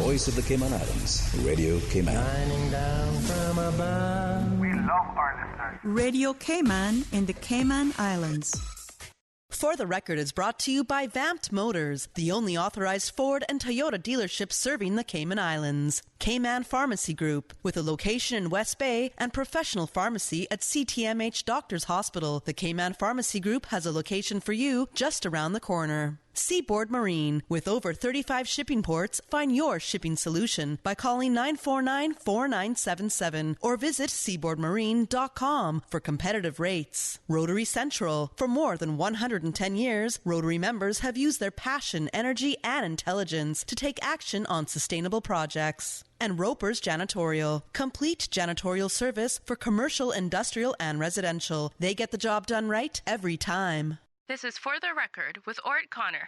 voice of the Cayman Islands, Radio Cayman. Shining down from above. We love our listeners. Radio Cayman in the Cayman Islands. For the Record is brought to you by Vamped Motors, the only authorized Ford and Toyota dealership serving the Cayman Islands. Cayman Pharmacy Group, with a location in West Bay and professional pharmacy at CTMH Doctors Hospital. The Cayman Pharmacy Group has a location for you just around the corner. Seaboard Marine, with over 35 shipping ports, find your shipping solution by calling 949-4977 or visit seaboardmarine.com for competitive rates. Rotary Central, for more than 110 years, Rotary members have used their passion, energy, and intelligence to take action on sustainable projects. And Roper's Janitorial, complete janitorial service for commercial, industrial, and residential. They get the job done right every time. This is For the Record with Orrett Connor.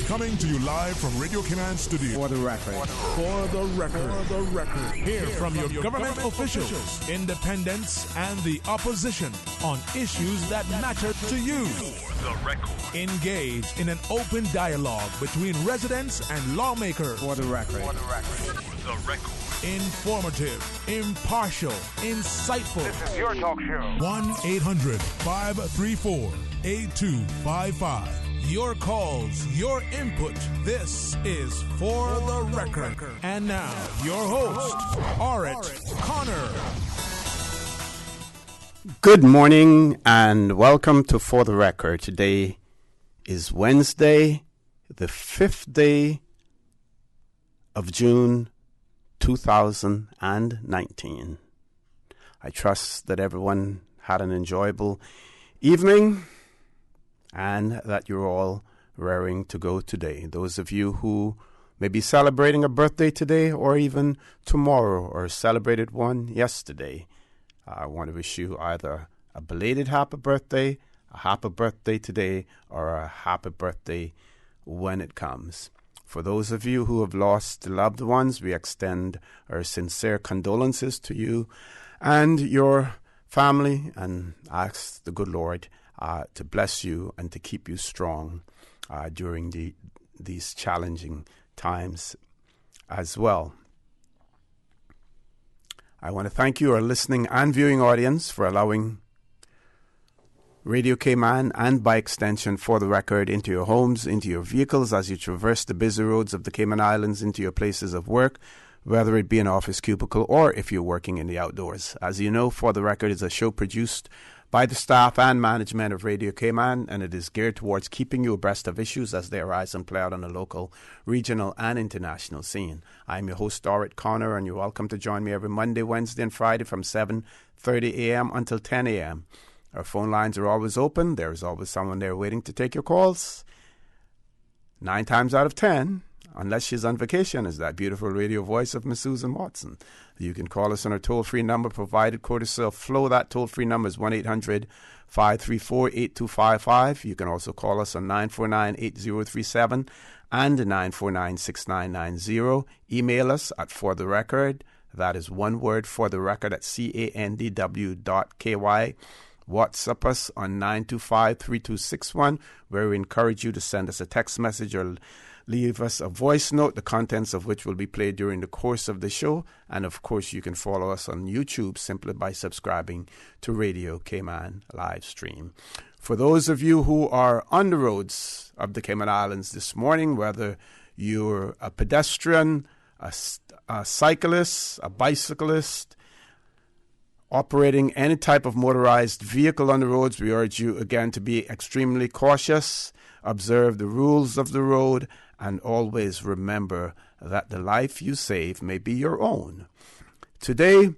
Coming to you live from Radio Cayman Studio. For the Record. For the Record. For the Record. Hear from your government officials, independents, and the opposition on issues that matter to you. For the Record. Engage in an open dialogue between residents and lawmakers. For the Record. For the Record. For the Record. Informative, impartial, insightful. This is your talk show. 1-800-534-8255. Your calls, your input. This is For the Record. And now, your host, Orrett Connor. Good morning and welcome to For the Record. Today is Wednesday, the 5th day of June 2019. I trust that everyone had an enjoyable evening and that you're all raring to go today. Those of you who may be celebrating a birthday today or even tomorrow or celebrated one yesterday, I want to wish you either a belated happy birthday, a happy birthday today, or a happy birthday when it comes. For those of you who have lost loved ones, we extend our sincere condolences to you and your family and ask the good Lord to bless you and to keep you strong during these challenging times as well. I want to thank you, our listening and viewing audience, for allowing Radio Cayman and by extension For the Record into your homes, into your vehicles as you traverse the busy roads of the Cayman Islands, into your places of work, whether it be an office cubicle or if you're working in the outdoors. As you know, For the Record is a show produced by the staff and management of Radio Cayman, and it is geared towards keeping you abreast of issues as they arise and play out on the local, regional, and international scene. I'm your host, Orrett Connor, and you're welcome to join me every Monday, Wednesday, and Friday from 7:30 a.m. until 10 a.m. Our phone lines are always open. There's always someone there waiting to take your calls. 9 times out of 10, unless she's on vacation, is that beautiful radio voice of Miss Susan Watson. You can call us on our toll-free number provided courtesy of Flow. That toll-free number is 1-800-534-8255. You can also call us on 949-8037 and 949-6990. Email us at For the Record. That is one word, For the Record, at candw.ky. WhatsApp us on 925-3261, where we encourage you to send us a text message or leave us a voice note, the contents of which will be played during the course of the show. And of course, you can follow us on YouTube simply by subscribing to Radio Cayman live stream. For those of you who are on the roads of the Cayman Islands this morning, whether you're a pedestrian, a cyclist, a bicyclist, operating any type of motorized vehicle on the roads, we urge you again to be extremely cautious, observe the rules of the road, and always remember that the life you save may be your own. Today,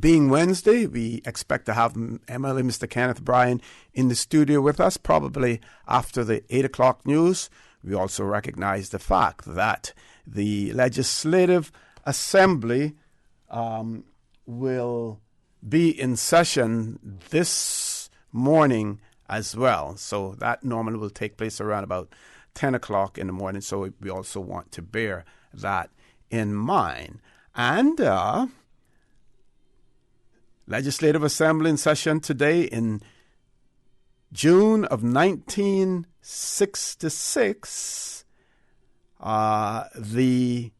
being Wednesday, we expect to have Emily, Mr. Kenneth Bryan in the studio with us, probably after the 8 o'clock news. We also recognize the fact that the Legislative Assembly will be in session this morning as well. So that normally will take place around about 10 o'clock in the morning. So we also want to bear that in mind. And Legislative Assembly in session today in June of 1966 the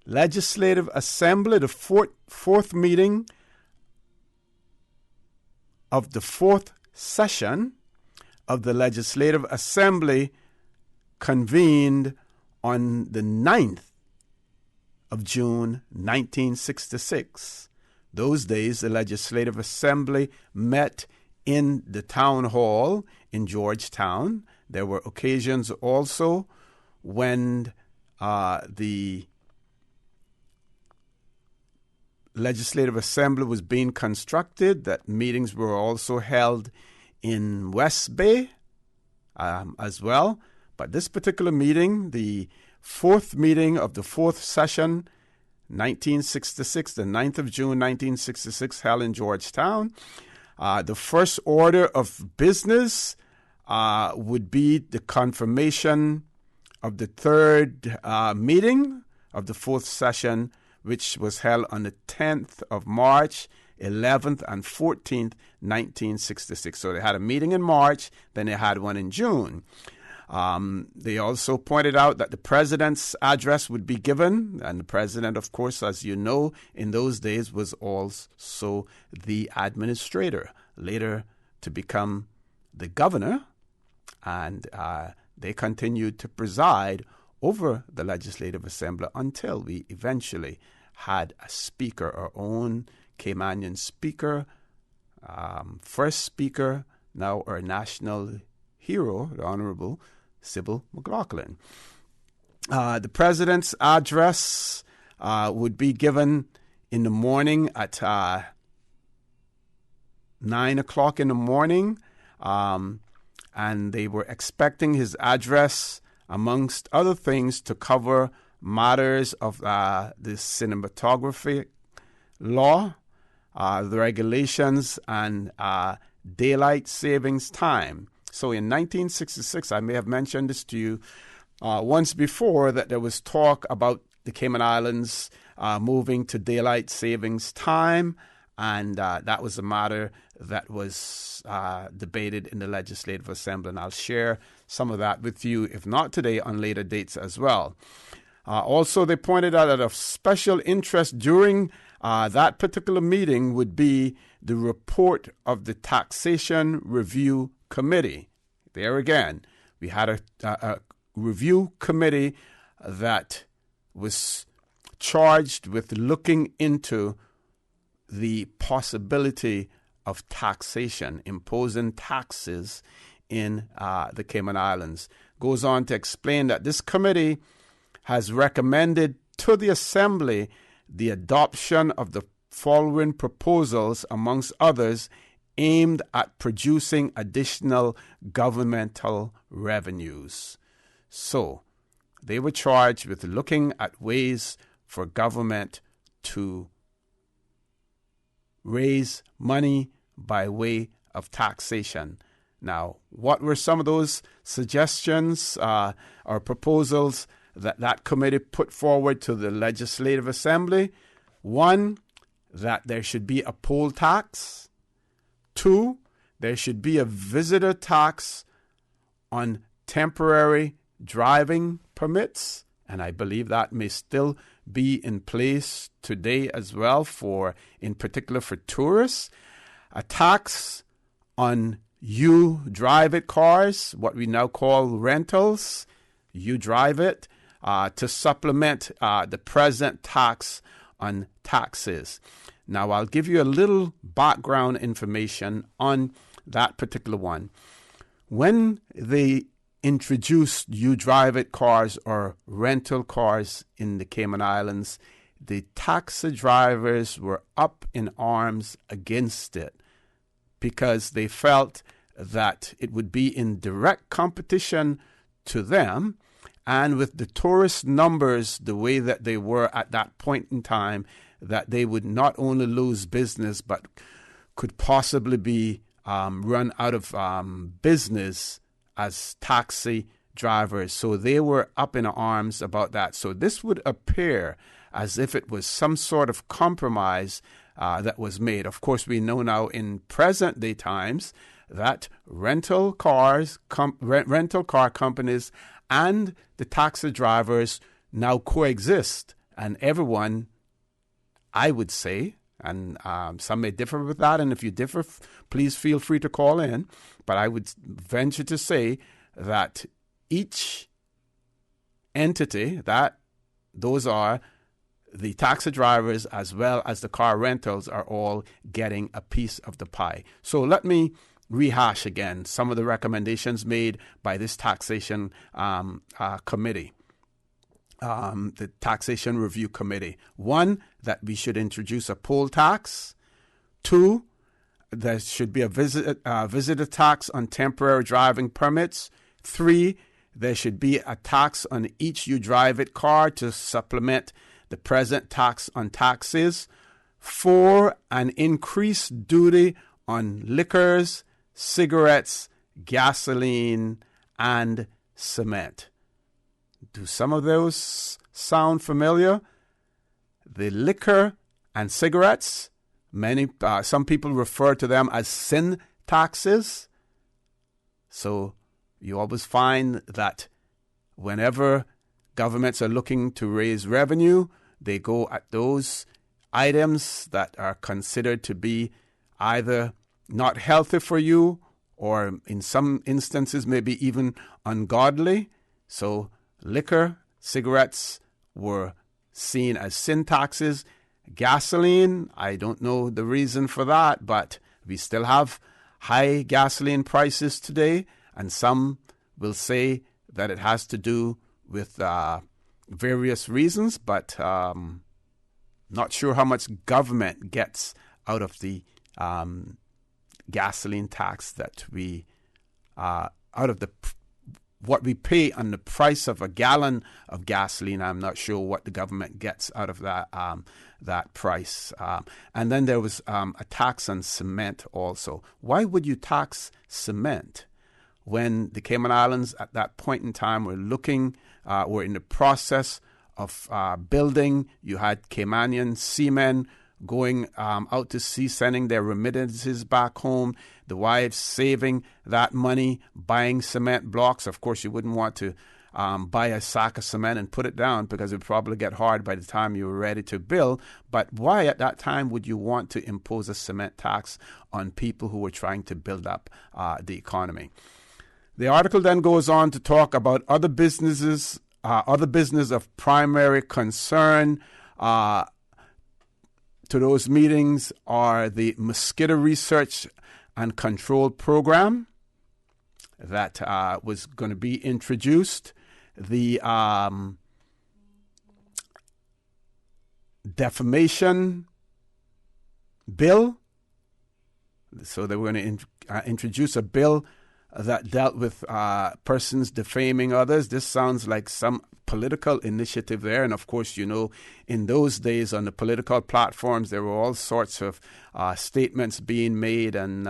Legislative Assembly, the fourth meeting of the fourth session of the Legislative Assembly convened on the 9th of June, 1966. Those days, the Legislative Assembly met in the town hall in Georgetown. There were occasions also when the Legislative Assembly was being constructed, that meetings were also held in West Bay as well. But this particular meeting, the fourth meeting of the fourth session, 1966, the 9th of June, 1966, held in Georgetown. The first order of business would be the confirmation of the third meeting of the fourth session, which was held on the 10th of March, 11th and 14th, 1966. So they had a meeting in March, then they had one in June. They also pointed out that the president's address would be given, and the president, of course, as you know, in those days was also the administrator, later to become the governor, and they continued to preside over the Legislative Assembly until we eventually had a speaker, our own Caymanian speaker, first speaker, now our national hero, the Honorable Sybil McLaughlin. The president's address would be given in the morning at 9 o'clock in the morning, and they were expecting his address, amongst other things, to cover matters of the cinematography law, the regulations, and daylight savings time. So in 1966, I may have mentioned this to you once before, that there was talk about the Cayman Islands moving to daylight savings time, and that was a matter that was debated in the Legislative Assembly, and I'll share some of that with you, if not today, on later dates as well. Also, they pointed out that of special interest during that particular meeting would be the report of the Taxation Review Committee. There again, we had a review committee that was charged with looking into the possibility of taxation, imposing taxes in the Cayman Islands. Goes on to explain that this committee has recommended to the Assembly the adoption of the following proposals, amongst others, aimed at producing additional governmental revenues. So, they were charged with looking at ways for government to raise money by way of taxation. Now, what were some of those suggestions or proposals that committee put forward to the Legislative Assembly? One, that there should be a poll tax. Two, there should be a visitor tax on temporary driving permits, and I believe that may still be in place today as well, in particular for tourists. A tax on you drive it cars, what we now call rentals, you drive it, to supplement the present tax on taxes. Now, I'll give you a little background information on that particular one. When they introduced you drive it cars or rental cars in the Cayman Islands, the taxi drivers were up in arms against it because they felt that it would be in direct competition to them, and with the tourist numbers the way that they were at that point in time, that they would not only lose business but could possibly be run out of business as taxi drivers. So they were up in arms about that. So this would appear as if it was some sort of compromise that was made. Of course, we know now in present day times that rental car companies and the taxi drivers now coexist. And everyone, I would say, and some may differ with that, and if you differ, please feel free to call in. But I would venture to say that each entity, those are the taxi drivers as well as the car rentals, are all getting a piece of the pie. So let me rehash again some of the recommendations made by this taxation committee, the Taxation Review Committee. 1, that we should introduce a poll tax. 2, there should be a visitor tax on temporary driving permits. 3, there should be a tax on each You Drive It car to supplement the present tax on taxis. 4, an increased duty on liquors, cigarettes, gasoline, and cement. Do some of those sound familiar? The liquor and cigarettes, some people refer to them as sin taxes. So you always find that whenever governments are looking to raise revenue, they go at those items that are considered to be either not healthy for you or in some instances maybe even ungodly. So liquor, cigarettes were seen as sin taxes. Gasoline, I don't know the reason for that, but we still have high gasoline prices today, and some will say that it has to do with various reasons, but not sure how much government gets out of the gasoline tax that we out of what we pay on the price of a gallon of gasoline. I'm not sure what the government gets out of that price. And then there was a tax on cement also. Why would you tax cement when the Cayman Islands at that point in time were in the process of building? You had Caymanian seamen going out to sea, sending their remittances back home, the wives saving that money, buying cement blocks. Of course, you wouldn't want to buy a sack of cement and put it down because it would probably get hard by the time you were ready to build. But why at that time would you want to impose a cement tax on people who were trying to build up the economy? The article then goes on to talk about other business of primary concern. To those meetings are the Mosquito Research and Control Program that was going to be introduced, the defamation bill. So they were going to introduce a bill that dealt with persons defaming others. This sounds like some political initiative there. And of course, in those days on the political platforms, there were all sorts of statements being made and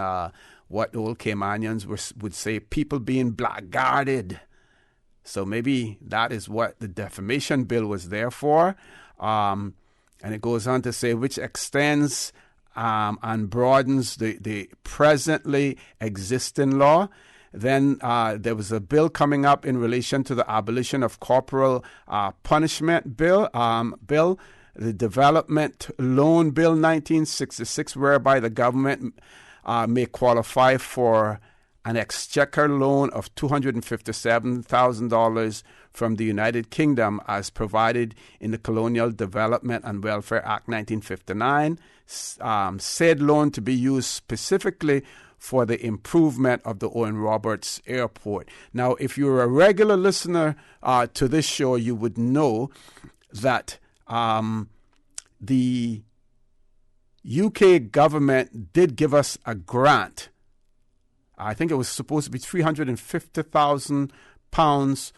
what old Caymanians would say, people being blackguarded. So maybe that is what the defamation bill was there for. And it goes on to say, which extends and broadens the presently existing law. Then there was a bill coming up in relation to the abolition of corporal punishment bill, the Development Loan Bill 1966, whereby the government may qualify for an exchequer loan of $257,000 from the United Kingdom as provided in the Colonial Development and Welfare Act 1959. Said loan to be used specifically for the improvement of the Owen Roberts Airport. Now, if you're a regular listener to this show, you would know that the UK government did give us a grant. I think it was supposed to be £350,000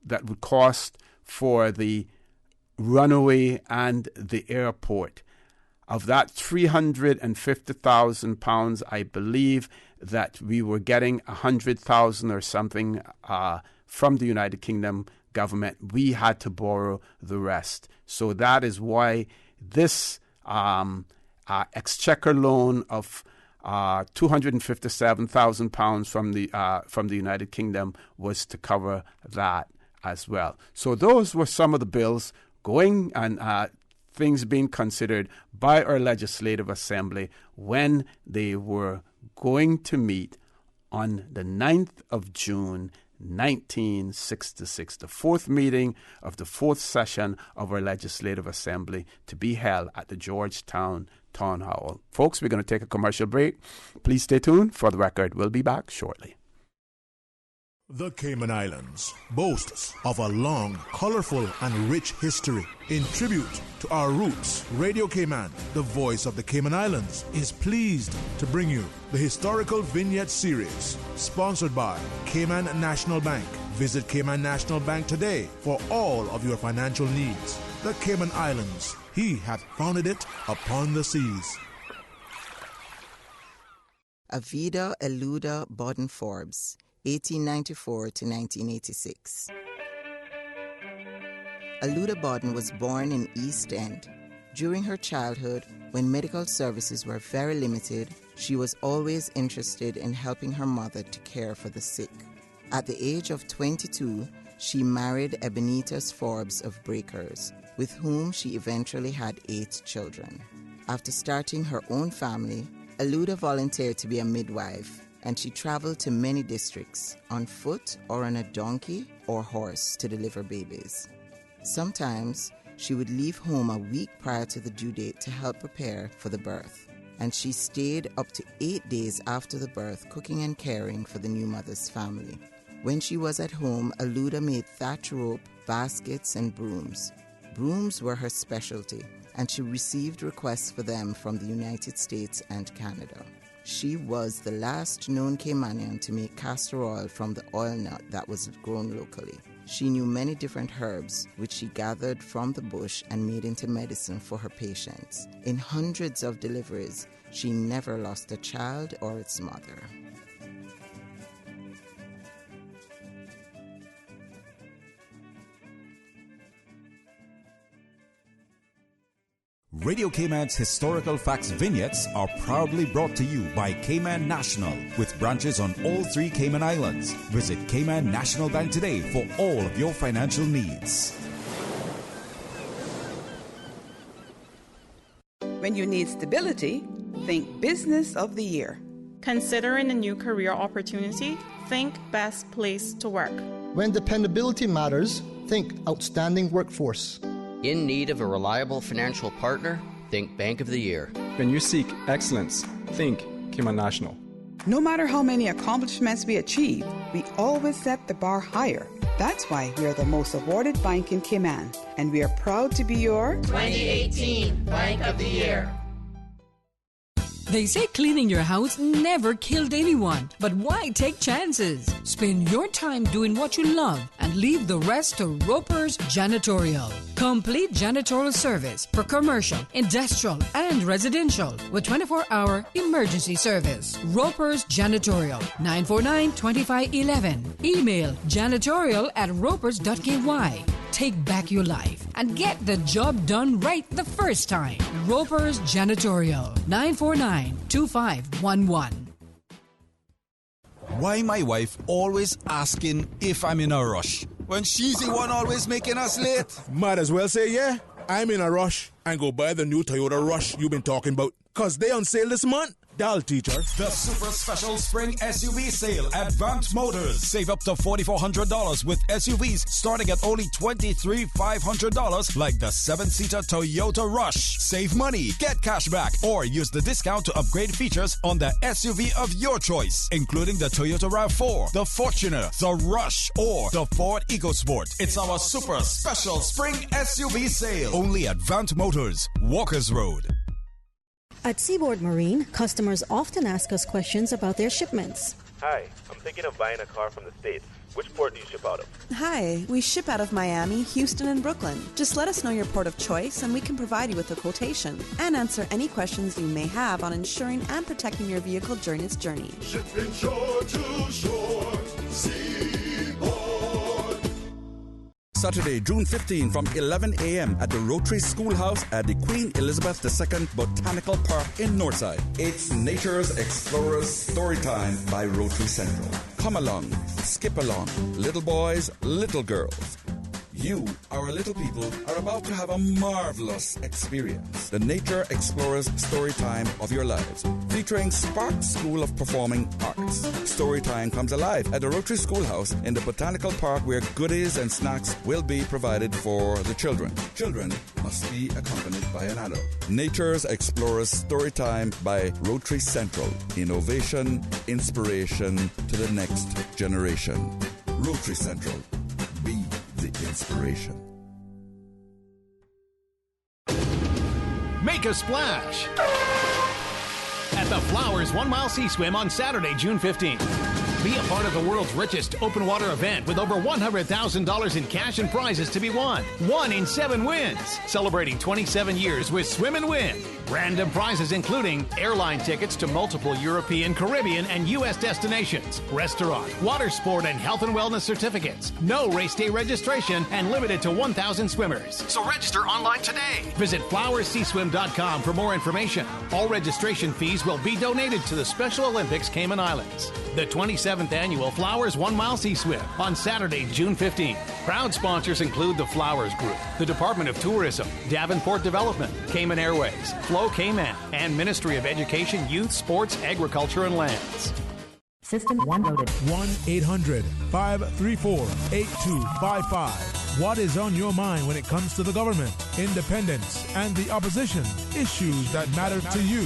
that would cost for the runway and the airport. Of that £350,000, I believe that we were getting 100,000 or something from the United Kingdom government. We had to borrow the rest. So that is why this exchequer loan of £257,000 from the United Kingdom was to cover that as well. So those were some of the bills going and things being considered by our Legislative Assembly when they were going to meet on the 9th of June, 1966, the fourth meeting of the fourth session of our Legislative Assembly to be held at the Georgetown Town Hall. Folks, we're going to take a commercial break. Please stay tuned. For the record, we'll be back shortly. The Cayman Islands boasts of a long, colorful, and rich history. In tribute to our roots, Radio Cayman, the voice of the Cayman Islands, is pleased to bring you the historical vignette series, sponsored by Cayman National Bank. Visit Cayman National Bank today for all of your financial needs. The Cayman Islands, he hath founded it upon the seas. Avida Eluda Bodden Forbes, 1894 to 1986. Eluda Bodden was born in East End. During her childhood, when medical services were very limited, she was always interested in helping her mother to care for the sick. At the age of 22, she married Ebenetus Forbes of Breakers, with whom she eventually had 8 children. After starting her own family, Eluda volunteered to be a midwife, and she traveled to many districts on foot or on a donkey or horse to deliver babies. Sometimes she would leave home a week prior to the due date to help prepare for the birth, and she stayed up to 8 days after the birth cooking and caring for the new mother's family. When she was at home, Eluda made thatch rope, baskets, and brooms. Brooms were her specialty, and she received requests for them from the United States and Canada. She was the last known Caymanian to make castor oil from the oil nut that was grown locally. She knew many different herbs, which she gathered from the bush and made into medicine for her patients. In hundreds of deliveries, she never lost a child or its mother. Radio Cayman's historical facts vignettes are proudly brought to you by Cayman National, with branches on all 3 Cayman Islands. Visit Cayman National Bank today for all of your financial needs. When you need stability, think Business of the Year. Considering a new career opportunity, think Best Place to Work. When dependability matters, think Outstanding Workforce. In need of a reliable financial partner? Think Bank of the Year. When you seek excellence, think Cayman National. No matter how many accomplishments we achieve, we always set the bar higher. That's why we are the most awarded bank in Cayman, and we are proud to be your 2018 Bank of the Year. They say cleaning your house never killed anyone, but why take chances? Spend your time doing what you love and leave the rest to Roper's Janitorial. Complete janitorial service for commercial, industrial, and residential with 24-hour emergency service. Roper's Janitorial, 949-2511. Email janitorial@ropers.ky. Take back your life and get the job done right the first time. Roper's Janitorial, 949-2511. Why my wife always asking if I'm in a rush when she's the one always making us late? Might as well say, yeah, I'm in a rush, and go buy the new Toyota Rush you've been talking about, because they on sale this month. Dial teacher. The super special spring SUV sale at Vant Motors. Save up to $4,400 with SUVs starting at only $23,500, like the 7-seater Toyota Rush. Save money, get cash back, or use the discount to upgrade features on the SUV of your choice, including the Toyota RAV4, the Fortuner, the Rush, or the Ford EcoSport. It's our super special spring SUV sale. Only at Vant Motors, Walkers Road. At Seaboard Marine, customers often ask us questions about their shipments. Hi, I'm thinking of buying a car from the States. Which port do you ship out of? Hi, we ship out of Miami, Houston, and Brooklyn. Just let us know your port of choice and we can provide you with a quotation and answer any questions you may have on insuring and protecting your vehicle during its journey. Shipping shore to shore, Seaboard. Saturday, June 15 from 11 a.m. at the Rotary Schoolhouse at the Queen Elizabeth II Botanical Park in Northside. It's Nature's Explorers Storytime by Rotary Central. Come along, skip along, little boys, little girls. You, our little people, are about to have a marvelous experience. The Nature Explorers Storytime of your lives, featuring Spark School of Performing Arts. Storytime comes alive at the Rotary Schoolhouse in the Botanical Park, where goodies and snacks will be provided for the children. Children must be accompanied by an adult. Nature's Explorers Storytime by Rotary Central. Innovation, inspiration to the next generation. Rotary Central. Be the inspiration. Make a splash at the Flowers 1 Mile Sea Swim on Saturday, June 15th. Be a part of the world's richest open water event with over $100,000 in cash and prizes to be won. 1 in 7 wins. Celebrating 27 years with Swim and Win. Random prizes including airline tickets to multiple European, Caribbean, and U.S. destinations, restaurant, water sport, and health and wellness certificates. No race day registration and limited to 1,000 swimmers. So register online today. Visit flowersseaswim.com for more information. All registration fees will be donated to the Special Olympics Cayman Islands. The 27th Annual Flowers 1 Mile Sea Swim on Saturday, June 15th. Proud sponsors include the Flowers Group, the Department of Tourism, Davenport Development, Cayman Airways, Flow Cayman, and Ministry of Education, Youth, Sports, Agriculture, and Lands. System 1 loaded. 1-800-534-8255. What is on your mind when it comes to the government, independence, and the opposition? Issues that matter to you.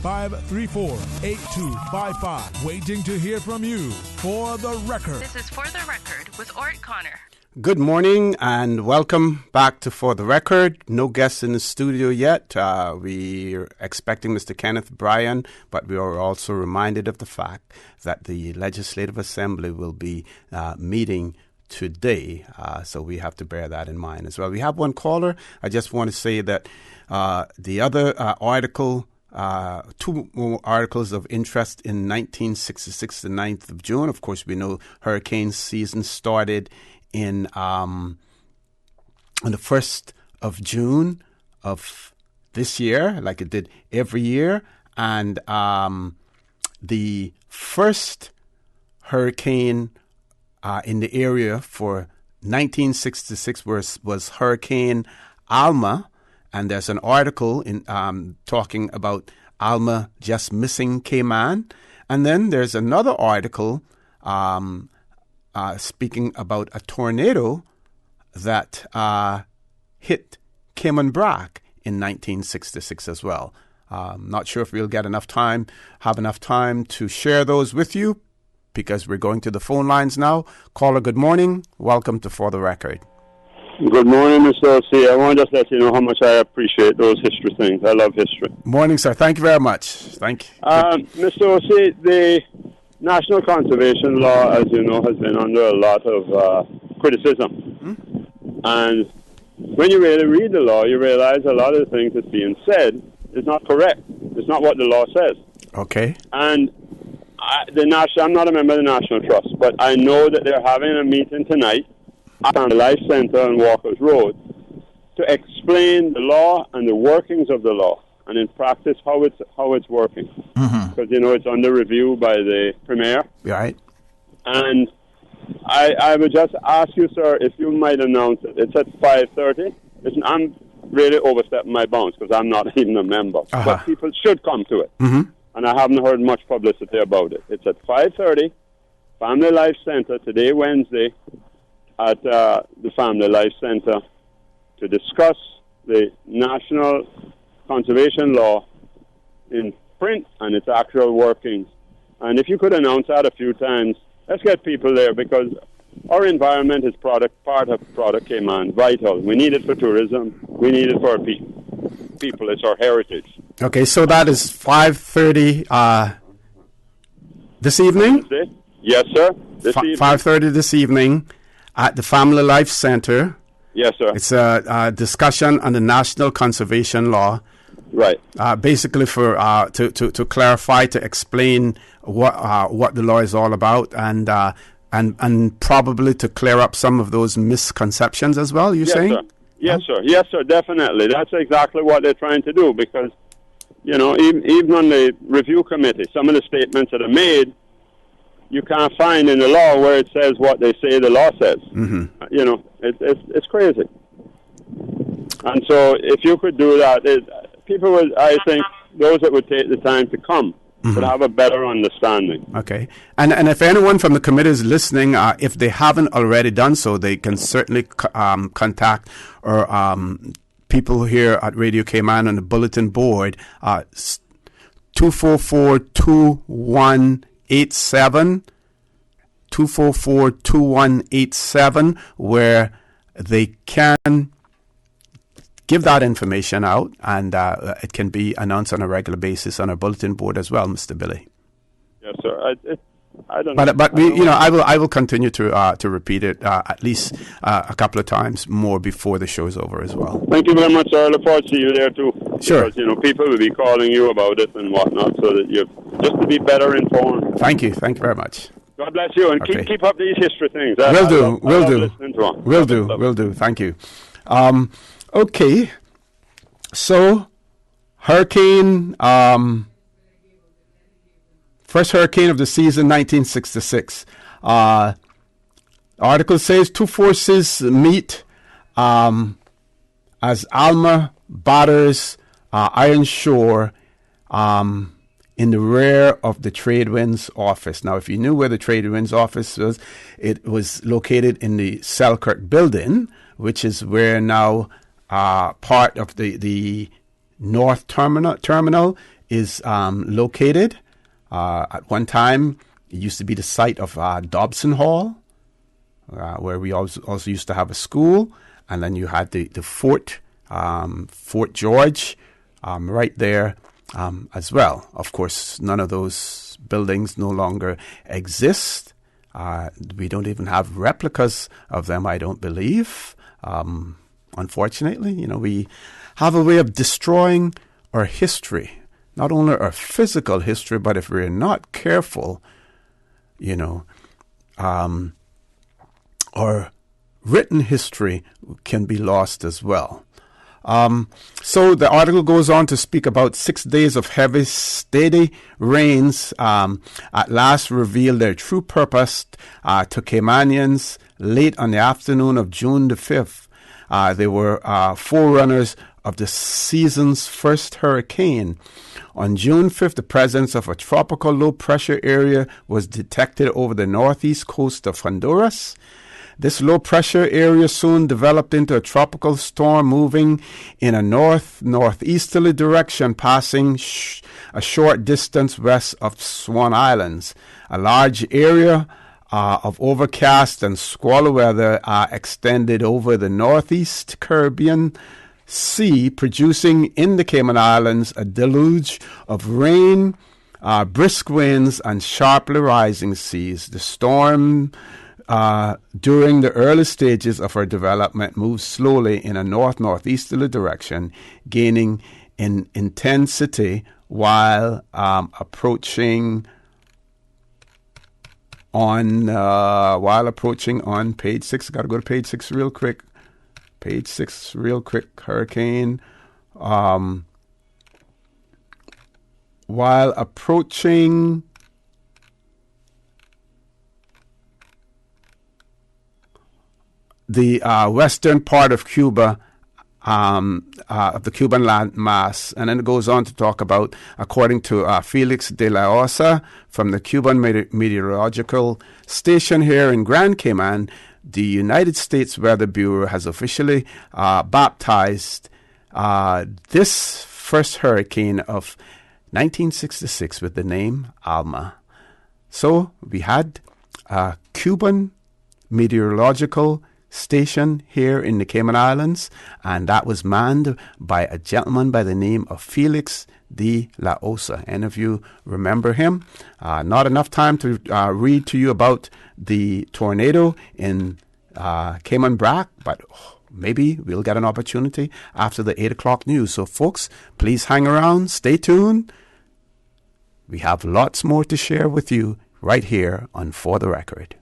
1-800-534-8255. Waiting to hear from you. For the Record. This is For the Record with Orrett Connor. Good morning and welcome back to For the Record. No guests in the studio yet. We're expecting Mr. Kenneth Bryan, but we are also reminded of the fact that the Legislative Assembly will be meeting today, so we have to bear that in mind as well. We have one caller. I just want to say that the other article, 2 more articles of interest in 1966, the 9th of June. Of course, we know hurricane season started on the 1st of June of this year, like it did every year. And the first hurricane in the area for 1966 was Hurricane Alma. And there's an article in talking about Alma just missing Cayman. And then there's another article speaking about a tornado that hit Cayman Brac in 1966 as well. Not sure if we'll have enough time to share those with you, because we're going to the phone lines now. Caller, good morning. Welcome to For the Record. Good morning, Mr. O.C. I want to just let you know how much I appreciate those history things. I love history. Morning, sir. Thank you very much. Thank you. Mr. O.C., the National Conservation Law, as you know, has been under a lot of criticism. Mm-hmm. And when you really read the law, you realize a lot of the things that's being said is not correct. It's not what the law says. Okay. And I'm not a member of the National Trust, but I know that they're having a meeting tonight at the Life Center on Walker's Road to explain the law and the workings of the law, and in practice how it's working. Because it's under review by the Premier. Right. And I would just ask you, sir, if you might announce it. It's at 5:30. Listen, I'm really overstepping my bounds because I'm not even a member. But people should come to it. Mm-hmm. And I haven't heard much publicity about it. It's at 5:30, Family Life Center, today, Wednesday, at the Family Life Center to discuss the National Conservation Law in print and its actual workings. And if you could announce that a few times, let's get people there, because our environment is part of Product Cayman, vital. We need it for tourism. We need it for our people. It's our heritage. Okay, so that is 5:30 this evening? Wednesday? Yes, sir. This evening. 5:30 this evening at the Family Life Center. Yes, sir. It's a discussion on the National Conservation Law. Right. Basically for to clarify, to explain what the law is all about. And and probably to clear up some of those misconceptions as well, you're saying? Sir. Yes, sir. Yes, sir, definitely. That's exactly what they're trying to do because, you know, even on the review committee, some of the statements that are made, you can't find in the law where it says what they say the law says. You know, it's crazy. And so if you could do that, people would, I think, those that would take the time to come would have a better understanding. Okay. And if anyone from the committee is listening, if they haven't already done so, they can certainly contact or people here at Radio Cayman on the bulletin board, 244-2187, 244-2187, where they can give that information out, and it can be announced on a regular basis on our bulletin board as well, Mr. Billy. Yes, sir. I don't know. But we, you know, I will continue to repeat it at least a couple of times more before the show is over as well. Thank you very much, sir. I look forward to see you there too. Sure. Because, you know, people will be calling you about it and whatnot, so that you just to be better informed. Thank you very much. God bless you, and keep up these history things. Will do. Will do. Thank you. Okay, so hurricane, first hurricane of the season, 1966. Article says two forces meet as Alma batters Iron Shore in the rear of the Trade Winds office. Now, if you knew where the Trade Winds office was, it was located in the Selkirk building, which is where now part of the North Terminal is located. At one time, it used to be the site of Dobson Hall, where we also used to have a school. And then you had the fort, Fort George, right there as well. Of course, none of those buildings no longer exist. We don't even have replicas of them, I don't believe. Unfortunately, you know, we have a way of destroying our history, not only our physical history, but if we're not careful, you know, our written history can be lost as well. So the article goes on to speak about 6 days of heavy, steady rains at last revealed their true purpose to Caymanians late on the afternoon of June the 5th. They were forerunners of the season's first hurricane. On June 5th, the presence of a tropical low-pressure area was detected over the northeast coast of Honduras. This low-pressure area soon developed into a tropical storm moving in a northeasterly direction, passing a short distance west of Swan Islands. A large area of overcast and squally weather extended over the northeast Caribbean Sea, producing in the Cayman Islands a deluge of rain, brisk winds, and sharply rising seas. The storm, during the early stages of her development, moved slowly in a northeasterly direction, gaining in intensity while approaching on page 6. Got to go to page 6 real quick. Page 6 real quick. Hurricane. While approaching the western part of Cuba, of the Cuban landmass. And then it goes on to talk about, according to Felix de la Osa from the Cuban Meteorological Station here in Grand Cayman, the United States Weather Bureau has officially baptized this first hurricane of 1966 with the name Alma. So we had a Cuban Meteorological Station here in the Cayman Islands, and that was manned by a gentleman by the name of Felix de la Osa. Any of you remember him? Not enough time to read to you about the tornado in Cayman Brac, but maybe we'll get an opportunity after the 8 o'clock news. So folks, please hang around, stay tuned. We have lots more to share with you right here on For the Record.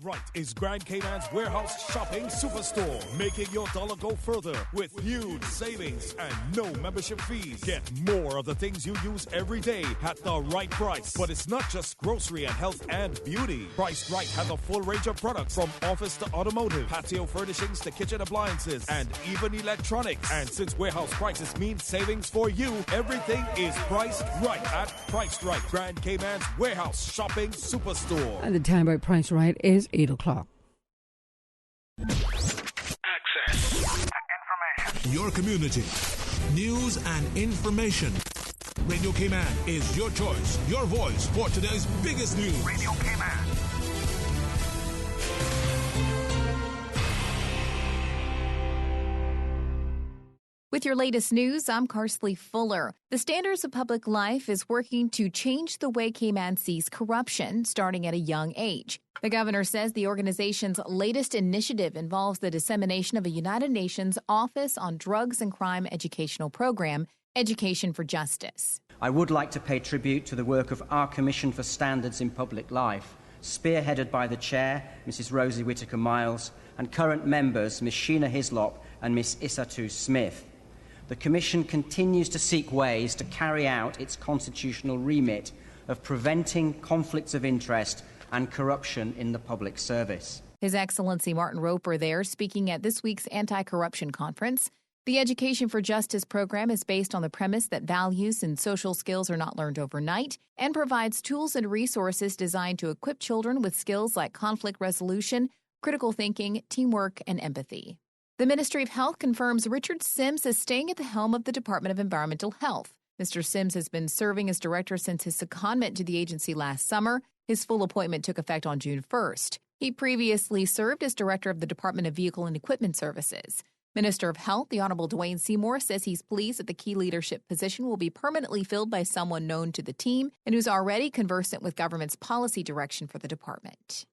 Right is Grand Cayman's warehouse shopping superstore, making your dollar go further with huge savings and no membership fees. Get more of the things you use every day at the right price. But it's not just grocery and health and beauty. Priced Right has a full range of products from office to automotive, patio furnishings to kitchen appliances, and even electronics. And since warehouse prices mean savings for you, everything is priced right at Priced Right, Grand Cayman's warehouse shopping superstore. And the time by Price Right is 8 o'clock. Access. Information. Your community. News and information. Radio Cayman is your choice, your voice for today's biggest news. Radio Cayman. With your latest news, I'm Carsley Fuller. The Standards of Public Life is working to change the way Cayman sees corruption, starting at a young age. The governor says the organization's latest initiative involves the dissemination of a United Nations Office on Drugs and Crime educational program, Education for Justice. I would like to pay tribute to the work of our Commission for Standards in Public Life, spearheaded by the Chair, Mrs. Rosie Whittaker-Miles, and current members, Ms. Sheena Hislop and Ms. Isatu Smith. The Commission continues to seek ways to carry out its constitutional remit of preventing conflicts of interest and corruption in the public service. His Excellency Martin Roper there speaking at this week's anti-corruption conference. The Education for Justice program is based on the premise that values and social skills are not learned overnight and provides tools and resources designed to equip children with skills like conflict resolution, critical thinking, teamwork, and empathy. The Ministry of Health confirms Richard Sims is staying at the helm of the Department of Environmental Health. Mr. Sims has been serving as director since his secondment to the agency last summer. His full appointment took effect on June 1st. He previously served as director of the Department of Vehicle and Equipment Services. Minister of Health, the Honorable Dwayne Seymour, says he's pleased that the key leadership position will be permanently filled by someone known to the team and who's already conversant with government's policy direction for the department.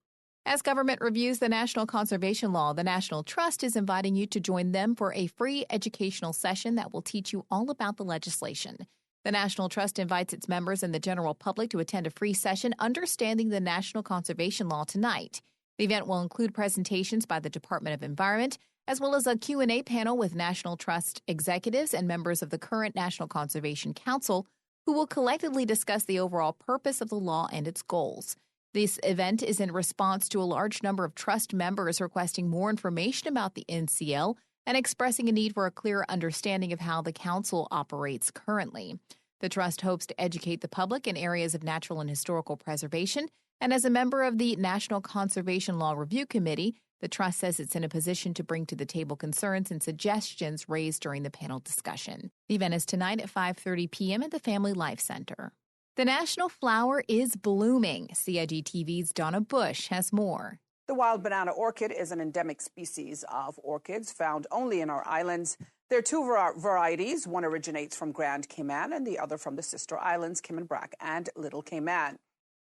As government reviews the National Conservation Law, the National Trust is inviting you to join them for a free educational session that will teach you all about the legislation. The National Trust invites its members and the general public to attend a free session understanding the National Conservation Law tonight. The event will include presentations by the Department of Environment, as well as a Q&A panel with National Trust executives and members of the current National Conservation Council, who will collectively discuss the overall purpose of the law and its goals. This event is in response to a large number of trust members requesting more information about the NCL and expressing a need for a clearer understanding of how the council operates currently. The trust hopes to educate the public in areas of natural and historical preservation, and as a member of the National Conservation Law Review Committee, the trust says it's in a position to bring to the table concerns and suggestions raised during the panel discussion. The event is tonight at 5:30 p.m. at the Family Life Center. The national flower is blooming. CIG TV's Donna Bush has more. The wild banana orchid is an endemic species of orchids found only in our islands. There are two varieties. One originates from Grand Cayman and the other from the sister islands, Cayman Brac and Little Cayman.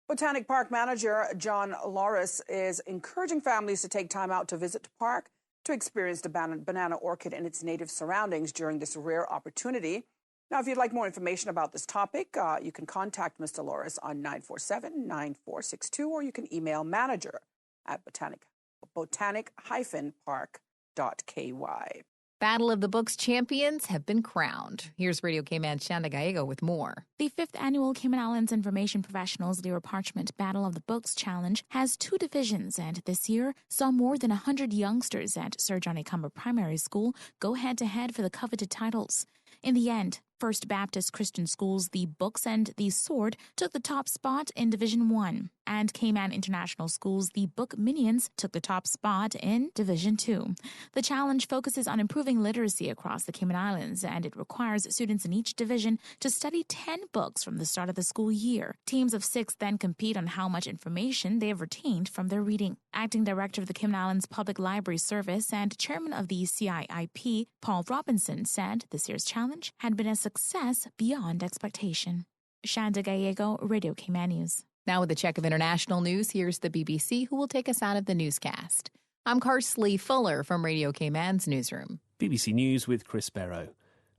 Botanic Park Manager John Loris is encouraging families to take time out to visit the park to experience the banana orchid in its native surroundings during this rare opportunity. Now, if you'd like more information about this topic, you can contact Mr. Loris on 947-9462, or you can email manager at botanic-park.ky. Battle of the Books champions have been crowned. Here's Radio Cayman's Shanda Gallego with more. The 5th annual Cayman Islands Information Professionals Lyra Parchment Battle of the Books Challenge has 2 divisions, and this year saw more than 100 youngsters at Sir Johnny Cumber Primary School go head-to-head for the coveted titles. In the end, First Baptist Christian School's The Books and the Sword took the top spot in Division 1, and Cayman International School's The Book Minions took the top spot in Division 2. The challenge focuses on improving literacy across the Cayman Islands, and it requires students in each division to study 10 books from the start of the school year. Teams of 6 then compete on how much information they have retained from their reading. Acting Director of the Cayman Islands Public Library Service and Chairman of the CIIP, Paul Robinson, said this year's challenge had been a success beyond expectation. Shanda Gallego, Radio Cayman News. Now with a check of international news, here's the BBC, who will take us out of the newscast. I'm Carsley Fuller from Radio Cayman's newsroom. BBC News with Chris Barrow.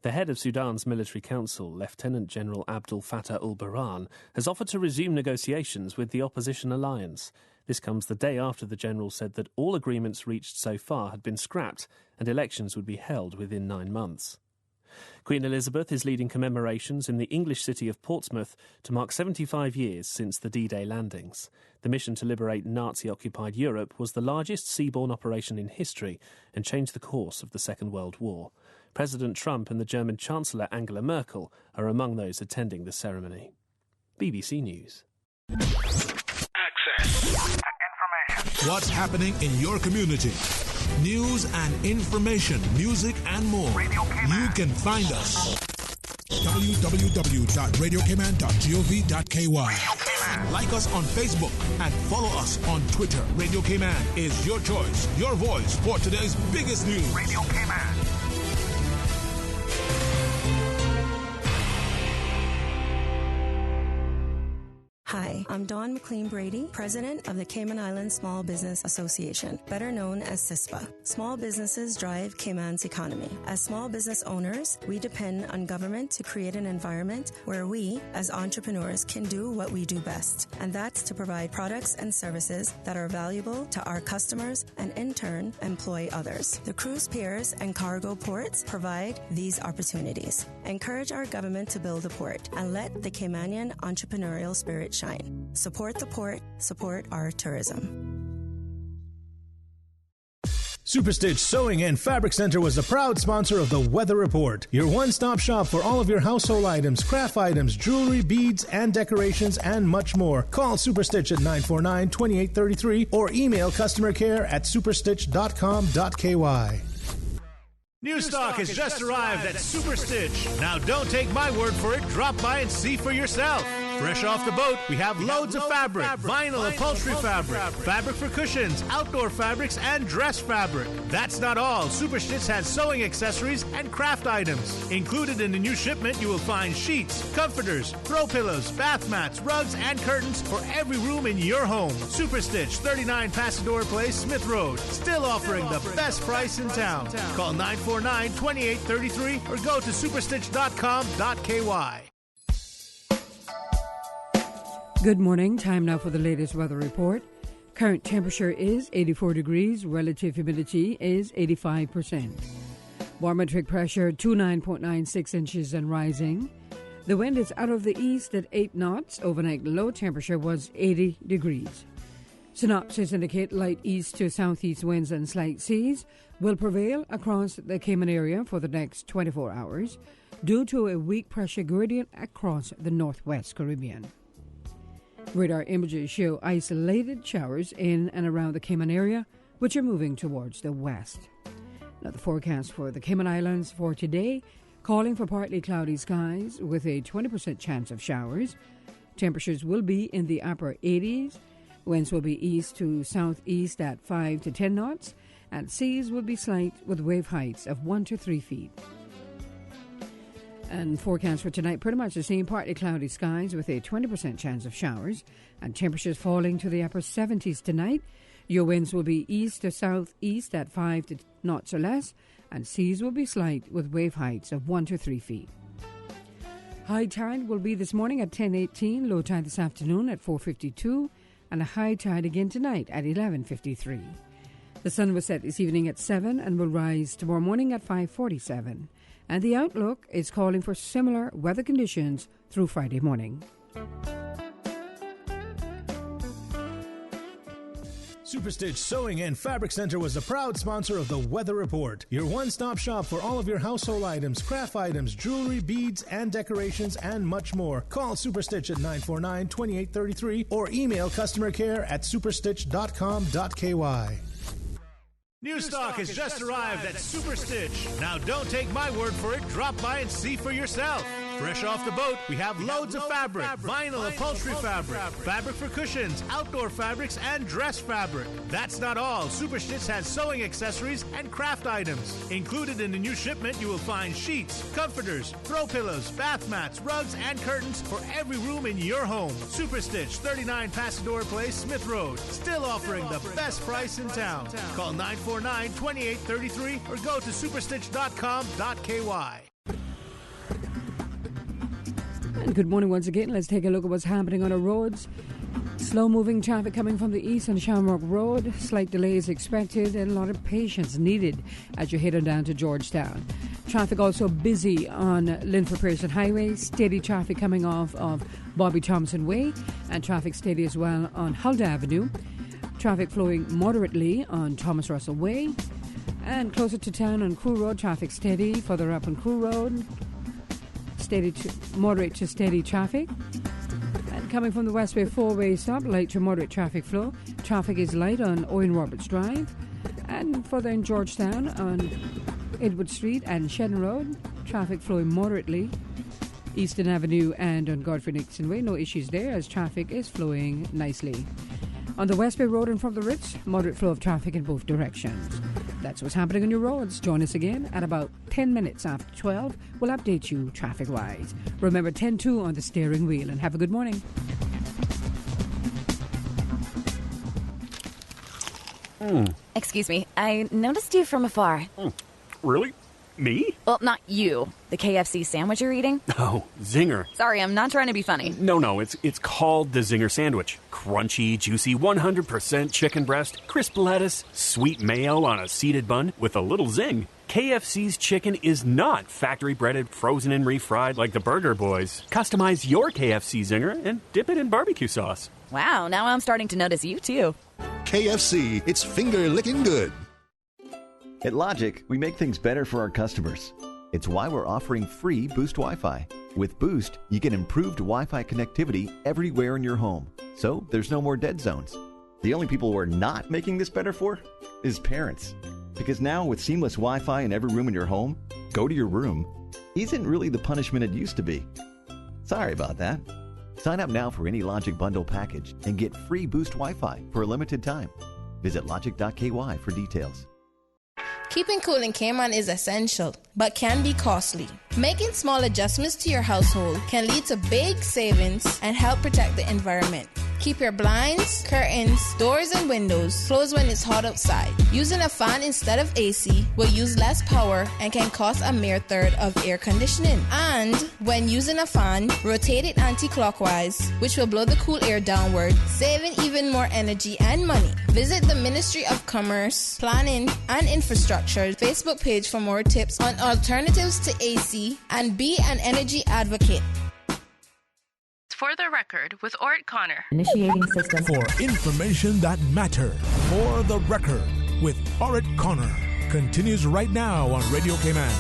The head of Sudan's military council, Lieutenant General Abdel Fattah al-Burhan, has offered to resume negotiations with the opposition alliance. This comes the day after the general said that all agreements reached so far had been scrapped and elections would be held within 9 months. Queen Elizabeth is leading commemorations in the English city of Portsmouth to mark 75 years since the D-Day landings. The mission to liberate Nazi-occupied Europe was the largest seaborne operation in history and changed the course of the Second World War. President Trump and the German Chancellor Angela Merkel are among those attending the ceremony. BBC News. Access to information. What's happening in your community? News and information, music and more. You can find us. www.radiocayman.gov.ky. Like us on Facebook and follow us on Twitter. Radio Cayman is your choice, your voice for today's biggest news. Radio Cayman. Hi, I'm Dawn McLean Brady, President of the Cayman Islands Small Business Association, better known as CISPA. Small businesses drive Cayman's economy. As small business owners, we depend on government to create an environment where we, as entrepreneurs, can do what we do best, and that's to provide products and services that are valuable to our customers and, in turn, employ others. The cruise piers and cargo ports provide these opportunities. Encourage our government to build a port and let the Caymanian entrepreneurial spirit shine. Support the port, support our tourism. Superstitch Sewing and Fabric Center was the proud sponsor of the Weather Report, your one-stop shop for all of your household items, craft items, jewelry, beads, and decorations, and much more. Call Superstitch at 949-2833 or email customer care at superstitch.com.ky. New stock has just arrived at Superstitch. Now don't take my word for it, drop by and see for yourself. Fresh off the boat, we have loads of fabric, vinyl upholstery fabric, fabric for cushions, outdoor fabrics, and dress fabric. That's not all. Superstitch has sewing accessories and craft items. Included in the new shipment, you will find sheets, comforters, throw pillows, bath mats, rugs, and curtains for every room in your home. Superstitch, 39 Pasador Place, Smith Road. Still offering the best price in town. Call 949-2833 or go to superstitch.com.ky. Good morning. Time now for the latest weather report. Current temperature is 84 degrees. Relative humidity is 85%. Barometric pressure 29.96 inches and rising. The wind is out of the east at 8 knots. Overnight low temperature was 80 degrees. Synopsis indicate light east to southeast winds and slight seas will prevail across the Cayman area for the next 24 hours due to a weak pressure gradient across the northwest Caribbean. Radar images show isolated showers in and around the Cayman area, which are moving towards the west. Now, the forecast for the Cayman Islands for today, calling for partly cloudy skies with a 20% chance of showers. Temperatures will be in the upper 80s. Winds will be east to southeast at 5 to 10 knots, and seas will be slight with wave heights of 1 to 3 feet. And forecast for tonight, pretty much the same, partly cloudy skies with a 20% chance of showers, and temperatures falling to the upper 70s tonight. Your winds will be east to southeast at 5 to knots or less, and seas will be slight with wave heights of 1 to 3 feet. High tide will be this morning at 10:18, low tide this afternoon at 4:52, and a high tide again tonight at 11:53. The sun will set this evening at 7 and will rise tomorrow morning at 5:47. And the outlook is calling for similar weather conditions through Friday morning. Superstitch Sewing and Fabric Center was the proud sponsor of the Weather Report, your one-stop shop for all of your household items, craft items, jewelry, beads, and decorations, and much more. Call Superstitch at 949-2833 or email customer care at superstitch.com.ky. New stock has just arrived at Superstitch. Now don't take my word for it, drop by and see for yourself. Fresh off the boat, we have loads of fabric, vinyl upholstery fabric, fabric for cushions, outdoor fabrics, and dress fabric. That's not all. Superstitch has sewing accessories and craft items. Included in the new shipment, you will find sheets, comforters, throw pillows, bath mats, rugs, and curtains for every room in your home. Superstitch, 39 Pasador Place, Smith Road. Still offering the best price in town. Call 949-2833 or go to superstitch.com.ky. And good morning once again. Let's take a look at what's happening on our roads. Slow-moving traffic coming from the east on Shamrock Road. Slight delays expected and a lot of patience needed as you head on down to Georgetown. Traffic also busy on Linford Pearson Highway. Steady traffic coming off of Bobby Thompson Way. And traffic steady as well on Huldah Avenue. Traffic flowing moderately on Thomas Russell Way. And closer to town on Crew Road, traffic steady. Further up on Crew Road, moderate to steady traffic. And coming from the Westway 4-way stop, light to moderate traffic flow. Traffic is light on Owen Roberts Drive. And further in Georgetown on Edward Street and Shen Road, traffic flowing moderately. Eastern Avenue and on Godfrey Nixon Way, no issues there as traffic is flowing nicely. On the Westway Road and from the Ritz, moderate flow of traffic in both directions. That's what's happening on your roads. Join us again at about 10 minutes after 12. We'll update you traffic-wise. Remember, 10-2 on the steering wheel, and have a good morning. Excuse me, I noticed you from afar. Really? Me? Well, not you. The KFC sandwich you're eating. Oh, Zinger. Sorry, I'm not trying to be funny. No, it's called the Zinger Sandwich. Crunchy, juicy, 100% chicken breast, crisp lettuce, sweet mayo on a seeded bun with a little zing. KFC's chicken is not factory breaded, frozen and refried like the Burger Boys. Customize your KFC Zinger and dip it in barbecue sauce. Wow, now I'm starting to notice you too. KFC, it's finger-licking good. At Logic, we make things better for our customers. It's why we're offering free Boost Wi-Fi. With Boost, you get improved Wi-Fi connectivity everywhere in your home, so there's no more dead zones. The only people we're not making this better for is parents. Because now, with seamless Wi-Fi in every room in your home, go to your room isn't really the punishment it used to be. Sorry about that. Sign up now for any Logic Bundle package and get free Boost Wi-Fi for a limited time. Visit logic.ky for details. Keeping cool in Cayman is essential, but can be costly. Making small adjustments to your household can lead to big savings and help protect the environment. Keep your blinds, curtains, doors, and windows closed when it's hot outside. Using a fan instead of AC will use less power and can cost a mere third of air conditioning. And when using a fan, rotate it anti-clockwise, which will blow the cool air downward, saving even more energy and money. Visit the Ministry of Commerce, Planning, and Infrastructure's Facebook page for more tips on alternatives to AC and be an energy advocate. For the record, with Orrett Connor. Initiating system. For information that matters. For the record, with Orrett Connor. Continues right now on Radio Cayman.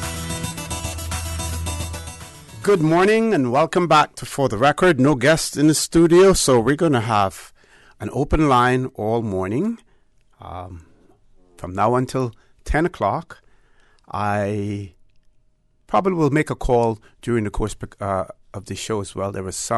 Good morning and welcome back to For the Record. No guests in the studio, so we're going to have an open line all morning from now until 10 o'clock. I probably will make a call during the course of the show as well. There was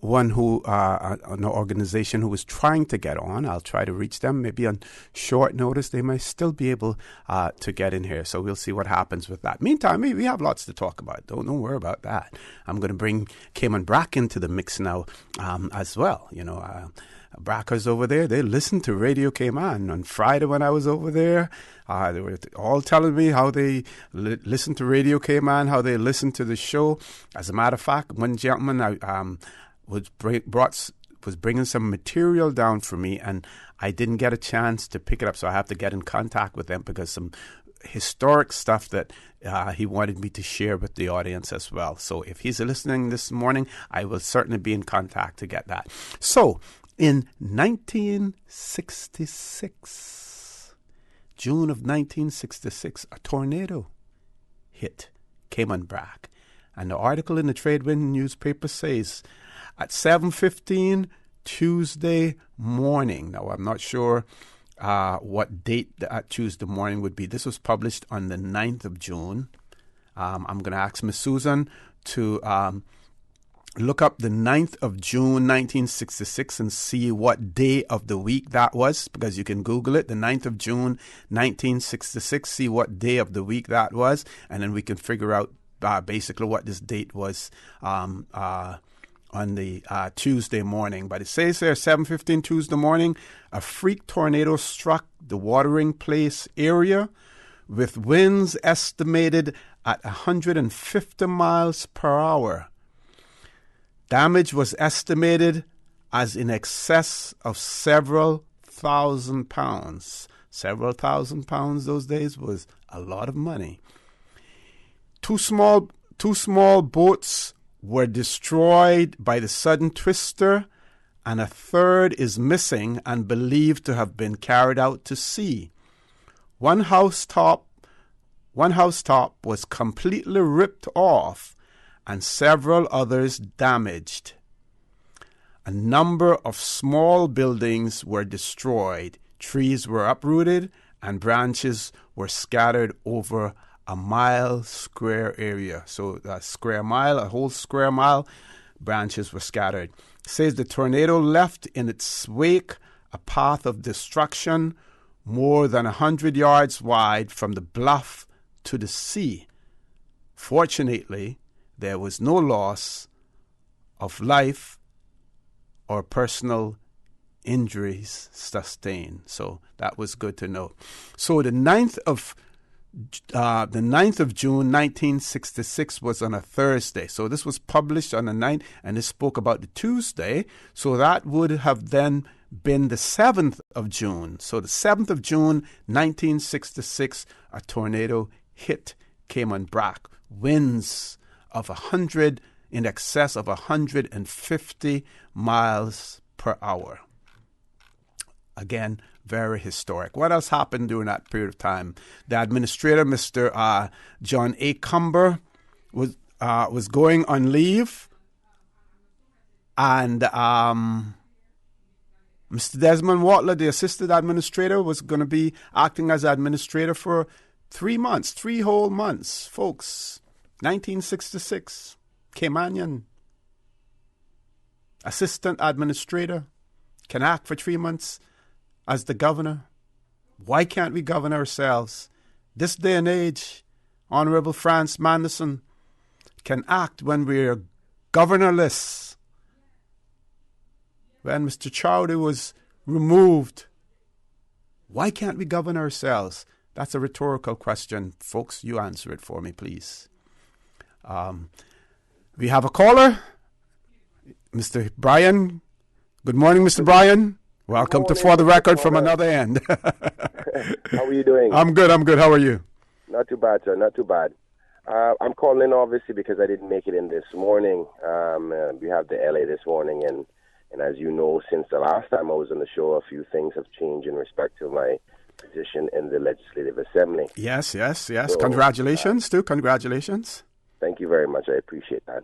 one who, an organization who was trying to get on. I'll try to reach them. Maybe on short notice, they might still be able to get in here. So we'll see what happens with that. Meantime, we have lots to talk about. Don't worry about that. I'm going to bring Cayman Brack into the mix now as well. You know, Brackers over there, they listen to Radio Cayman. On Friday when I was over there, they were all telling me how they listen to Radio Cayman, how they listen to the show. As a matter of fact, one gentleman was bringing some material down for me, and I didn't get a chance to pick it up, so I have to get in contact with them because some historic stuff that he wanted me to share with the audience as well. So if he's listening this morning, I will certainly be in contact to get that. So in 1966, June of 1966, a tornado hit Cayman Brack. And the article in the Tradewind newspaper says, at 7:15 Tuesday morning. Now, I'm not sure what date that Tuesday morning would be. This was published on the 9th of June. I'm going to ask Ms. Susan to look up the 9th of June, 1966, and see what day of the week that was, because you can Google it, the 9th of June, 1966, see what day of the week that was, and then we can figure out basically what this date was on the Tuesday morning. But it says there, 7:15 Tuesday morning, a freak tornado struck the watering place area with winds estimated at 150 miles per hour. Damage was estimated as in excess of several thousand pounds. Several thousand pounds those days was a lot of money. Two small boats were destroyed by the sudden twister, and a third is missing and believed to have been carried out to sea. One housetop was completely ripped off and several others damaged. A number of small buildings were destroyed. Trees were uprooted and branches were scattered over a mile square area. So a whole square mile, branches were scattered. It says the tornado left in its wake a path of destruction more than 100 yards wide from the bluff to the sea. Fortunately, there was no loss of life or personal injuries sustained. So that was good to know. So the 9th of June 1966 was on a Thursday. So this was published on the 9th, and it spoke about the Tuesday. So that would have then been the 7th of June. So the 7th of June 1966, a tornado hit Cayman Brac. Winds of in excess of 150 miles per hour. Again, very historic. What else happened during that period of time? The administrator, Mr. John A. Cumber, was going on leave, and Mr. Desmond Watler, the assistant administrator, was going to be acting as administrator for 3 months, 3 whole months, folks. 1966, Caymanian assistant administrator can act for 3 months as the governor. Why can't we govern ourselves? This day and age, Honorable Franz Manderson can act when we're governorless. When Mr. Chowdhury was removed, why can't we govern ourselves? That's a rhetorical question. Folks, you answer it for me, please. We have a caller, Mr. Brian. Good morning, Mr. Brian. Welcome to For the Record from another end. How are you doing? I'm good. How are you? Not too bad, sir. Not too bad. I'm calling in, obviously, because I didn't make it in this morning. We have the LA this morning, and as you know, since the last time I was on the show, a few things have changed in respect to my position in the Legislative Assembly. Yes. So, congratulations, Congratulations. Thank you very much. I appreciate that.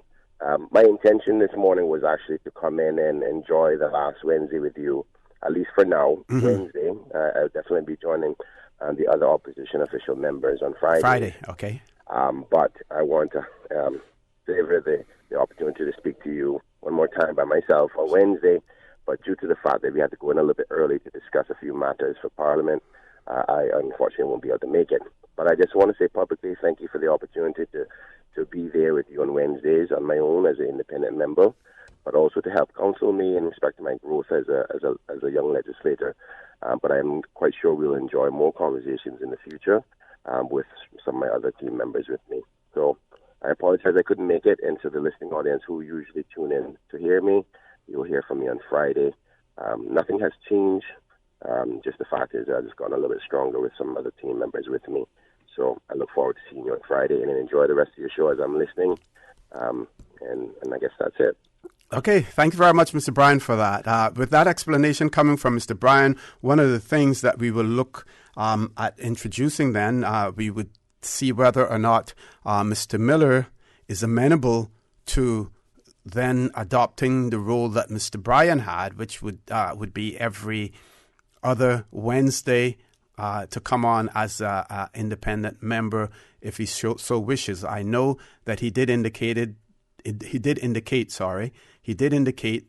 My intention this morning was actually to come in and enjoy the last Wednesday with you, at least for now. Mm-hmm. Wednesday, I'll definitely be joining the other opposition official members on Friday. Okay. But I want to favor the opportunity to speak to you one more time by myself on Wednesday. But due to the fact that we had to go in a little bit early to discuss a few matters for Parliament, I unfortunately won't be able to make it. But I just want to say publicly thank you for the opportunity to be there with you on Wednesdays on my own as an independent member, but also to help counsel me in respect to my growth as a young legislator. But I'm quite sure we'll enjoy more conversations in the future with some of my other team members with me. So I apologize I couldn't make it, and to the listening audience who usually tune in to hear me, you'll hear from me on Friday. Nothing has changed. Just the fact is I've just gotten a little bit stronger with some other team members with me. So I look forward to seeing you on Friday and enjoy the rest of your show as I'm listening. And I guess that's it. Okay, thank you very much, Mr. Bryan, for that. With that explanation coming from Mr. Bryan, one of the things that we will look at introducing then, we would see whether or not Mr. Miller is amenable to then adopting the role that Mr. Bryan had, which would be every other Wednesday to come on as an independent member if he so wishes. I know that he did indicate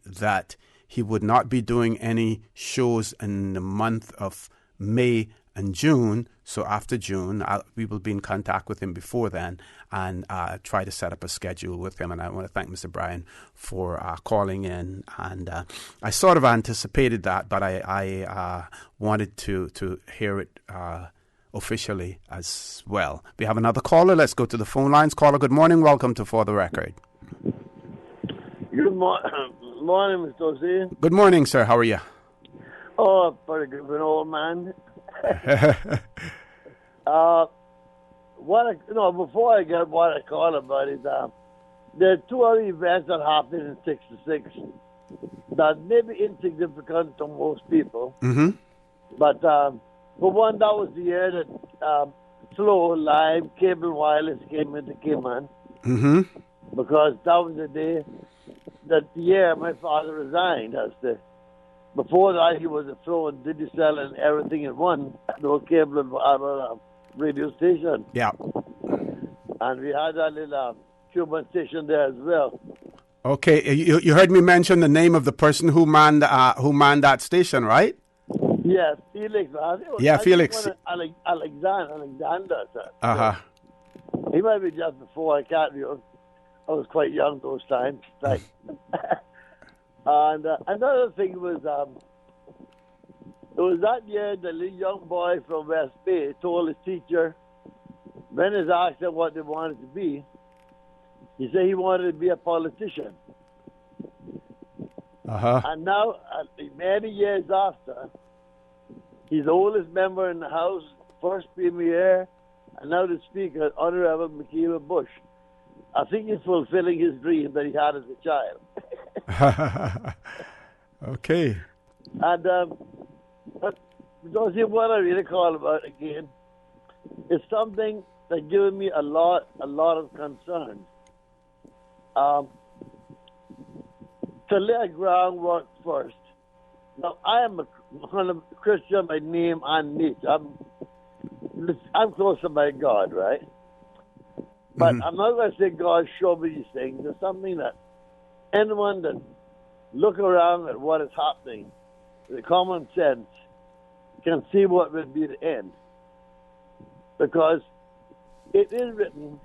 that he would not be doing any shows in the month of May and June. So after June, we will be in contact with him before then and try to set up a schedule with him. And I want to thank Mr. Bryan for calling in. And I sort of anticipated that, but I wanted to hear it officially as well. We have another caller. Let's go to the phone lines. Caller, good morning. Welcome to For the Record. Good morning, Mr. Jose. Good morning, sir. How are you? Oh, pretty good for an old man. Before I get what I call about it, there are two other events that happened in '66 that may be insignificant to most people. Mm-hmm. But for one, that was the year that slow live cable wireless came into Cayman. Mm-hmm. Because that was the day, that year my father resigned. Before that, he was a flow and digital and everything in one. No cable and radio station. Yeah. And we had that little Cuban station there as well. Okay, you heard me mention the name of the person who manned that station, right? Yes, Felix. Felix. Alexander, sir. Uh-huh. He might be just before. I can't remember. I was quite young those times. Right. And another thing was, it was that year the little young boy from West Bay told his teacher, when he asked him what they wanted to be, he said he wanted to be a politician. Uh-huh. And now, many years after, he's the oldest member in the House, first premier, and now the Speaker, Honorable Michaela Bush. I think he's fulfilling his dream that he had as a child. Okay. And don't see what I really call about again. It's something that gives me a lot of concern. To lay groundwork first. Now, I am a Christian by name and nature. I'm close to my God, right? But I'm not going to say God showed me these things. There's something that anyone that look around at what is happening, the common sense, can see what will be the end. Because it is written,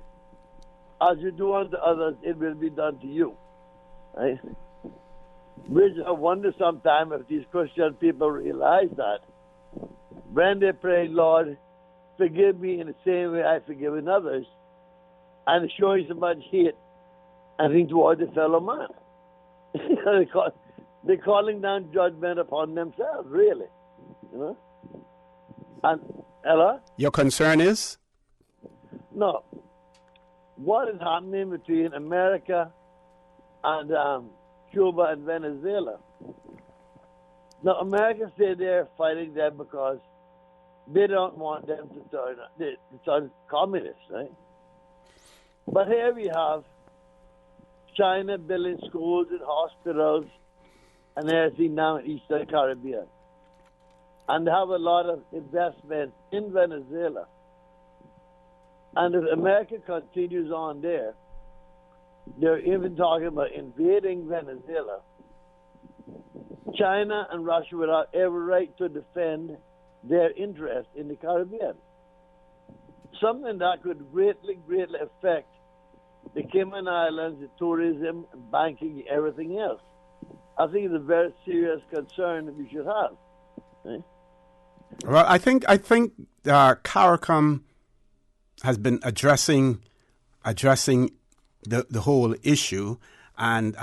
as you do unto others, it will be done to you. Right? Which I wonder sometimes if these Christian people realize that when they pray, Lord, forgive me in the same way I've forgiven others, and showing so much hate and think towards the fellow man. They're calling down judgment upon themselves, really. You know? And hello? Your concern is? No. What is happening between America and Cuba and Venezuela? Now, America say they're fighting them because they don't want them to turn communists, right? But here we have China building schools and hospitals and everything now in Eastern Caribbean. And they have a lot of investment in Venezuela. And if America continues on there, they're even talking about invading Venezuela. China and Russia would have every right to defend their interest in the Caribbean. Something that could greatly affect the Cayman Islands, the tourism, banking, everything else. I think it's a very serious concern that we should have. Right? Well, I think CARICOM has been addressing the whole issue, and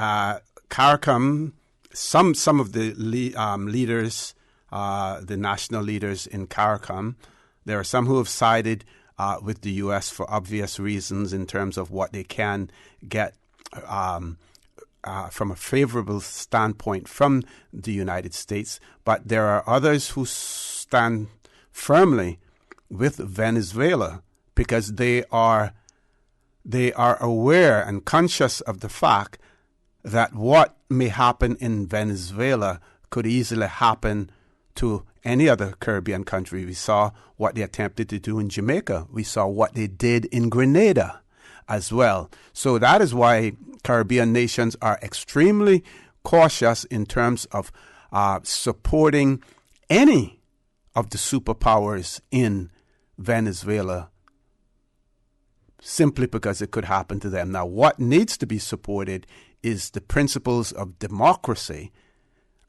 CARICOM, some of the leaders, the national leaders in CARICOM, there are some who have sided with the U.S. for obvious reasons in terms of what they can get from a favorable standpoint from the United States. But there are others who stand firmly with Venezuela because they are aware and conscious of the fact that what may happen in Venezuela could easily happen to any other Caribbean country. We saw what they attempted to do in Jamaica. We saw what they did in Grenada as well. So that is why Caribbean nations are extremely cautious in terms of supporting any of the superpowers in Venezuela, simply because it could happen to them. Now, what needs to be supported is the principles of democracy,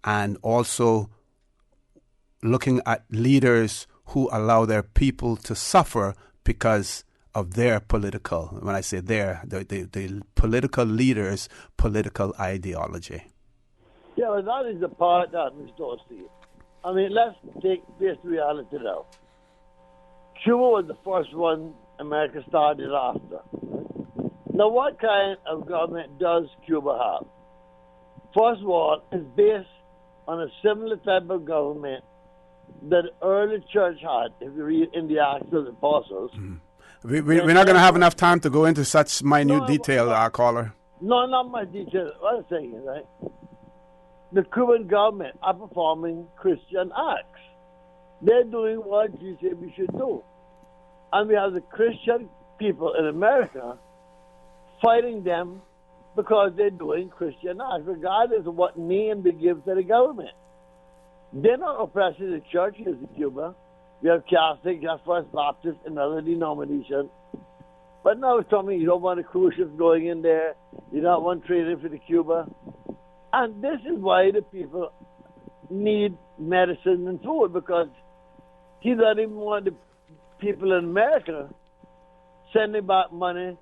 and also looking at leaders who allow their people to suffer because of their political, when I say their, the political leaders' political ideology. Yeah, but that is the part that we don't see. I mean, let's take this reality now. Cuba was the first one America started after. Now, what kind of government does Cuba have? First of all, it's based on a similar type of government that the early church had, if you read in the Acts of the Apostles. We're not going to have enough time to go into such minute detail, caller. No, not much detail. What I'm saying is, right, the Cuban government are performing Christian acts. They're doing what you say we should do. And we have the Christian people in America fighting them because they're doing Christian acts, regardless of what name they give to the government. They're not oppressing the churches in Cuba. We have Catholic, you have First Baptist, and other denominations. But now it's telling me you don't want a cruise ship going in there. You don't want trading for the Cuba. And this is why the people need medicine and food, because he doesn't even want the people in America sending back money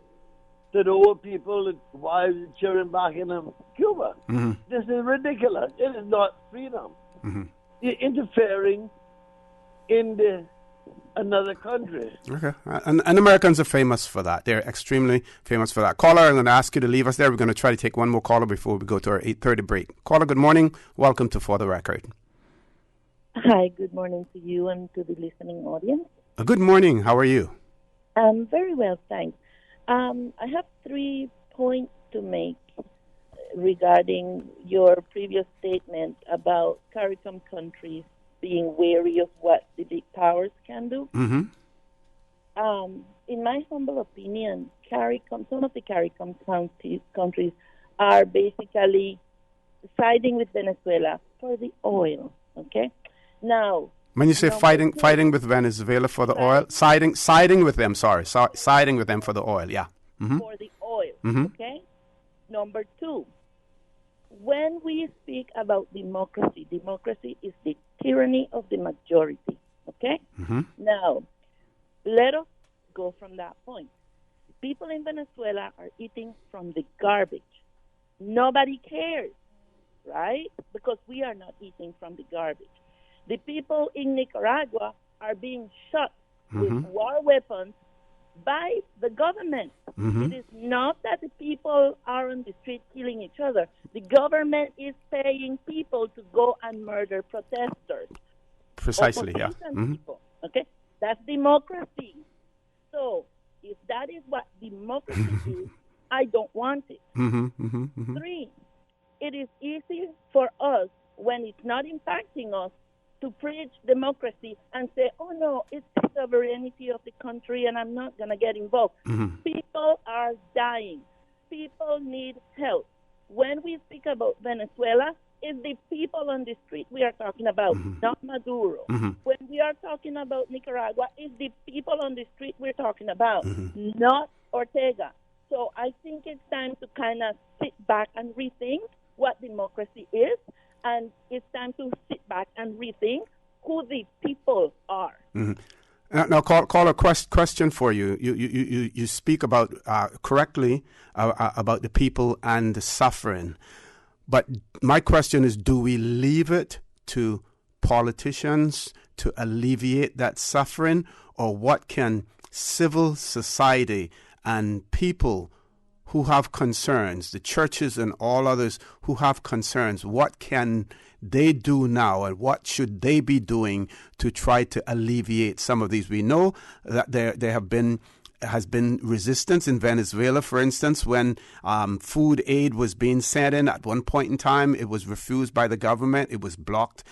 to the old people, the wives and children back in Cuba. Mm-hmm. This is ridiculous. It is not freedom. Mm-hmm. You're interfering in another country. Okay. And Americans are famous for that. They're extremely famous for that. Caller, I'm going to ask you to leave us there. We're going to try to take one more caller before we go to our 8:30 break. Caller, good morning. Welcome to For the Record. Hi, good morning to you and to the listening audience. Good morning. How are you? Very well, thanks. I have 3 points to make regarding your previous statement about CARICOM countries being wary of what the big powers can do. Mm-hmm. In my humble opinion, some of the CARICOM countries are basically siding with Venezuela for the oil. Okay, now when you say fighting with Venezuela for the oil, siding with them. Siding with them for the oil. Yeah. Mm-hmm. For the oil. Mm-hmm. Okay. Number 2. When we speak about democracy is the tyranny of the majority, okay? Mm-hmm. Now, let us go from that point. People in Venezuela are eating from the garbage. Nobody cares, right? Because we are not eating from the garbage. The people in Nicaragua are being shot with war weapons by the government. Mm-hmm. It is not that the people are on the street killing each other. The government is paying people to go and murder protesters. Precisely, yeah. People, okay? That's democracy. So, if that is what democracy is, I don't want it. Mm-hmm. Mm-hmm. Mm-hmm. 3, it is easy for us, when it's not impacting us, to preach democracy and say, oh no, it's the sovereignty of the country and I'm not going to get involved. Mm-hmm. People are dying. People need help. When we speak about Venezuela, it's the people on the street we are talking about, not Maduro. Mm-hmm. When we are talking about Nicaragua, it's the people on the street we're talking about, not Ortega. So I think it's time to kind of sit back and rethink what democracy is. And it's time to sit back and rethink who the people are. Mm-hmm. Now, call a question for you. You speak about correctly about the people and the suffering. But my question is, do we leave it to politicians to alleviate that suffering? Or what can civil society and people who have concerns, the churches and all others who have concerns, what can they do now and what should they be doing to try to alleviate some of these? We know that there has been resistance in Venezuela, for instance, when food aid was being sent in. At one point in time, it was refused by the government. It was blocked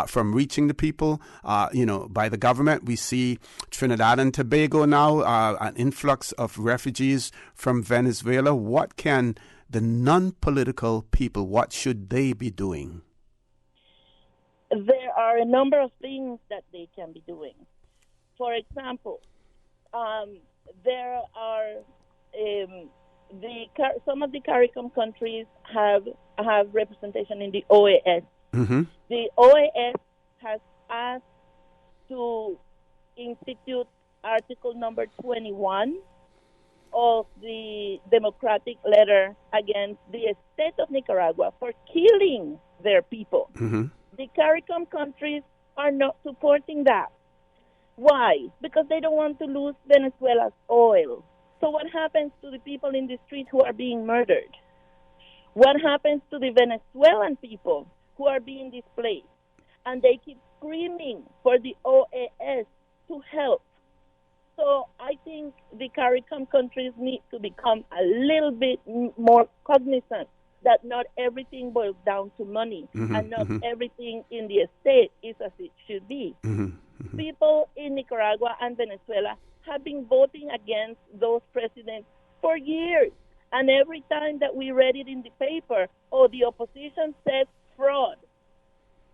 from reaching the people, by the government. We see Trinidad and Tobago now, an influx of refugees from Venezuela. What can the non-political people, what should they be doing? There are a number of things that they can be doing. For example, there are some of the CARICOM countries have representation in the OAS. Mm-hmm. The OAS has asked to institute Article number 21 of the democratic letter against the state of Nicaragua for killing their people. Mm-hmm. The CARICOM countries are not supporting that. Why? Because they don't want to lose Venezuela's oil. So what happens to the people in the street who are being murdered? What happens to the Venezuelan people who are being displaced? And they keep screaming for the OAS to help. So I think the CARICOM countries need to become a little bit more cognizant that not everything boils down to money, and not everything in the state is as it should be. People in Nicaragua and Venezuela have been voting against those presidents for years. And every time that we read it in the paper, the opposition said fraud,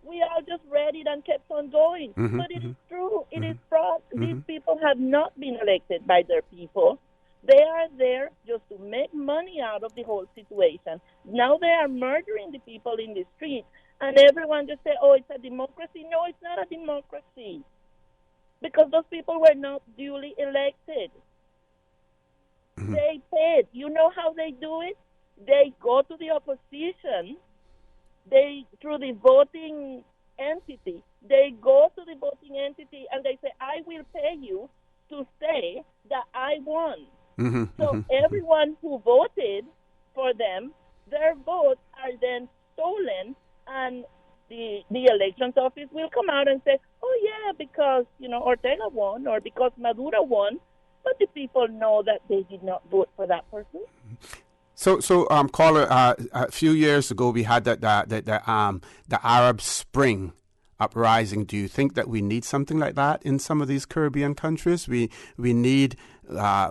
we all just read it and kept on going. But it is true. It is fraud. These people have not been elected by their people. They are there just to make money out of the whole situation. Now they are murdering the people in the street, and everyone just say, it's a democracy. No, it's not a democracy, because those people were not duly elected. They paid. You know how they do it? They go to the opposition. Through the voting entity, they go to the voting entity and they say, I will pay you to say that I won. So everyone who voted for them, their votes are then stolen, and the elections office will come out and say, because, Ortega won or because Maduro won, but the people know that they did not vote for that person. So, caller, a few years ago we had the Arab Spring uprising. Do you think that we need something like that in some of these Caribbean countries? We need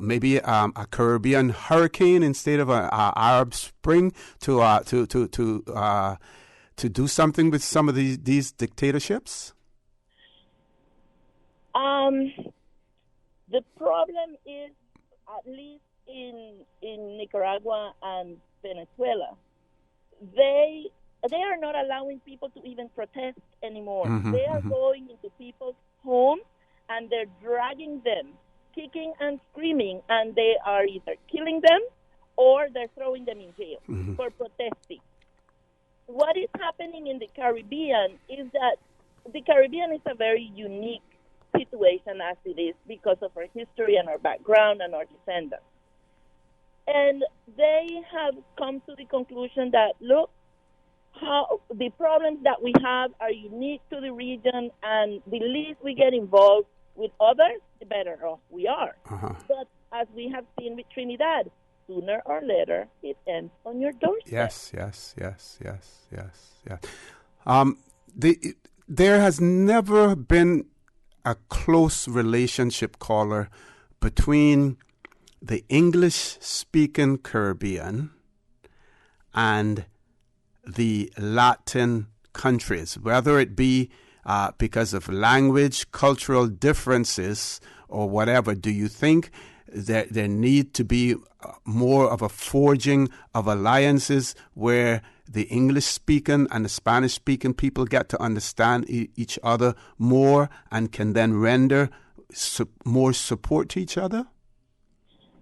maybe a Caribbean hurricane instead of an Arab Spring to do something with some of these dictatorships. The problem is, at least in Nicaragua and Venezuela, they are not allowing people to even protest anymore. They are going into people's homes and they're dragging them, kicking and screaming, and they are either killing them or they're throwing them in jail for protesting. What is happening in the Caribbean is that the Caribbean is a very unique situation as it is because of our history and our background and our descendants. And they have come to the conclusion that, look, how the problems that we have are unique to the region, and the least we get involved with others, the better off we are. But as we have seen with Trinidad, sooner or later, it ends on your doorstep. Yes. There has never been a close relationship, caller, between the English-speaking Caribbean and the Latin countries, whether it be because of language, cultural differences, or whatever. Do you think that there need to be more of a forging of alliances where the English-speaking and the Spanish-speaking people get to understand each other more and can then render more support to each other?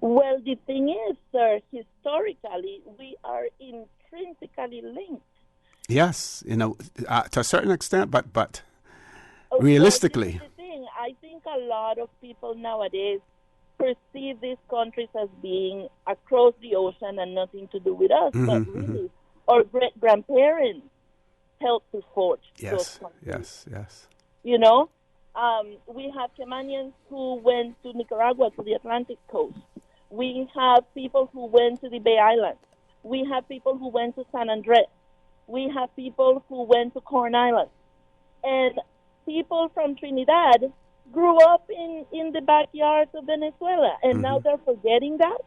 Well, the thing is, sir, historically, we are intrinsically linked. Yes, to a certain extent, but realistically. Well, this is the thing. I think a lot of people nowadays perceive these countries as being across the ocean and nothing to do with us, but really, our great-grandparents helped to forge those countries. Yes. We have Caymanians who went to Nicaragua, to the Atlantic coast. We have people who went to the Bay Islands. We have people who went to San Andres. We have people who went to Corn Island. And people from Trinidad grew up in the backyards of Venezuela, and now they're forgetting that.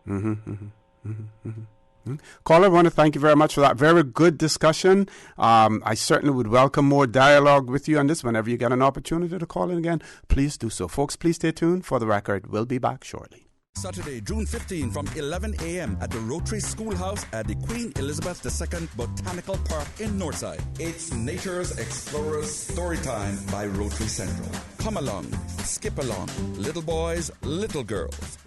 Caller, I want to thank you very much for that very good discussion. I certainly would welcome more dialogue with you on this. Whenever you get an opportunity to call in again, please do so. Folks, please stay tuned for the record. We'll be back shortly. Saturday, June 15 from 11 a.m. at the Rotary Schoolhouse at the Queen Elizabeth II Botanical Park in Northside. It's Nature's Explorers Storytime by Rotary Central. Come along, skip along, little boys, little girls.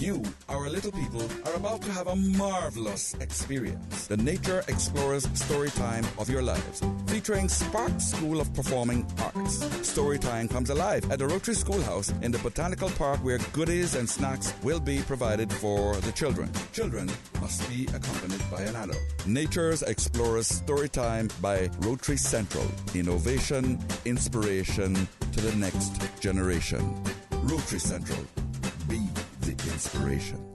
You, our little people, are about to have a marvelous experience. The Nature Explorers Storytime of your lives, featuring Spark School of Performing Arts. Storytime comes alive at the Rotary Schoolhouse in the Botanical Park, where goodies and snacks will be provided for the children. Children must be accompanied by an adult. Nature's Explorers Storytime by Rotary Central. Innovation, inspiration to the next generation. Rotary Central. Be the inspiration.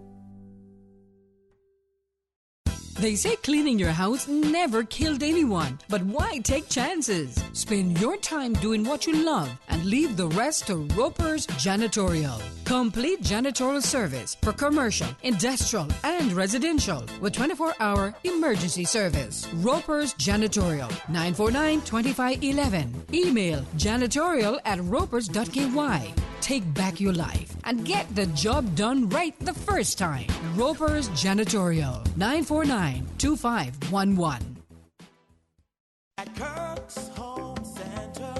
They say cleaning your house never killed anyone, but why take chances? Spend your time doing what you love and leave the rest to Roper's Janitorial. Complete janitorial service for commercial, industrial, and residential with 24-hour emergency service. Roper's Janitorial, 949-2511. Email janitorial@ropers.ky. Take back your life and get the job done right the first time. Roper's Janitorial, 949-2511. At Kirk's Home Center,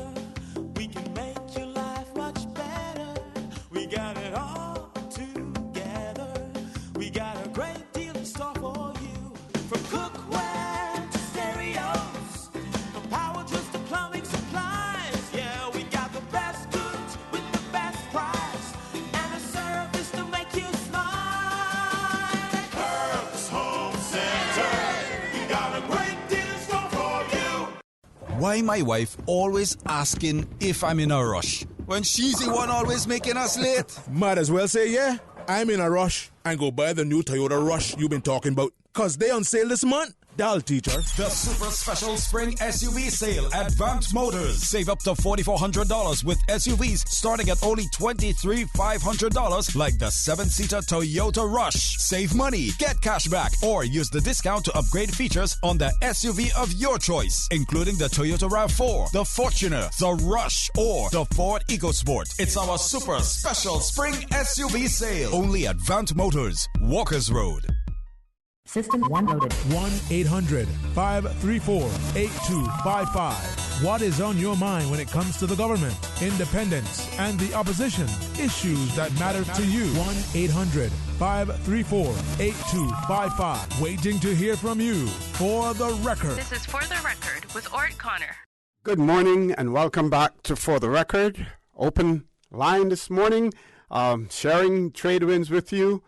we can make your life much better. We got it all together. We got a great deal in store for you. From cookware to stereos, from power tools to plumbing supplies. Yeah, we got the best goods with the best price and a service to make you smile. At Kirk's Home Center, we got a great deal in store for you. Why my wife always asking if I'm in a rush when she's the one always making us late? Might as well say, yeah, I'm in a rush and go buy the new Toyota Rush you've been talking about. Cause they on sale this month. Doll teacher. The super special spring SUV sale at Vant Motors. Save up to $4,400 with SUVs starting at only $23,500, like the 7-seater Toyota Rush. Save money, get cash back, or use the discount to upgrade features on the SUV of your choice, including the Toyota RAV4, the Fortuner, the Rush, or the Ford EcoSport. It's our super special spring SUV sale. Only at Vant Motors, Walkers Road. System 1 loaded. 1-800-534-8255. What is on your mind when it comes to the government, independence, and the opposition? Issues that matter to you. 1-800-534-8255. Waiting to hear from you. For the Record. This is For the Record with Orrett Connor. Good morning and welcome back to For the Record. Open line this morning, sharing trade wins with you.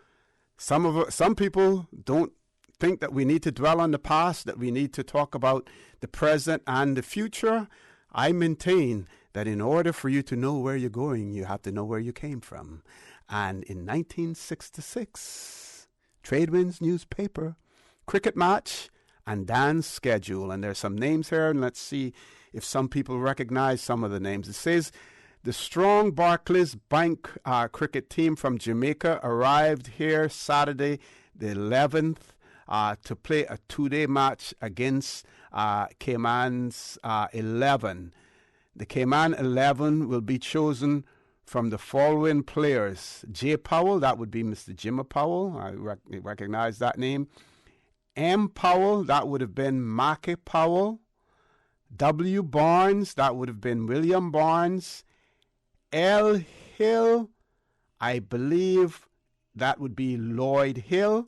Some people don't think that we need to dwell on the past, that we need to talk about the present and the future. I maintain that in order for you to know where you're going, you have to know where you came from. And in 1966, Tradewinds newspaper, cricket match, and dance schedule. And there's some names here, and let's see if some people recognize some of the names. It says, the strong Barclays Bank cricket team from Jamaica arrived here Saturday the 11th to play a two-day match against Cayman's 11. The Cayman 11 will be chosen from the following players. J. Powell, that would be Mr. Jimmy Powell. I recognize that name. M. Powell, that would have been Mackie Powell. W. Barnes, that would have been William Barnes. L. Hill, I believe that would be Lloyd Hill.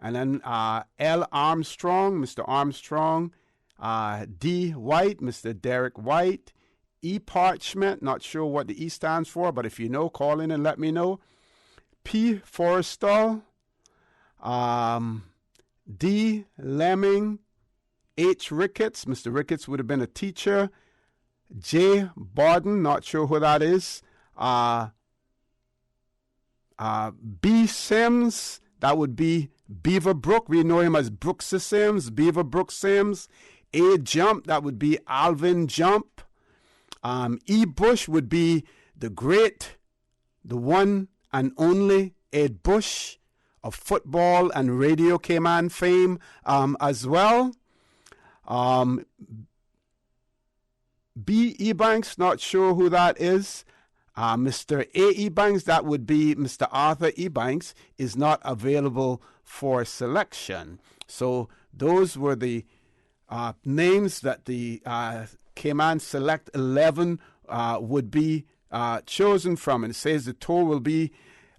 And then L. Armstrong, Mr. Armstrong. D. White, Mr. Derek White. E. Parchment, not sure what the E stands for, but if you know, call in and let me know. P. Forrestal. D. Lemming. H. Ricketts, Mr. Ricketts would have been a teacher. J. Borden, not sure who that is. B. Sims, that would be Beaver Brook. We know him as Brooks Sims, Beaver Brook Sims. A. Jump, that would be Alvin Jump. E. Bush would be the one and only Ed Bush of football and Radio Cayman fame as well. B. Ebanks, not sure who that is. Mr. A. Ebanks, that would be Mr. Arthur Ebanks, is not available for selection. So those were the names that the Cayman Select 11 would be chosen from. And it says the tour will be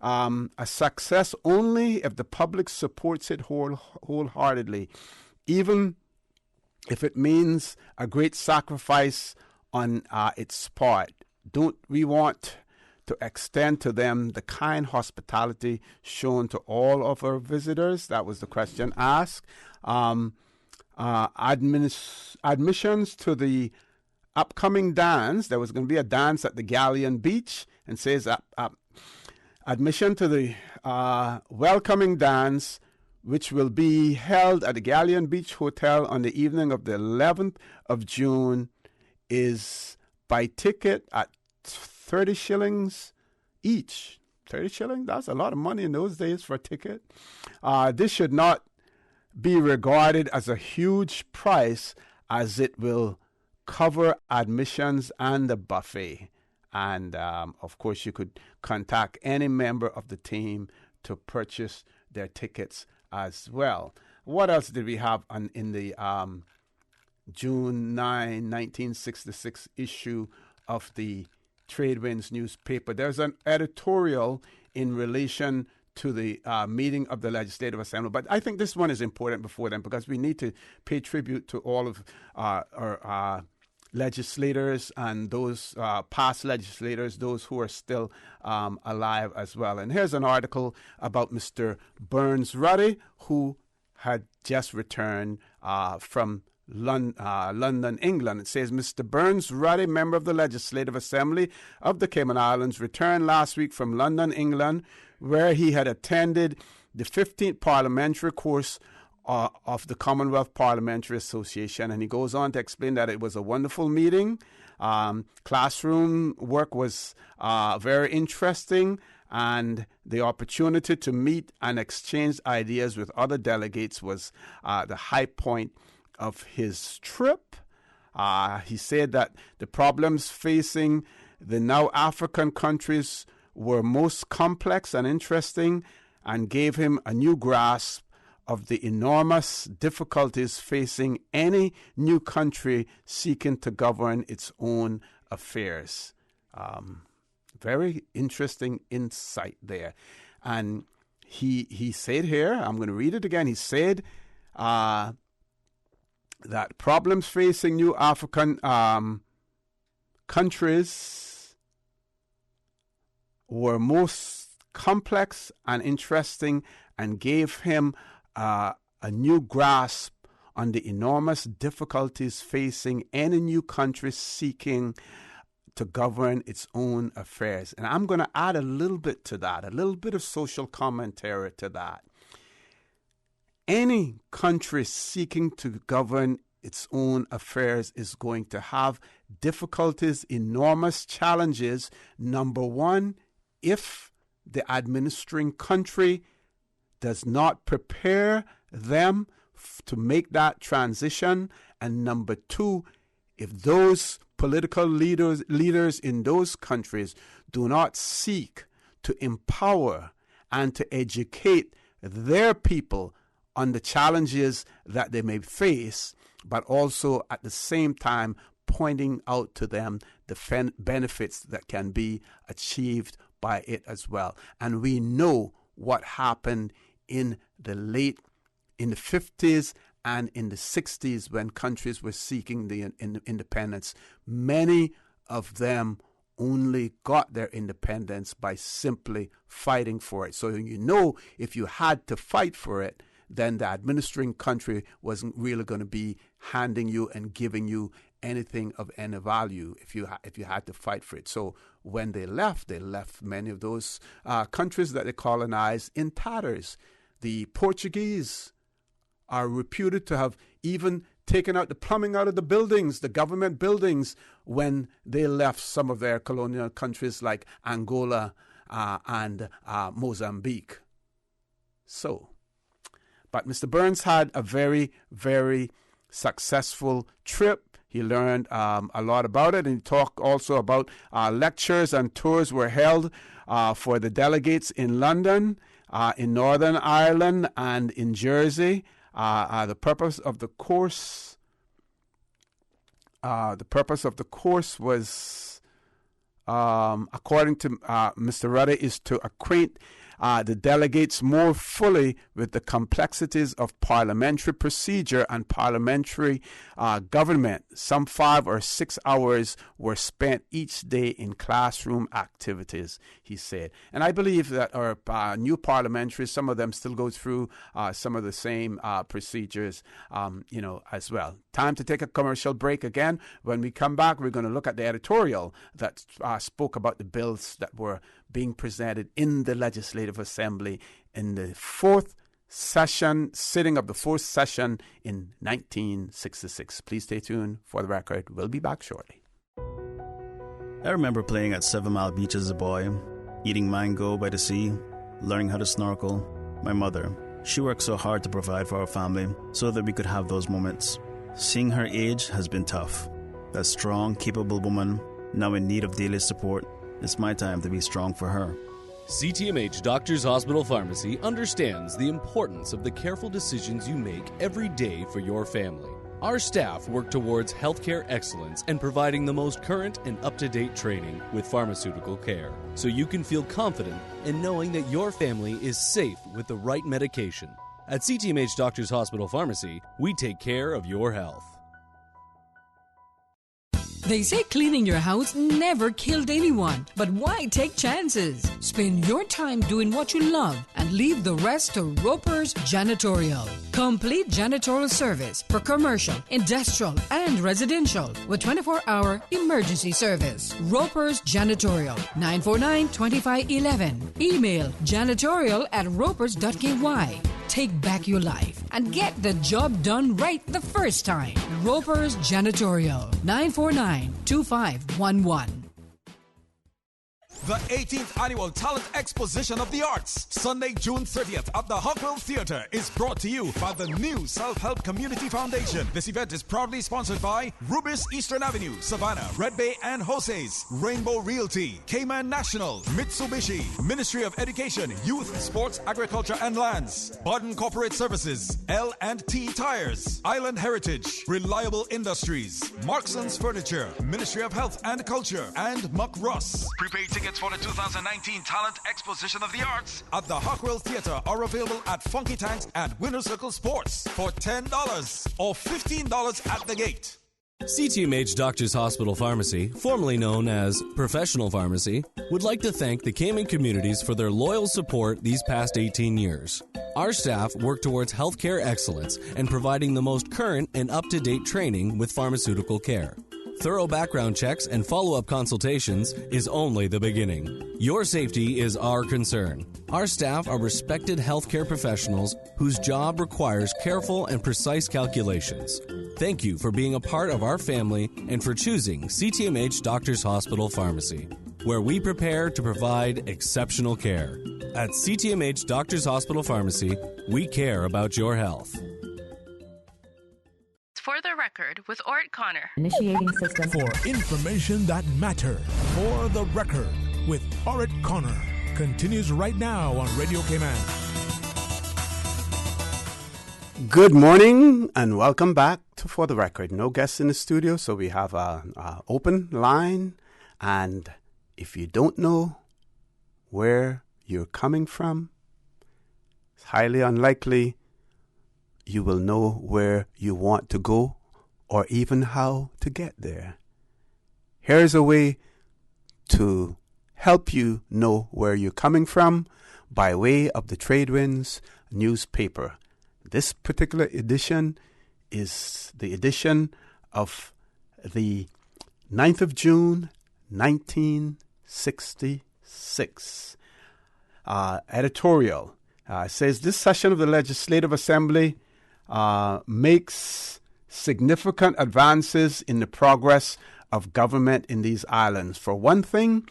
a success only if the public supports it wholeheartedly, even if it means a great sacrifice on its part. Don't we want to extend to them the kind hospitality shown to all of our visitors? That was the question asked. Admissions to the upcoming dance. There was going to be a dance at the Galleon Beach, and says admission to the welcoming dance, which will be held at the Galleon Beach Hotel on the evening of the 11th of June, is by ticket at 30 shillings each. 30 shillings? That's a lot of money in those days for a ticket. This should not be regarded as a huge price, as it will cover admissions and the buffet. And, of course, you could contact any member of the team to purchase their tickets as well. What else did we have in the June 9, 1966 issue of the Tradewinds newspaper? There's an editorial in relation to the meeting of the Legislative Assembly. But I think this one is important before then, because we need to pay tribute to all of our legislators and those past legislators, those who are still alive as well. And here's an article about Mr. Burns Ruddy, who had just returned from London, England. It says, Mr. Burns Ruddy, member of the Legislative Assembly of the Cayman Islands, returned last week from London, England, where he had attended the 15th parliamentary course of the Commonwealth Parliamentary Association. And he goes on to explain that it was a wonderful meeting. Classroom work was very interesting, and the opportunity to meet and exchange ideas with other delegates was the high point of his trip. He said that the problems facing the now African countries were most complex and interesting, and gave him a new grasp of the enormous difficulties facing any new country seeking to govern its own affairs. Very interesting insight there. And he said here, I'm going to read it again, he said that problems facing new African countries were most complex and interesting, and gave him a new grasp on the enormous difficulties facing any new country seeking to govern its own affairs. And I'm going to add a little bit to that, a little bit of social commentary to that. Any country seeking to govern its own affairs is going to have difficulties, enormous challenges. Number one, if the administering country does not prepare them to make that transition. And number two, if those political leaders in those countries do not seek to empower and to educate their people on the challenges that they may face, but also at the same time pointing out to them the benefits that can be achieved by it as well. And we know what happened in the 50s and in the 60s when countries were seeking the independence. Many of them only got their independence by simply fighting for it. So you know, if you had to fight for it, then the administering country wasn't really going to be handing you and giving you anything of any value if you had to fight for it. So when they left many of those countries that they colonized in tatters. The Portuguese are reputed to have even taken out the plumbing out of the buildings, the government buildings, when they left some of their colonial countries like Angola and Mozambique. So, but Mr. Burns had a very, very successful trip. He learned a lot about it, and he talked also about lectures and tours were held for the delegates in London, in Northern Ireland, and in Jersey. The purpose of the course was according to Mr. Rudder, is to acquaint the delegates more fully with the complexities of parliamentary procedure and parliamentary government. Some 5 or 6 hours were spent each day in classroom activities, he said. And I believe that our new parliamentaries, some of them still go through some of the same procedures, as well. Time to take a commercial break again. When we come back, we're going to look at the editorial that spoke about the bills that were being presented in the Legislative Assembly in the sitting of the fourth session in 1966. Please stay tuned for the record. We'll be back shortly. I remember playing at 7 Mile Beach as a boy, eating mango by the sea, learning how to snorkel. My mother, she worked so hard to provide for our family so that we could have those moments. Seeing her age has been tough. A strong, capable woman, now in need of daily support, it's my time to be strong for her. CTMH Doctors Hospital Pharmacy understands the importance of the careful decisions you make every day for your family. Our staff work towards healthcare excellence and providing the most current and up-to-date training with pharmaceutical care, so you can feel confident in knowing that your family is safe with the right medication. At CTMH Doctors Hospital Pharmacy, we take care of your health. They say cleaning your house never killed anyone, but why take chances? Spend your time doing what you love and leave the rest to Roper's Janitorial. Complete janitorial service for commercial, industrial, and residential with 24-hour emergency service. Roper's Janitorial, 949-2511. Email janitorial@ropers.ky. Take back your life and get the job done right the first time. Roper's Janitorial, 949-2511. The 18th Annual Talent Exposition of the Arts, Sunday, June 30th at the Hockwell Theatre, is brought to you by the New Self-Help Community Foundation. This event is proudly sponsored by Rubis Eastern Avenue, Savannah, Red Bay and Jose's, Rainbow Realty, Cayman National, Mitsubishi, Ministry of Education, Youth, Sports, Agriculture and Lands, Bodden Corporate Services, L&T Tires, Island Heritage, Reliable Industries, Markson's Furniture, Ministry of Health and Culture, and Muck Ross. Prepaid tickets for the 2019 Talent Exposition of the Arts at the Hockwell Theatre are available at Funky Tanks and Winter Circle Sports for $10 or $15 at the gate. CTMH Doctors Hospital Pharmacy, formerly known as Professional Pharmacy, would like to thank the Cayman communities for their loyal support these past 18 years. Our staff work towards healthcare excellence and providing the most current and up-to-date training with pharmaceutical care. Thorough background checks and follow-up consultations is only the beginning. Your safety is our concern. Our staff are respected healthcare professionals whose job requires careful and precise calculations. Thank you for being a part of our family and for choosing CTMH Doctors Hospital Pharmacy, where we prepare to provide exceptional care. At CTMH Doctors Hospital Pharmacy, we care about your health. For the record, with Orrett Connor. Initiating system. For information that matters. For the record, with Orrett Connor. Continues right now on Radio Cayman. Good morning and welcome back to For the Record. No guests in the studio, so we have an open line. And if you don't know where you're coming from, it's highly unlikely you will know where you want to go or even how to get there. Here's a way to help you know where you're coming from by way of the Tradewinds newspaper. This particular edition is the edition of the 9th of June, 1966. Editorial says this session of the Legislative Assembly makes significant advances in the progress of government in these islands. For one thing,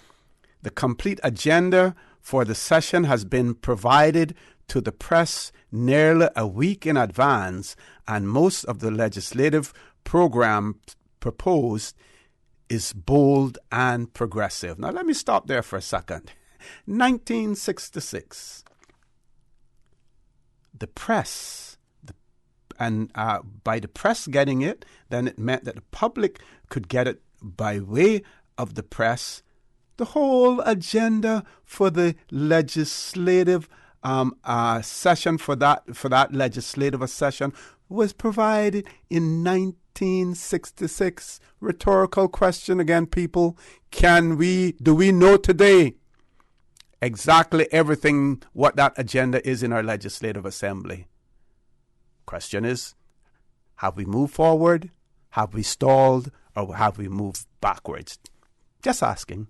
the complete agenda for the session has been provided to the press nearly a week in advance, and most of the legislative program proposed is bold and progressive. Now, let me stop there for a second. 1966, the press, and by the press getting it, then it meant that the public could get it by way of the press. the whole agenda for the legislative session, for that legislative session, was provided in 1966. Rhetorical question again, people. Do we know today exactly everything what that agenda is in our legislative assembly? Question is, have we moved forward? Have we stalled? Or have we moved backwards? Just asking.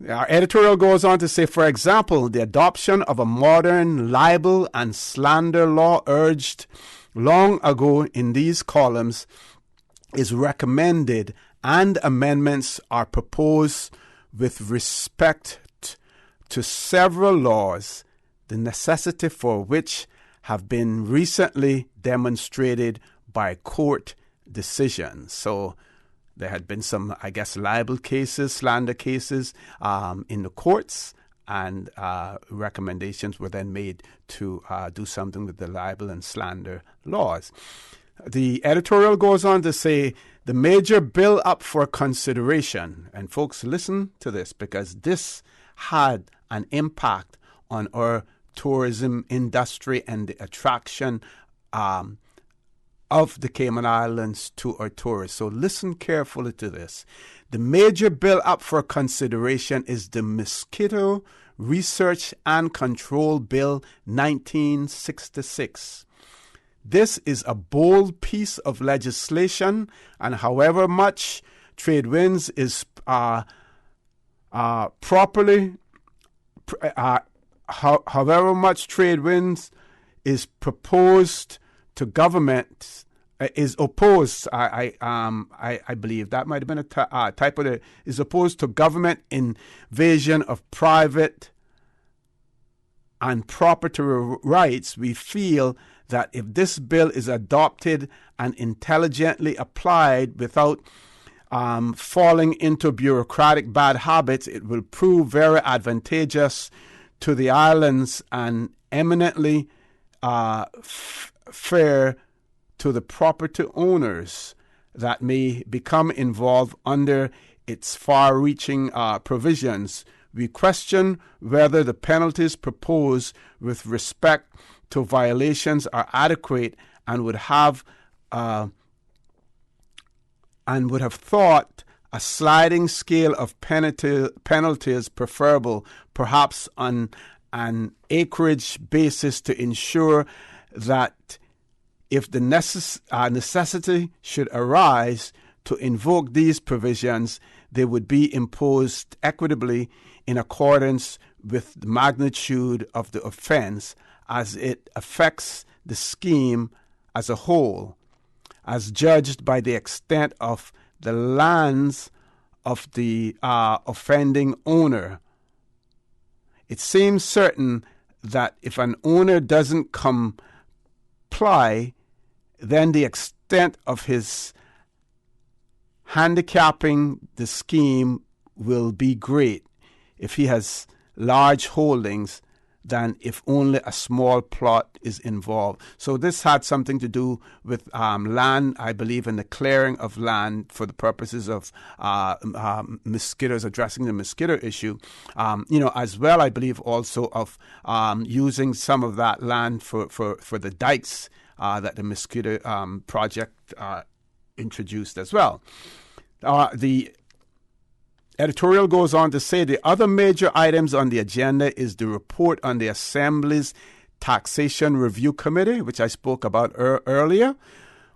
Our editorial goes on to say, for example, the adoption of a modern libel and slander law urged long ago in these columns is recommended, and amendments are proposed with respect to several laws, the necessity for which have been recently demonstrated by court decisions. So there had been some, I guess, libel cases, slander cases in the courts, and recommendations were then made to do something with the libel and slander laws. The editorial goes on to say, the major bill up for consideration, and folks, listen to this, because this had an impact on our tourism industry and the attraction of the Cayman Islands to our tourists. So listen carefully to this. The major bill up for consideration is the Mosquito Research and Control Bill 1966. This is a bold piece of legislation, and however much trade winds is however much trade winds is proposed to government is opposed. I believe that might have been a typo there. Is opposed to government invasion of private and property rights. We feel that if this bill is adopted and intelligently applied without falling into bureaucratic bad habits, it will prove very advantageous to the islands and eminently fair to the property owners that may become involved under its far-reaching provisions. We question whether the penalties proposed with respect to violations are adequate, and would have thought a sliding scale of penalties preferable, perhaps on an acreage basis, to ensure that if the necessity should arise to invoke these provisions, they would be imposed equitably in accordance with the magnitude of the offense as it affects the scheme as a whole, as judged by the extent of the lands of the offending owner. It seems certain that if an owner doesn't comply, then the extent of his handicapping the scheme will be great if he has large holdings than if only a small plot is involved. So this had something to do with land, I believe, and the clearing of land for the purposes of mosquitoes, addressing the mosquito issue, as well, I believe, also of using some of that land for the dikes that the mosquito project introduced as well. The editorial goes on to say the other major items on the agenda is the report on the Assembly's Taxation Review Committee, which I spoke about earlier.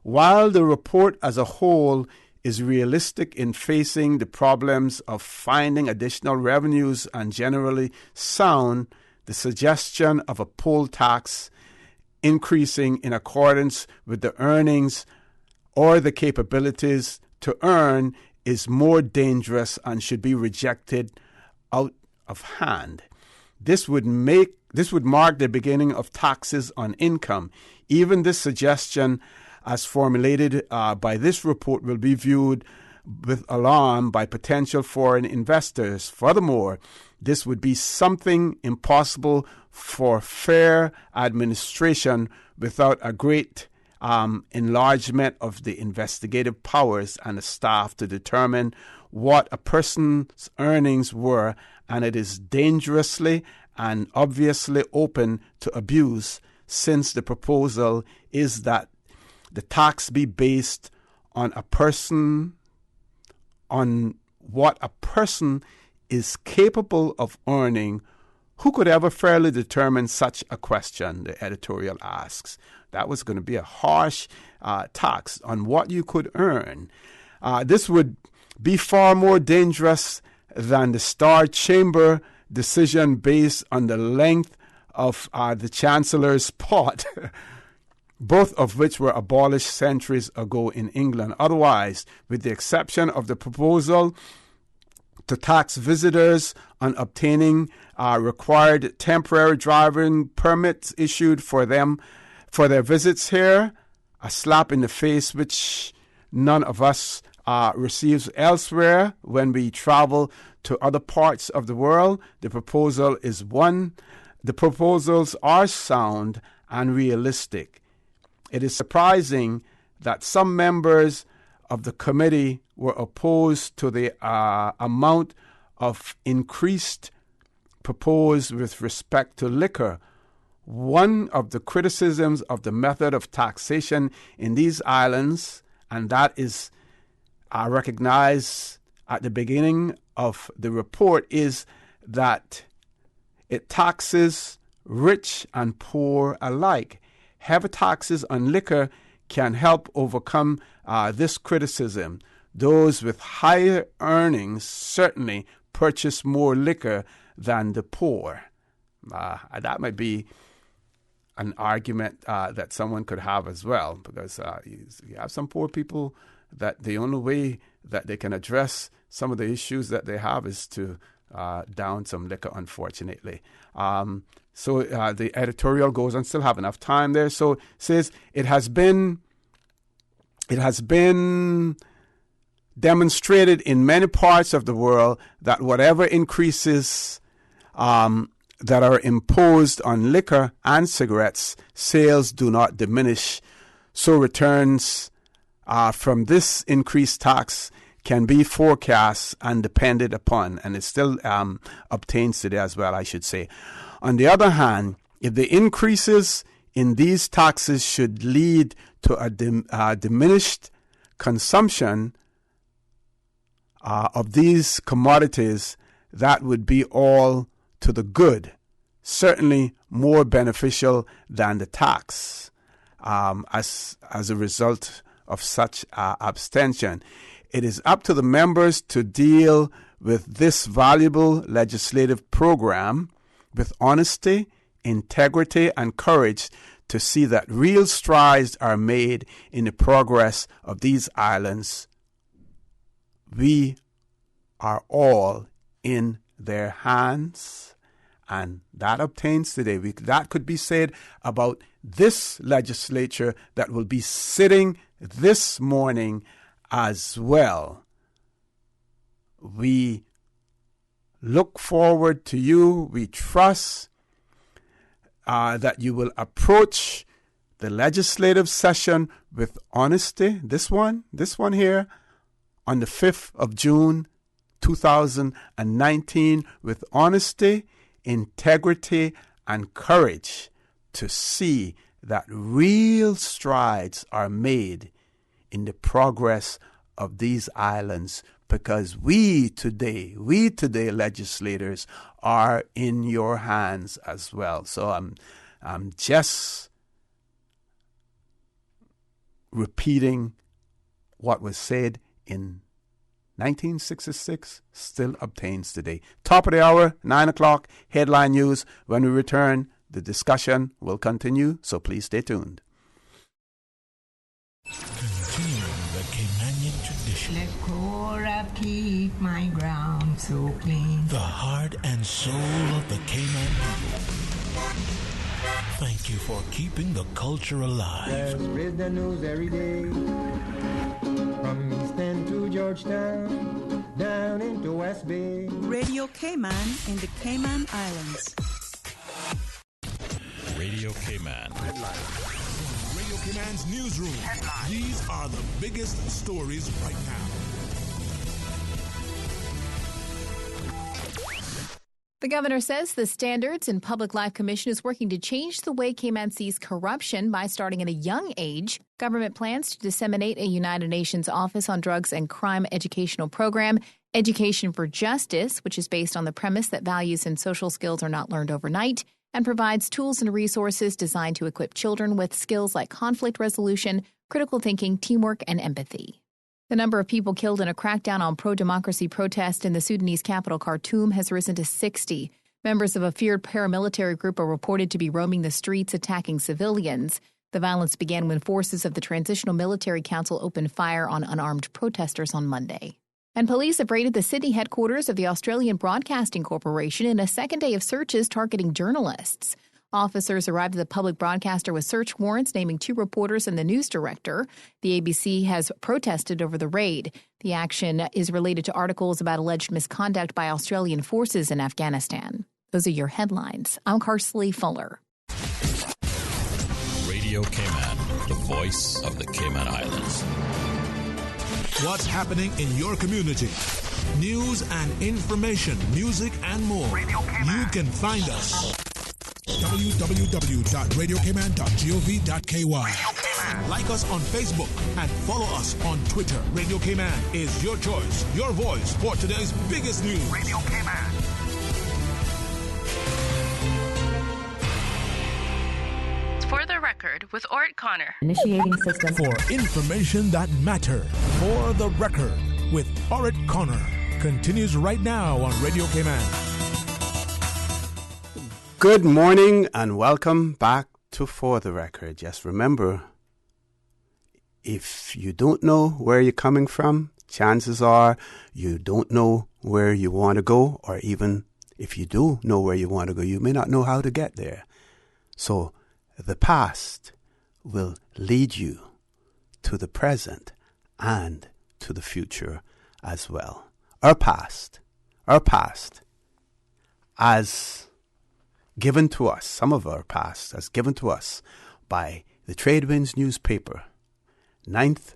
While the report as a whole is realistic in facing the problems of finding additional revenues and generally sound, the suggestion of a poll tax increasing in accordance with the earnings or the capabilities to earn is more dangerous and should be rejected out of hand. This would mark the beginning of taxes on income. Even this suggestion, as formulated by this report, will be viewed with alarm by potential foreign investors. Furthermore, this would be something impossible for fair administration without a great enlargement of the investigative powers and the staff to determine what a person's earnings were, and it is dangerously and obviously open to abuse, since the proposal is that the tax be based on what a person is capable of earning. Who could ever fairly determine such a question, the editorial asks. That was going to be a harsh tax on what you could earn. This would be far more dangerous than the Star Chamber decision based on the length of the Chancellor's pot, both of which were abolished centuries ago in England. Otherwise, with the exception of the proposal to tax visitors on obtaining required temporary driving permits issued for them for their visits here, a slap in the face which none of us receives elsewhere when we travel to other parts of the world. The proposals are sound and realistic. It is surprising that some members of the committee were opposed to the amount of increased proposed with respect to liquor. One of the criticisms of the method of taxation in these islands, and that is recognized at the beginning of the report, is that it taxes rich and poor alike. Heavy taxes on liquor can help overcome this criticism. Those with higher earnings certainly purchase more liquor than the poor. That might be an argument that someone could have as well, because you have some poor people that the only way that they can address some of the issues that they have is to down some liquor, unfortunately. So the editorial goes on, still have enough time there. So it says it has been demonstrated in many parts of the world that whatever increases that are imposed on liquor and cigarettes, sales do not diminish. So returns from this increased tax can be forecast and depended upon, and it still obtains today as well, I should say. On the other hand, if the increases in these taxes should lead to a diminished consumption of these commodities, that would be all to the good, certainly more beneficial than the tax as a result of such abstention. It is up to the members to deal with this valuable legislative program with honesty, integrity, and courage to see that real strides are made in the progress of these islands. We are all in their hands, and that obtains today. That could be said about this legislature that will be sitting this morning as well. We look forward to you. We trust that you will approach the legislative session with honesty. This one here, on the 5th of June, 2019, with honesty, integrity, and courage to see that real strides are made in the progress of these islands, because we today legislators are in your hands as well. So I'm just repeating what was said in 1966, still obtains today. Top of the hour, 9 o'clock, headline news. When we return, the discussion will continue, so please stay tuned. Continuing the Caymanian tradition. Let Korab keep my ground so clean. The heart and soul of the Cayman people. Thank you for keeping the culture alive. There's spread the news every day. From East End to Georgetown, down into West Bay. Radio Cayman in the Cayman Islands. Radio Cayman. Headline. Radio Cayman's newsroom. These are the biggest stories right now. The governor says the Standards and Public Life Commission is working to change the way Cayman sees corruption by starting at a young age. Government plans to disseminate a United Nations Office on Drugs and Crime educational program, Education for Justice, which is based on the premise that values and social skills are not learned overnight, and provides tools and resources designed to equip children with skills like conflict resolution, critical thinking, teamwork, and empathy. The number of people killed in a crackdown on pro-democracy protest in the Sudanese capital Khartoum has risen to 60. Members of a feared paramilitary group are reported to be roaming the streets attacking civilians. The violence began when forces of the Transitional Military Council opened fire on unarmed protesters on Monday. And police have raided the Sydney headquarters of the Australian Broadcasting Corporation in a second day of searches targeting journalists. Officers arrived at the public broadcaster with search warrants, naming 2 reporters and the news director. The ABC has protested over the raid. The action is related to articles about alleged misconduct by Australian forces in Afghanistan. Those are your headlines. I'm Carsley Fuller. Radio Cayman, the voice of the Cayman Islands. What's happening in your community? News and information, music and more. You can find us. www.radiocayman.gov.ky. Like us on Facebook and follow us on Twitter. Radio Cayman is your choice, your voice for today's biggest news. Radio Cayman. For the record, with Orrett Connor. Initiating system. For information that matter. For the record, with Orrett Connor. Continues right now on Radio Cayman. Good morning and welcome back to For the Record. Just remember, if you don't know where you're coming from, chances are you don't know where you want to go, or even if you do know where you want to go, you may not know how to get there. So the past will lead you to the present and to the future as well. Our past, as given to us, some of our past as given to us by the Tradewinds newspaper, 9th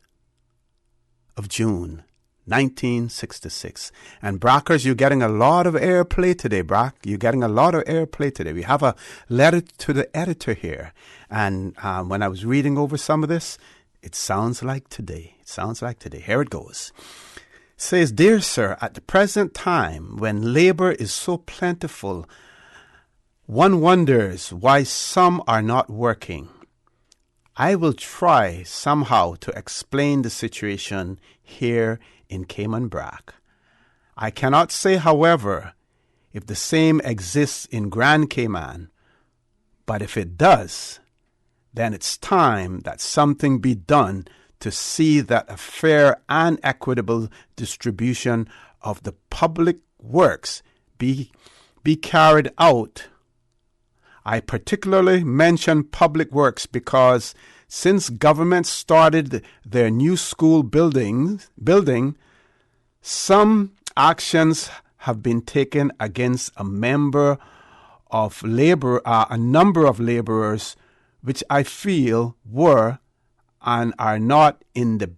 of June, 1966. And Brackers, you're getting a lot of airplay today, Brack. You're getting a lot of airplay today. We have a letter to the editor here. And when I was reading over some of this, it sounds like today. Here it goes. It says, "Dear sir, at the present time, when labor is so plentiful, one wonders why some are not working. I will try somehow to explain the situation here in Cayman Brac. I cannot say, however, if the same exists in Grand Cayman, but if it does, then it's time that something be done to see that a fair and equitable distribution of the public works be carried out. I particularly mention public works because since government started their new school building, some actions have been taken against a number of laborers, which I feel were and are not in the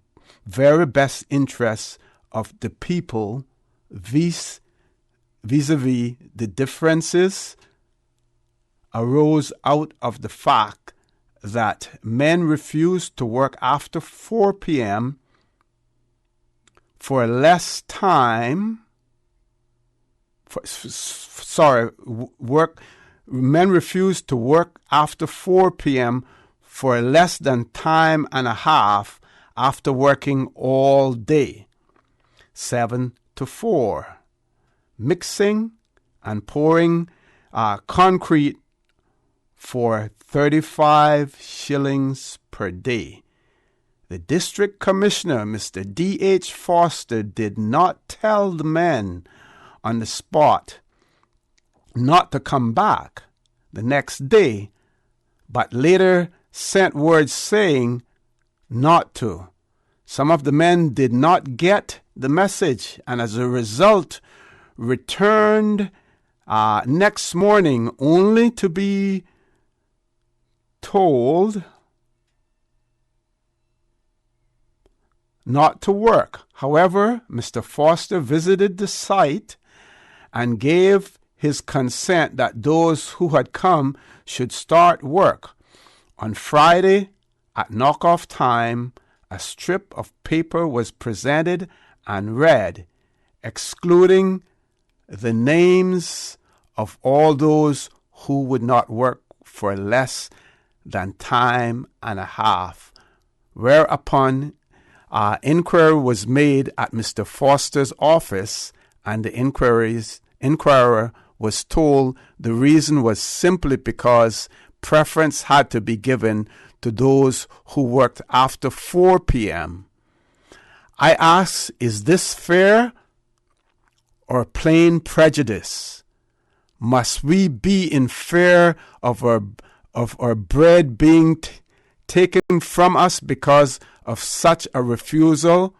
very best interests of the people vis-a-vis the differences arose out of the fact that men refused to work after 4 p.m. for less time. Men refused to work after 4 p.m. for less than time and a half after working all day. 7 to 4. Mixing and pouring concrete for 35 shillings per day. The district commissioner, Mr. D.H. Foster, did not tell the men on the spot not to come back the next day, but later sent word saying not to. Some of the men did not get the message and as a result returned next morning only to be told not to work. However, Mr. Foster visited the site and gave his consent that those who had come should start work. On Friday, at knockoff time, a strip of paper was presented and read, excluding the names of all those who would not work for less than time and a half, whereupon inquiry was made at Mr. Foster's office, and the inquirer was told the reason was simply because preference had to be given to those who worked after 4 p.m. I ask, is this fair or plain prejudice? Must we be in fear of our bread being taken from us because of such a refusal?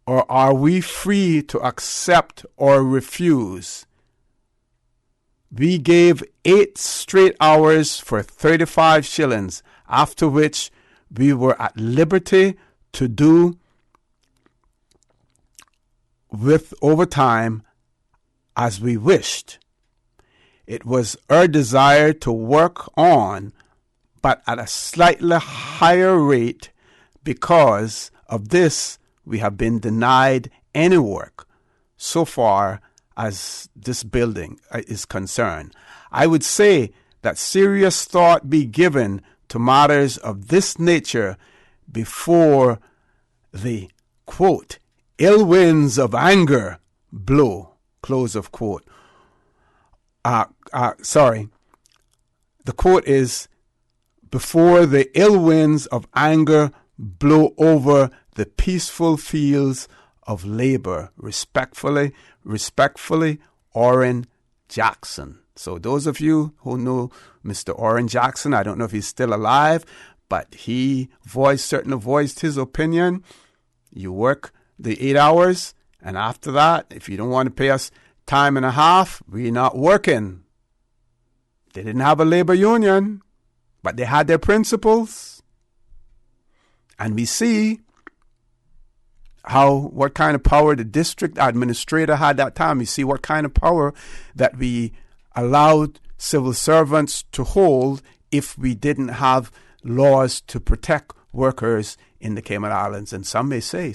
Or are we free to accept or refuse? We gave 8 straight hours for 35 shillings, after which we were at liberty to do with overtime as we wished. It was our desire to work on, but at a slightly higher rate. Because of this, we have been denied any work so far as this building is concerned. I would say that serious thought be given to matters of this nature before the, quote, ill winds of anger blow, close of quote. The quote is, before the ill winds of anger blow over the peaceful fields of labor. Respectfully, Orrin Jackson. So those of you who know Mr. Orrin Jackson, I don't know if he's still alive, but he certainly voiced his opinion. You work the 8 hours, and after that, if you don't want to pay us time and a half, we're not working. They didn't have a labor union, but they had their principles. And we see what kind of power the district administrator had that time. We see what kind of power that we allowed civil servants to hold if we didn't have laws to protect workers in the Cayman Islands. And some may say,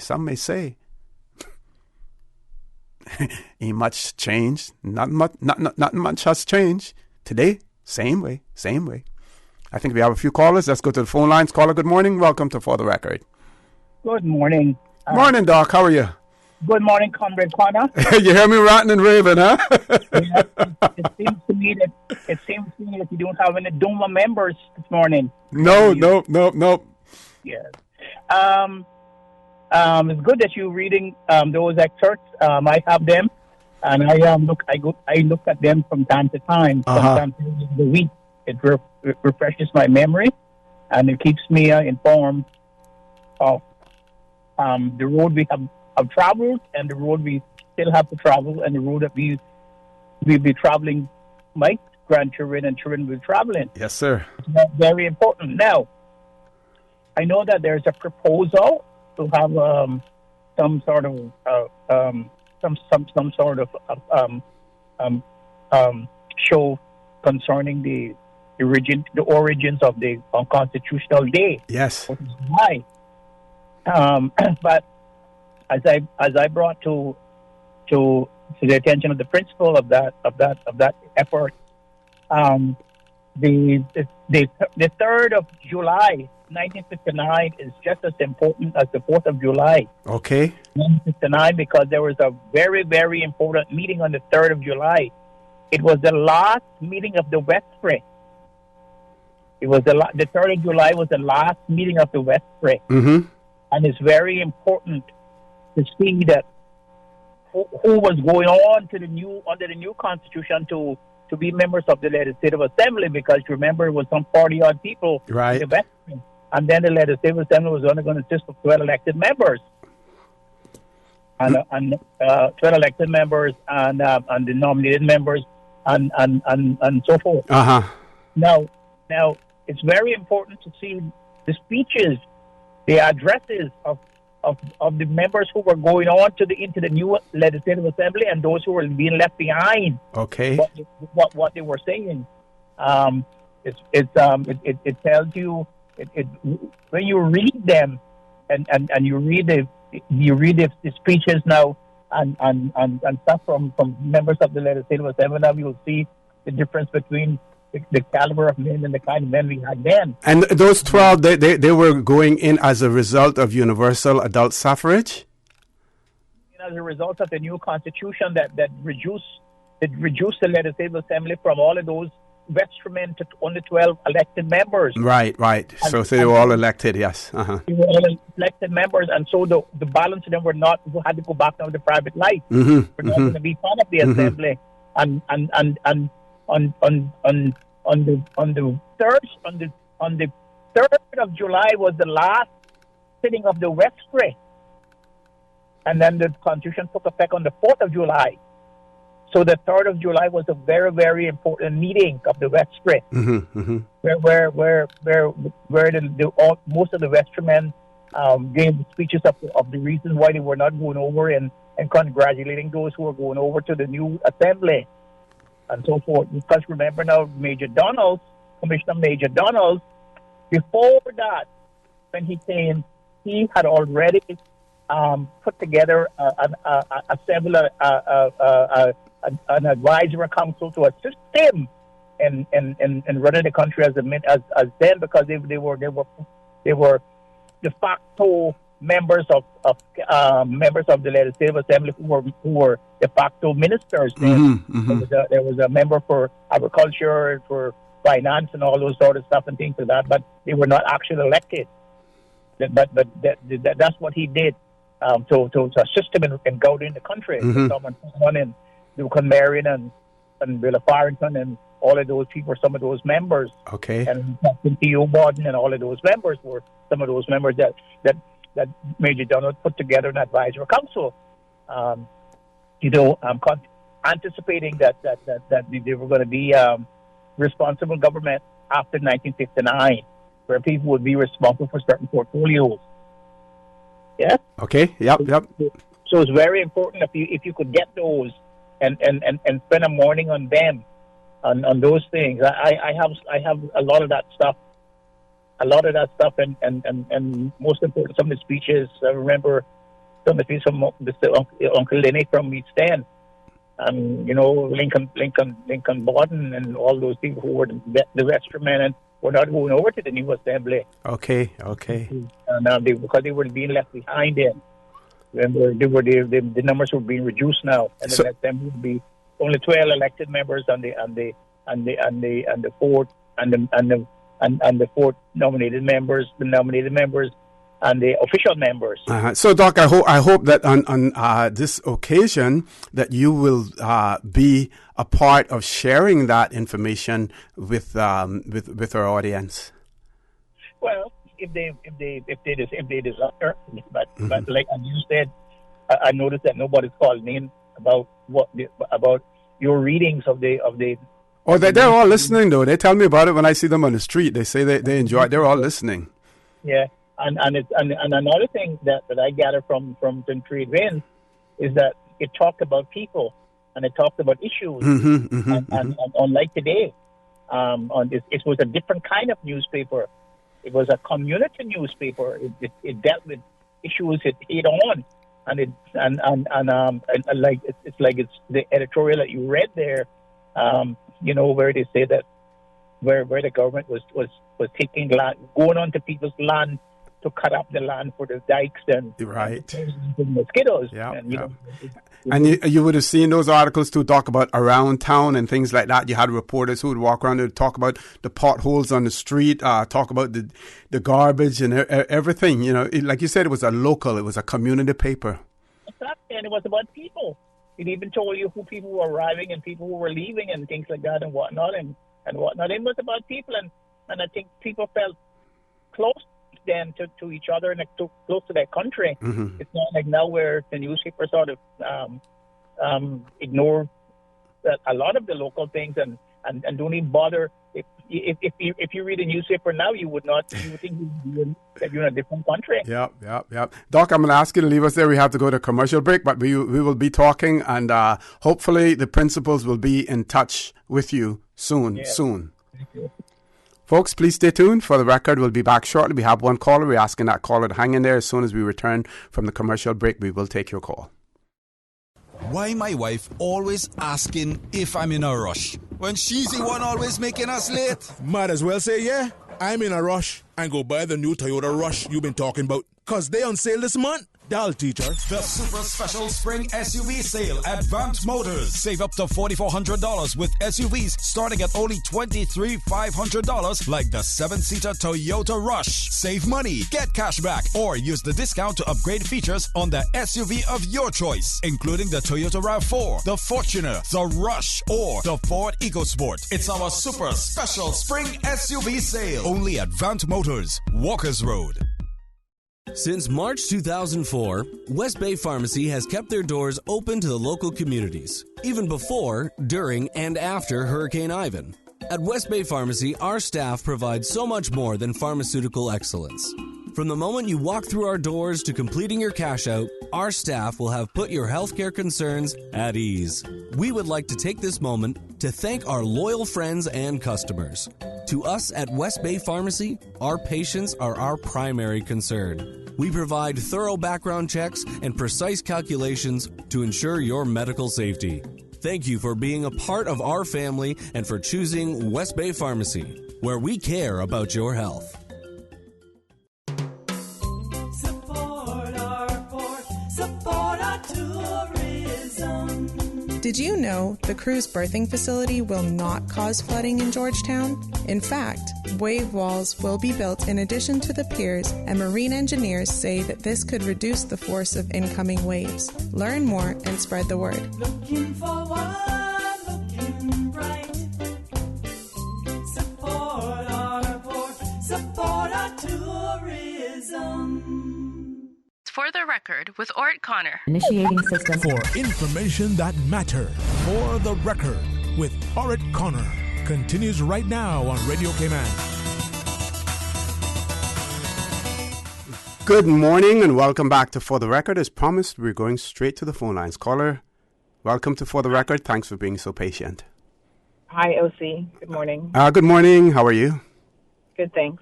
ain't much changed. Not much has changed. Today, same way. I think we have a few callers. Let's go to the phone lines. Caller, good morning. Welcome to For the Record. Good morning. Morning, Doc. How are you? Good morning, Comrade Connor. You hear me ranting and raving, huh? Yeah, it seems to me that you don't have any Duma members this morning. No. Yes. It's good that you're reading those excerpts. I have them, and I look at them from time to time. Sometimes during the week, it refreshes my memory, and it keeps me informed of the road we have traveled, and the road we still have to travel, and the road that we'll be traveling. My grandchildren and children will be traveling. Yes, sir. That's very important. Now, I know that there's a proposal to have some sort of show concerning the origins of the Constitutional Day. Yes. Why? But as I brought to the attention of the principal of that effort, the 3rd of July, 1959, is just as important as the 4th of July. Okay. 1959, because there was a very, very important meeting on the 3rd of July. It was the last meeting of the Westbury. The 3rd of July was the last meeting of the Westbury. Mm-hmm. And it's very important to see that who was going on under the new constitution to be members of the Legislative Assembly, because you remember it was some 40-odd people right. in the Westbury. And then the Legislative Assembly was only going to consist of 12 elected members. And 12 elected members and the nominated members and so forth. Uh-huh. Now, it's very important to see the speeches, the addresses of of the members who were going on into the new legislative assembly and those who were being left behind. Okay. What they were saying. It tells you when you read them and you read the speeches now and stuff from members of the legislative assembly, now you'll see the difference between the caliber of men and the kind of men we had then. And those 12, they were going in as a result of universal adult suffrage? As a result of the new constitution that reduced the legislative assembly from all of those vestrymen to only 12 elected members. Right. So they were all elected, yes. Uh-huh. They were all elected members, and so the balance of them were not, who had to go back now to private life. Mm-hmm. We're not going to be part of the assembly. And on the 3rd of July was the last sitting of the vestry, and then the constitution took effect on the 4th of July. So the 3rd of July was a very, very important meeting of the vestry, where most of the vestrymen gave speeches of the reasons why they were not going over and congratulating those who were going over to the new assembly and so forth. Because remember now, Commissioner Major Donalds, before that, when he came, he had already put together an advisory council to assist him in running the country as then, because they were de facto members of the legislative assembly who were de facto ministers. There was a member for agriculture, for finance, and all those sort of stuff and things like that, but they were not actually elected. But that's what he did to assist him in governing the country. Someone in Lucan Marion and Willa Farrington and all of those people were some of those members. Okay. And Captain T.O. Borden and all of those members were some of those members that Major Donald put together an advisory council. Anticipating that they were going to be responsible government after 1959, where people would be responsible for certain portfolios. Yeah. Okay. Yep. So it's very important if you could get those and spend a morning on them, on those things. I have a lot of that stuff. And most important, some of the speeches. I remember some of the speeches from Uncle Lenny from East End, and Lincoln Borden and all those people who were the vestrymen and were not going over to the new assembly. Okay. And because they were being left behind there. Remember, the numbers were being reduced now, and the assembly would be only 12 elected members on the fourth nominated members, and the official members. So, Doc, I hope that on this occasion that you will be a part of sharing that information with our audience. Well, if they desire, but like as you said, I noticed that nobody's calling in about your readings of the. Oh, they're all listening though. They tell me about it when I see them on the street. They say they enjoy it. They're all listening. Yeah, and another thing that I gather from Trade Winds is that it talked about people and it talked about issues. And unlike today, it was a different kind of newspaper. It was a community newspaper. It dealt with issues head on, and it's the editorial that you read there. Where they say that where the government was taking land, going onto people's land to cut up the land for the dikes and mosquitoes. Yeah, and you would have seen those articles too, talk about around town and things like that. You had reporters who would walk around and talk about the potholes on the street, talk about the garbage and everything. Like you said, it was a community paper. Exactly, and it was about people. It even told you who people were arriving and people who were leaving and things like that and whatnot and whatnot. It was about people, and I think people felt close then to each other and close to their country. It's not like now where the newspaper sort of ignore a lot of the local things and don't even bother. if you read a newspaper now, you would not. You would think that you're in a different country. Yep. Doc, I'm going to ask you to leave us there. We have to go to commercial break, but we will be talking, and hopefully the principals will be in touch with you soon. Thank you. Folks, please stay tuned. For the record, we'll be back shortly. We have one caller. We're asking that caller to hang in there. As soon as we return from the commercial break, we will take your call. Why my wife always asking if I'm in a rush when she's the one always making us late? Might as well say, yeah, I'm in a rush and go buy the new Toyota Rush you've been talking about. Because they on sale this month. Dial teacher. The super special spring SUV sale at Vant Motors. Save up to $4,400 with SUVs starting at only $23,500, like the 7-seater Toyota Rush. Save money, get cash back, or use the discount to upgrade features on the SUV of your choice, including the Toyota RAV4, the Fortuner, the Rush, or the Ford EcoSport. It's our super special spring SUV sale. Only at Vant Motors, Walkers Road. Since March 2004, West Bay Pharmacy has kept their doors open to the local communities, even before, during, and after Hurricane Ivan. At West Bay Pharmacy, our staff provides so much more than pharmaceutical excellence. From the moment you walk through our doors to completing your cash out, our staff will have put your healthcare concerns at ease. We would like to take this moment to thank our loyal friends and customers. To us at West Bay Pharmacy, our patients are our primary concern. We provide thorough background checks and precise calculations to ensure your medical safety. Thank you for being a part of our family and for choosing West Bay Pharmacy, where we care about your health. Support our port, support our tourism. Did you know the cruise berthing facility will not cause flooding in Georgetown? In fact, wave walls will be built in addition to the piers, and marine engineers say that this could reduce the force of incoming waves. Learn more and spread the word. Looking forward, looking bright. Support our port, support our tourism. For the record, with Orrett Connor. Initiating system. For information that matter. For the record, with Orrett Connor. Continues right now on Radio Cayman. Good morning and welcome back to For the Record. As promised, we're going straight to the phone lines. Caller, welcome to For the Record. Thanks for being so patient. Hi, OC. Good morning. Good morning. How are you? Good, thanks.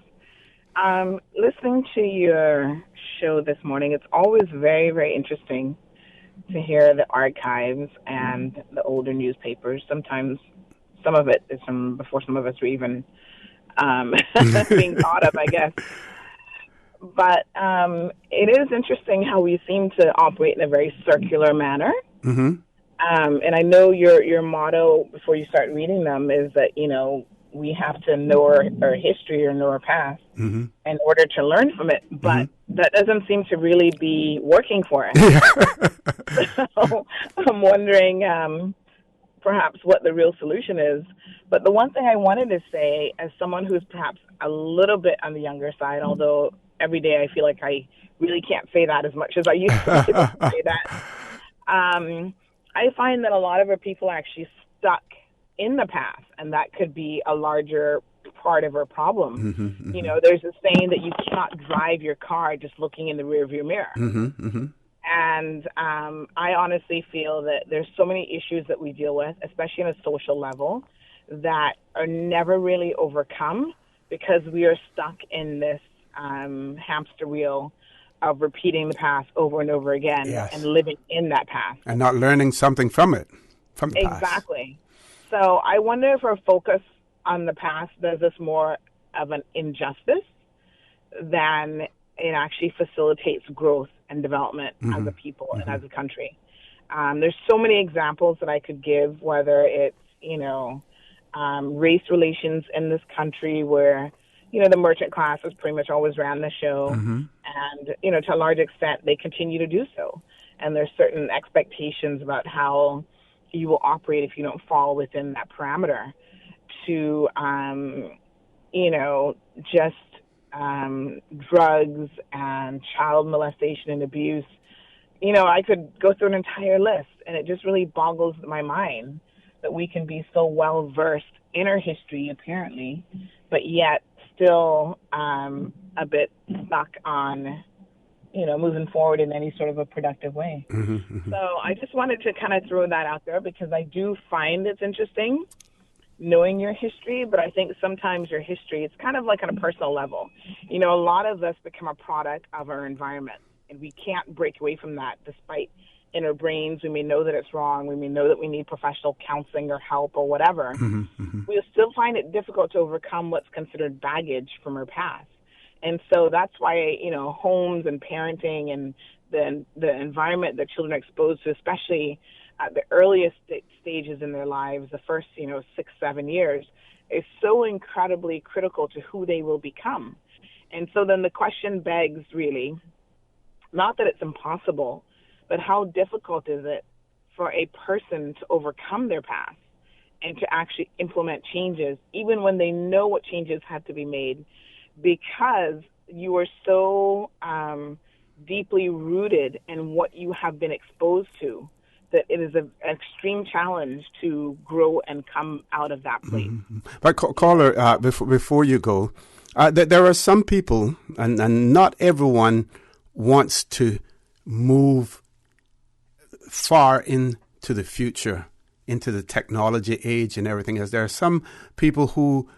Listening to your show this morning, it's always very, very interesting to hear the archives and the older newspapers. Sometimes some of it is from before some of us were even being thought of, I guess. But it is interesting how we seem to operate in a very circular manner. Mm-hmm. And I know your motto before you start reading them is that, you know, we have to know our history or know our past in order to learn from it. But that doesn't seem to really be working for us. So I'm wondering perhaps what the real solution is. But the one thing I wanted to say, as someone who's perhaps a little bit on the younger side, although every day I feel like I really can't say that as much as I used to be able to say that, I find that a lot of our people are actually stuck in the past, and that could be a larger part of our problem. You know, there's a saying that you cannot drive your car just looking in the rearview mirror. And I honestly feel that there's so many issues that we deal with, especially on a social level, that are never really overcome because we are stuck in this hamster wheel of repeating the past over and over again and living in that past. And not learning something from it, from the past. Exactly. So I wonder if our focus on the past does us more of an injustice than it actually facilitates growth and development as a people and as a country. There's so many examples that I could give, whether it's, you know, race relations in this country where, you know, the merchant class has pretty much always ran the show. And, you know, to a large extent, they continue to do so. And there's certain expectations about how you will operate if you don't fall within that parameter to, you know, just drugs and child molestation and abuse. You know, I could go through an entire list, and it just really boggles my mind that we can be so well versed in our history, apparently, but yet still a bit stuck on, moving forward in any sort of a productive way. So I just wanted to kind of throw that out there because I do find it's interesting knowing your history, but I think sometimes your history, it's kind of like on a personal level. A lot of us become a product of our environment, and we can't break away from that despite in our brains. We may know that it's wrong. We may know that we need professional counseling or help or whatever. We'll still find it difficult to overcome what's considered baggage from our past. And so that's why, homes and parenting and the environment that children are exposed to, especially at the earliest stages in their lives, the first, 6-7 years, is so incredibly critical to who they will become. And so then the question begs, really, not that it's impossible, but how difficult is it for a person to overcome their past and to actually implement changes, even when they know what changes have to be made, because you are so deeply rooted in what you have been exposed to that it is an extreme challenge to grow and come out of that place. But caller, before you go, there are some people, and not everyone wants to move far into the future, into the technology age and everything else. There are some people who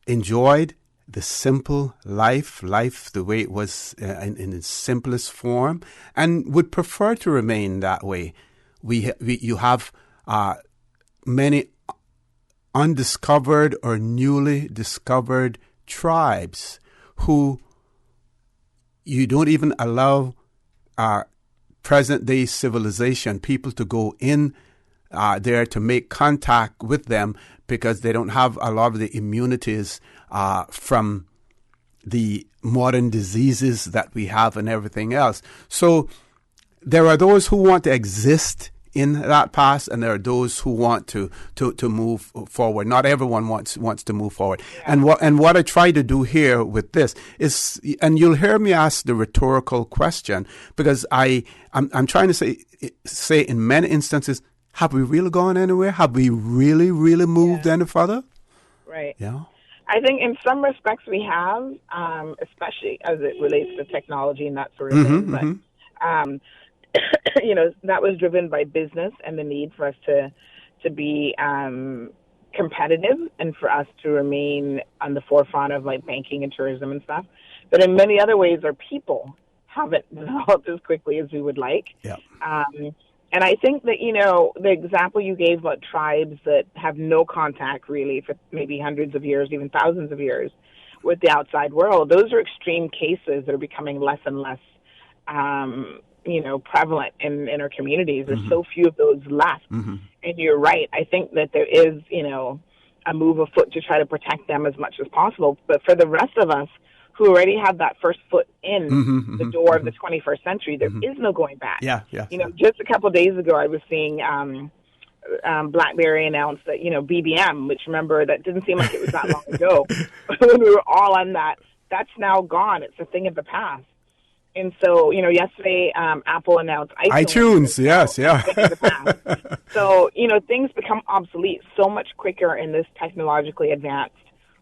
enjoyed the simple life the way it was in its simplest form, and would prefer to remain that way. You have many undiscovered or newly discovered tribes who you don't even allow present-day civilization people to go in there to make contact with them because they don't have a lot of the immunities from the modern diseases that we have and everything else. So there are those who want to exist in that past, and there are those who want to move forward. Not everyone wants to move forward. Yeah. And what I try to do here with this is, and you'll hear me ask the rhetorical question, because I'm trying to say in many instances, have we really gone anywhere? Have we really moved any further? Right. Yeah. I think in some respects we have, especially as it relates to technology and that sort of thing. But that was driven by business and the need for us to be competitive and for us to remain on the forefront of like banking and tourism and stuff. But in many other ways, our people haven't developed as quickly as we would like. Yeah. And I think that, the example you gave about tribes that have no contact really for maybe hundreds of years, even thousands of years with the outside world, those are extreme cases that are becoming less and less, prevalent in our communities. There's so few of those left. And you're right. I think that there is, a move afoot to try to protect them as much as possible. But for the rest of us who already have that first foot in the door of the 21st century, there is no going back. Yeah. Just a couple of days ago, I was seeing BlackBerry announced that, BBM, which, remember, that didn't seem like it was that long ago. When we were all on that, that's now gone. It's a thing of the past. And so, yesterday, Apple announced iTunes. Yes, yeah. So, things become obsolete so much quicker in this technologically advanced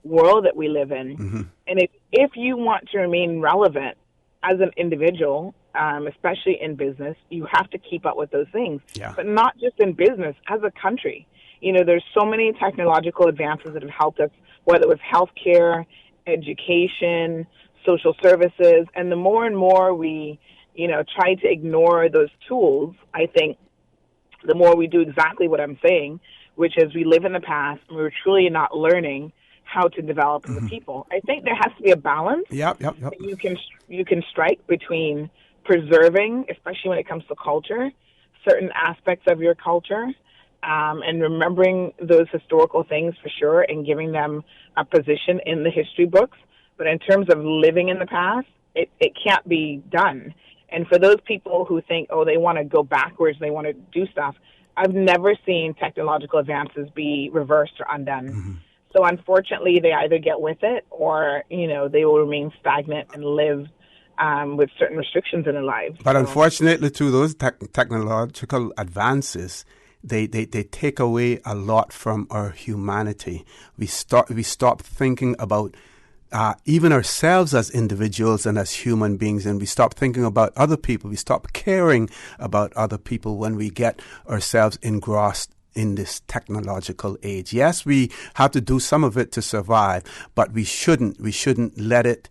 world that we live in. And if you want to remain relevant as an individual, especially in business, you have to keep up with those things. Yeah. But not just in business, as a country. There's so many technological advances that have helped us, whether it was healthcare, education, social services, and the more and more we, try to ignore those tools, I think the more we do exactly what I'm saying, which is we live in the past and we're truly not learning how to develop as a people. I think there has to be a balance. Yep. You can strike between preserving, especially when it comes to culture, certain aspects of your culture, and remembering those historical things for sure and giving them a position in the history books. But in terms of living in the past, it can't be done. And for those people who think, they want to go backwards, they want to do stuff, I've never seen technological advances be reversed or undone. So unfortunately, they either get with it or, they will remain stagnant and live with certain restrictions in their lives. But unfortunately, too, those technological advances they take away a lot from our humanity. We stop thinking about even ourselves as individuals and as human beings, and we stop thinking about other people. We stop caring about other people when we get ourselves engrossed in this technological age. Yes, we have to do some of it to survive, but we shouldn't let it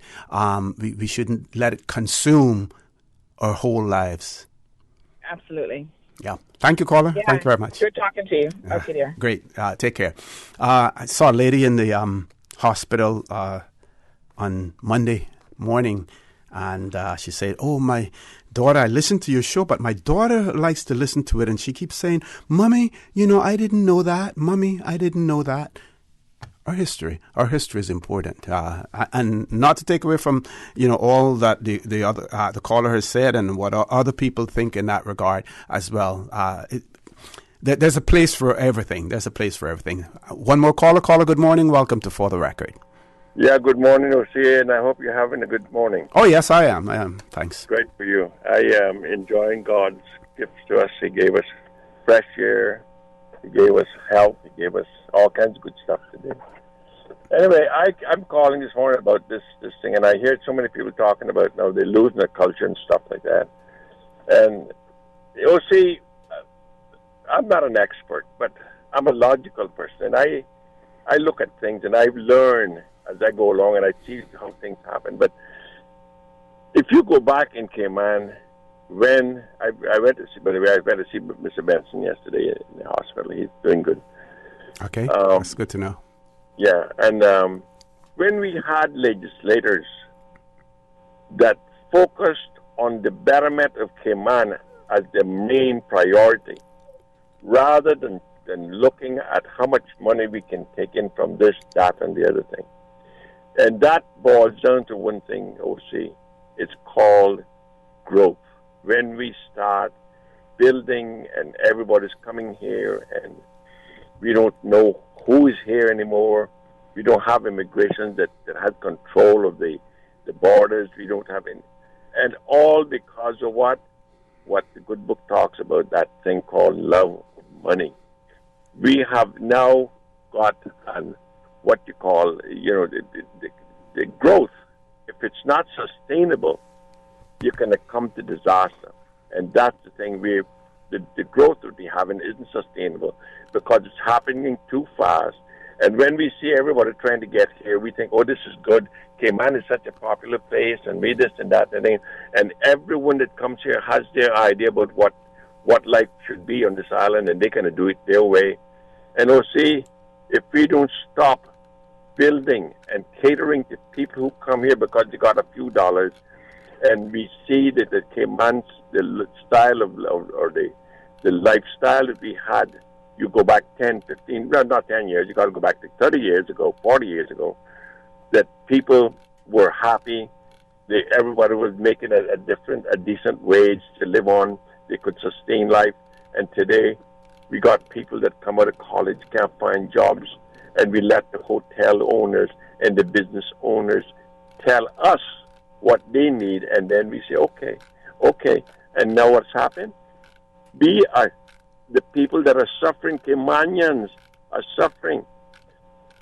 we shouldn't let it consume our whole lives. Absolutely. Yeah. Thank you, caller. Yeah, thank you very much. Good talking to you. Okay, dear. Great. Take care. I saw a lady in the hospital on Monday morning, and she said, "Oh, my daughter, I listened to your show, but my daughter likes to listen to it, and she keeps saying, 'Mommy, I didn't know that. Mommy, I didn't know that.'" Our history is important, and not to take away from all that the caller has said and what other people think in that regard as well. There's a place for everything. There's a place for everything. One more caller. Caller, good morning. Welcome to For the Record. Yeah, good morning, OCA, and I hope you're having a good morning. Oh, yes, I am. Thanks. Great for you. I am enjoying God's gifts to us. He gave us fresh air. He gave us health. He gave us all kinds of good stuff today. Anyway, I'm calling this morning about this thing, and I hear so many people talking about now they're losing their culture and stuff like that. And, I'm not an expert, but I'm a logical person. And I look at things, and I learn as I go along, and I see how things happen. But if you go back in Cayman, when I went to see, by the way, I went to see Mr. Benson yesterday in the hospital. He's doing good. Okay, that's good to know. Yeah, and when we had legislators that focused on the betterment of Cayman as the main priority, rather than looking at how much money we can take in from this, that, and the other thing. And that boils down to one thing, OC. It's called growth. When we start building and everybody's coming here and we don't know who is here anymore, we don't have immigration that has control of the borders, we don't have any. And all because of what the good book talks about, that thing called love of money. We have now got what you call, the growth. If it's not sustainable, you're going to come to disaster. And that's the thing. The growth that we're having isn't sustainable because it's happening too fast. And when we see everybody trying to get here, we think, oh, this is good. Cayman is such a popular place, and we this and that. And everyone that comes here has their idea about what life should be on this island, and they're going to do it their way. And see, if we don't stop building and catering to people who come here because they got a few dollars, and we see that the Cayman, the style of, or the lifestyle that we had, you go back 10, 15, well, not 10 years, you got to go back to 30 years ago, 40 years ago, that people were happy. Everybody was making a decent wage to live on. They could sustain life. And today, we got people that come out of college, can't find jobs, and we let the hotel owners and the business owners tell us what they need, and then we say, okay. And now what's happened? The people that are suffering, Caymanians are suffering.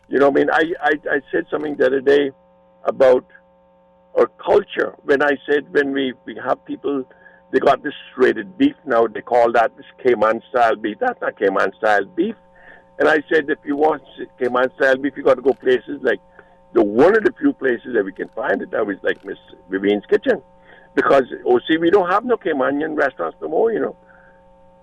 I said something the other day about our culture. When I said when we have people, they got this shredded beef now, they call that this Cayman-style beef. That's not Cayman-style beef. And I said, if you want Cayman-style beef, you got to go places like one of the few places that we can find it now is like Miss Vivian's Kitchen. Because, we don't have no Caymanian restaurants no more,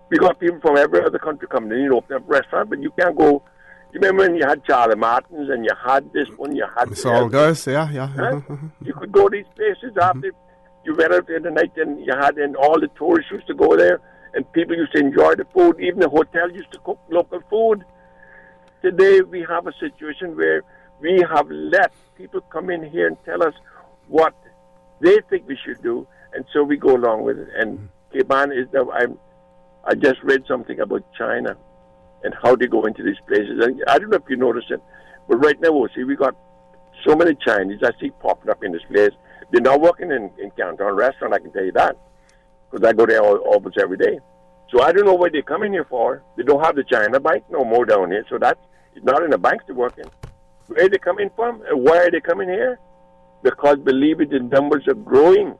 We got people from every other country coming in and open up restaurants, but you can't go. You remember when you had Charlie Martin's and you had this one, you had... It's all goes, yeah. Huh? You could go to these places after you went out in the night and and all the tourists used to go there and people used to enjoy the food. Even the hotel used to cook local food. Today we have a situation where we have let people come in here and tell us what they think we should do, and so we go along with it. And Cayman is now... I just read something about China and how they go into these places. And I don't know if you noticed it, but right now, we got so many Chinese I see popping up in this place. They're not working in Canton Restaurant, I can tell you that, because I go there almost every day. So I don't know what they're coming here for. They don't have the China Bank no more down here, so that's not in the banks they're working. Where are they coming from? And why are they coming here? Because, believe it, the numbers are growing.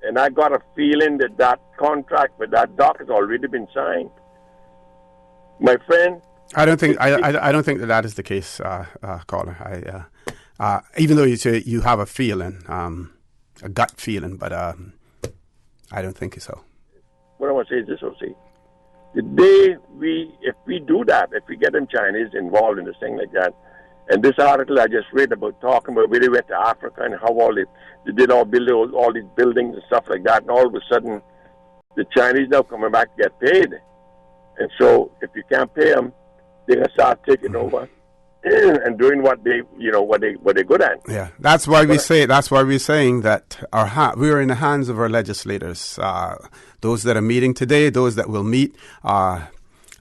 And I got a feeling that that contract with that dock has already been signed. My friend, I don't think that is the case, caller. Even though you say you have a feeling, a gut feeling, but I don't think so. What I want to say is this, O.C. The day if we do that, if we get them Chinese involved in this thing like that, and this article I just read about talking about where they went to Africa and how all they did build all these buildings and stuff like that, and all of a sudden the Chinese now coming back to get paid. And so if you can't pay them, they're gonna start taking over and doing what they're good at. Yeah, that's why we say. That's why we're saying that we are in the hands of our legislators. Those that are meeting today, those that will meet on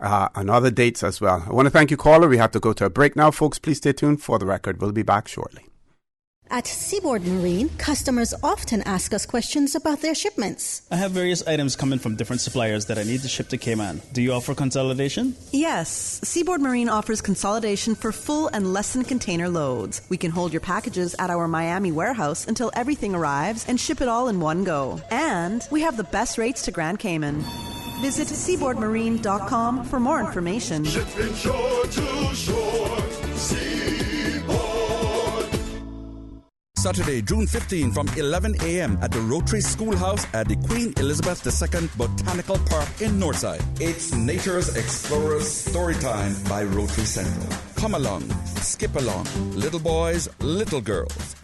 other dates as well. I want to thank you, caller. We have to go to a break now, folks. Please stay tuned for the record. We'll be back shortly. At Seaboard Marine, customers often ask us questions about their shipments. I have various items coming from different suppliers that I need to ship to Cayman. Do you offer consolidation? Yes. Seaboard Marine offers consolidation for full and less than container loads. We can hold your packages at our Miami warehouse until everything arrives and ship it all in one go. And we have the best rates to Grand Cayman. Visit seaboardmarine.com for more information. Shipping shore to shore, Saturday, June 15 from 11 a.m. at the Rotary Schoolhouse at the Queen Elizabeth II Botanical Park in Northside. It's Nature's Explorers Storytime by Rotary Central. Come along, skip along, little boys, little girls.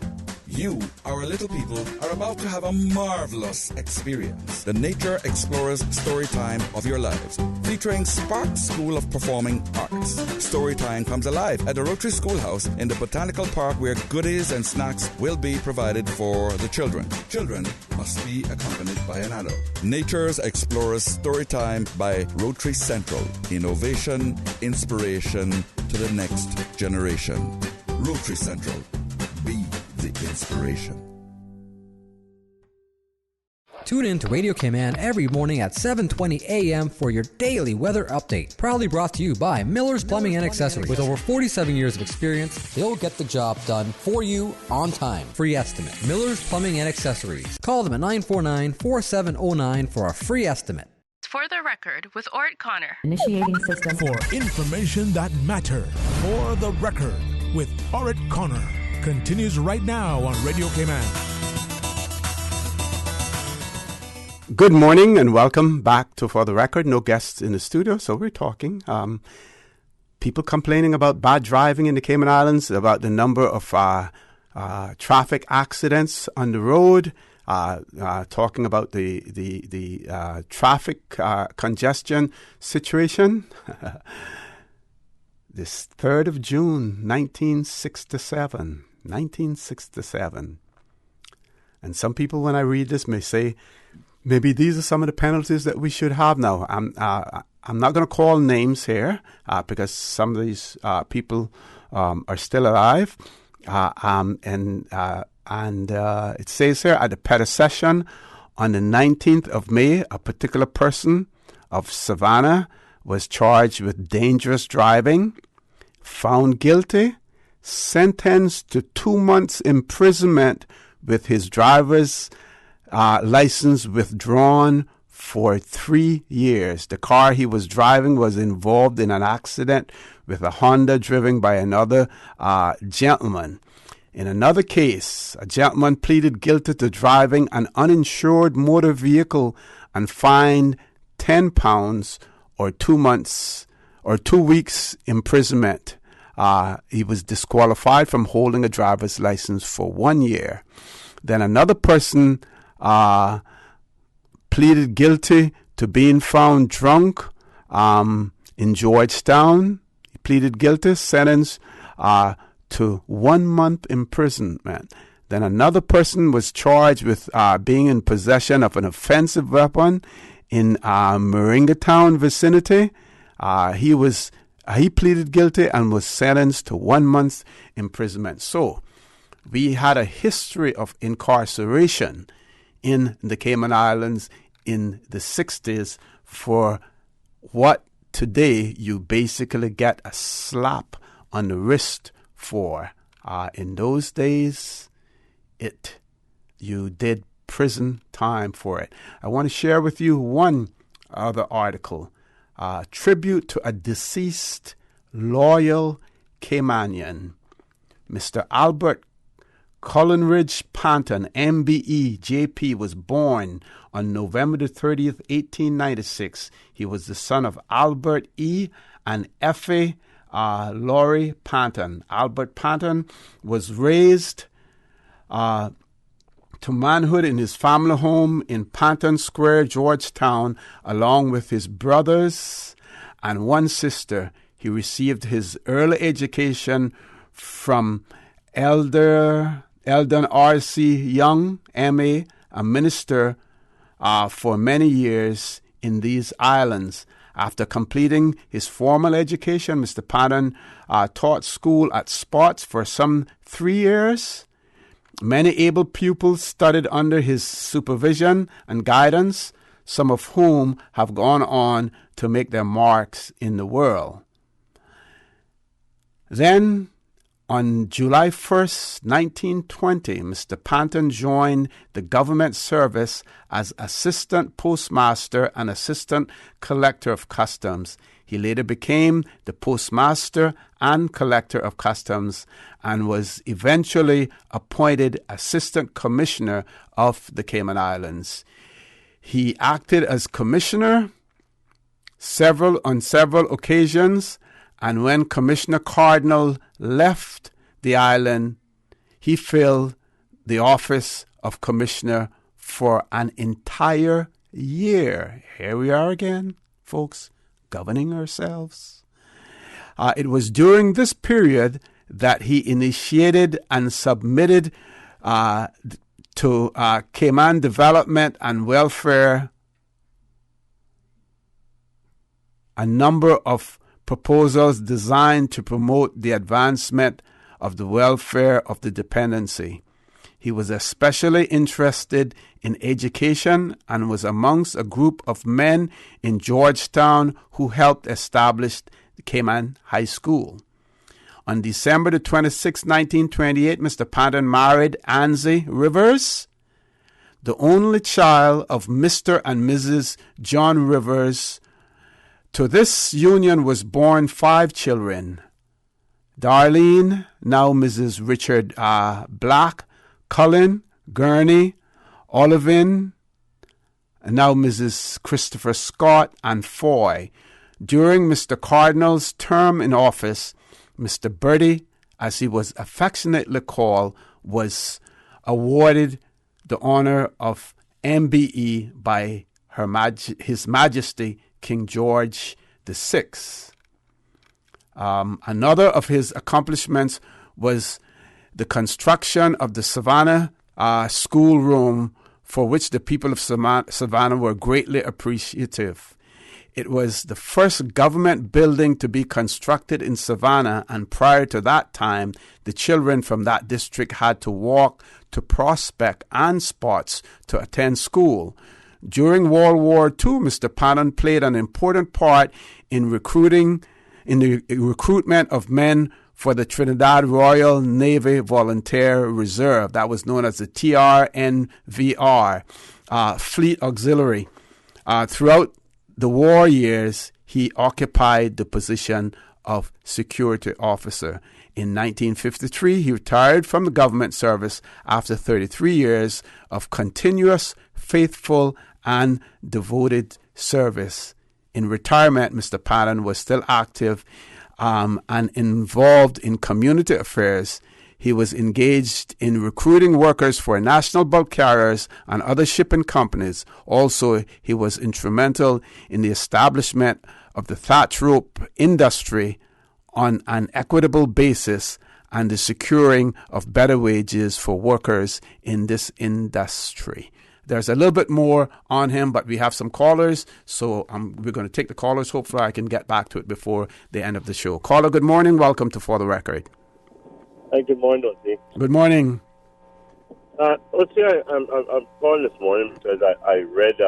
You, our little people, are about to have a marvelous experience. The Nature Explorers Storytime of your lives, featuring Spark School of Performing Arts. Storytime comes alive at the Rotary Schoolhouse in the Botanical Park, where goodies and snacks will be provided for the children. Children must be accompanied by an adult. Nature's Explorers Storytime by Rotary Central. Innovation, inspiration to the next generation. Rotary Central. Be the inspiration. Tune in to Radio Cayman every morning at 7:20 a.m. for your daily weather update. Proudly brought to you by Miller's Plumbing and Accessories. With over 47 years of experience, they'll get the job done for you on time. Free estimate. Miller's Plumbing and Accessories. Call them at 949-4709 for a free estimate. For the record, with Orrett Connor. Initiating system. For information that matter. For the record, with Orrett Connor. Continues right now on Radio Cayman. Good morning and welcome back to For the Record. No guests in the studio, so we're talking. People complaining about bad driving in the Cayman Islands, about the number of traffic accidents on the road, talking about the traffic congestion situation. This 3rd of June, 1967. 1967. And some people, when I read this, may say, maybe these are some of the penalties that we should have now. I'm not going to call names here because some of these people are still alive. And it says here, at the Petty Session on the 19th of May, a particular person of Savannah was charged with dangerous driving, found guilty, sentenced to 2 months imprisonment with his driver's license withdrawn for 3 years. The car he was driving was involved in an accident with a Honda driven by another gentleman. In another case, a gentleman pleaded guilty to driving an uninsured motor vehicle and fined £10 or 2 months or 2 weeks imprisonment. He was disqualified from holding a driver's license for 1 year. Then another person pleaded guilty to being found drunk in Georgetown. He pleaded guilty, sentenced to 1 month imprisonment. Then another person was charged with being in possession of an offensive weapon in Moringatown vicinity. He pleaded guilty and was sentenced to 1 month imprisonment. So we had a history of incarceration in the Cayman Islands in the 60s for what today you basically get a slap on the wrist for. In those days, you did prison time for it. I want to share with you one other article, tribute to a deceased loyal Caymanian, Mr. Albert Coleridge Panton, MBE, JP, was born on November the 30th, 1896. He was the son of Albert E. and Effie Laurie Panton. Albert Panton was raised to manhood in his family home in Panton Square, Georgetown, along with his brothers and one sister. He received his early education from Eldon R.C. Young, M.A., a minister for many years in these islands. After completing his formal education, Mr. Panton taught school at Spots for some 3 years. Many able pupils studied under his supervision and guidance, some of whom have gone on to make their marks in the world. Then, on July 1st, 1920, Mr. Panton joined the government service as assistant postmaster and assistant collector of customs. He later became the postmaster and collector of customs and was eventually appointed assistant commissioner of the Cayman Islands. He acted as commissioner on several occasions, and when Commissioner Cardinal left the island, he filled the office of commissioner for an entire year. Here we are again, folks, governing ourselves. It was during this period that he initiated and submitted to Cayman Development and Welfare a number of proposals designed to promote the advancement of the welfare of the dependency. He was especially interested in education and was amongst a group of men in Georgetown who helped establish the Cayman High School. On December the 26th, 1928, Mr. Panton married Anzie Rivers, the only child of Mr. and Mrs. John Rivers. To this union was born 5 children: Darlene, now Mrs. Richard Black, Cullen, Gurney, Olivine, now Mrs. Christopher Scott, and Foy. During Mr. Cardinal's term in office, Mr. Bertie, as he was affectionately called, was awarded the honor of MBE by His Majesty King George VI. Another of his accomplishments was the construction of the Savannah schoolroom, for which the people of Savannah were greatly appreciative. It was the first government building to be constructed in Savannah, and prior to that time, the children from that district had to walk to Prospect and Spots to attend school. During World War II, Mr. Panton played an important part in the recruitment of men for the Trinidad Royal Navy Volunteer Reserve. That was known as the TRNVR, Fleet Auxiliary. Throughout the war years, he occupied the position of security officer. In 1953, he retired from the government service after 33 years of continuous, faithful, and devoted service. In retirement, Mr. Panton was still active and involved in community affairs. He was engaged in recruiting workers for national bulk carriers and other shipping companies. Also, he was instrumental in the establishment of the thatch rope industry on an equitable basis and the securing of better wages for workers in this industry. There's a little bit more on him, but we have some callers, so we're going to take the callers. Hopefully I can get back to it before the end of the show. Caller, good morning. Welcome to For the Record. Hi, good morning, Dusty. Good morning. Let's see, I'm calling this morning because I read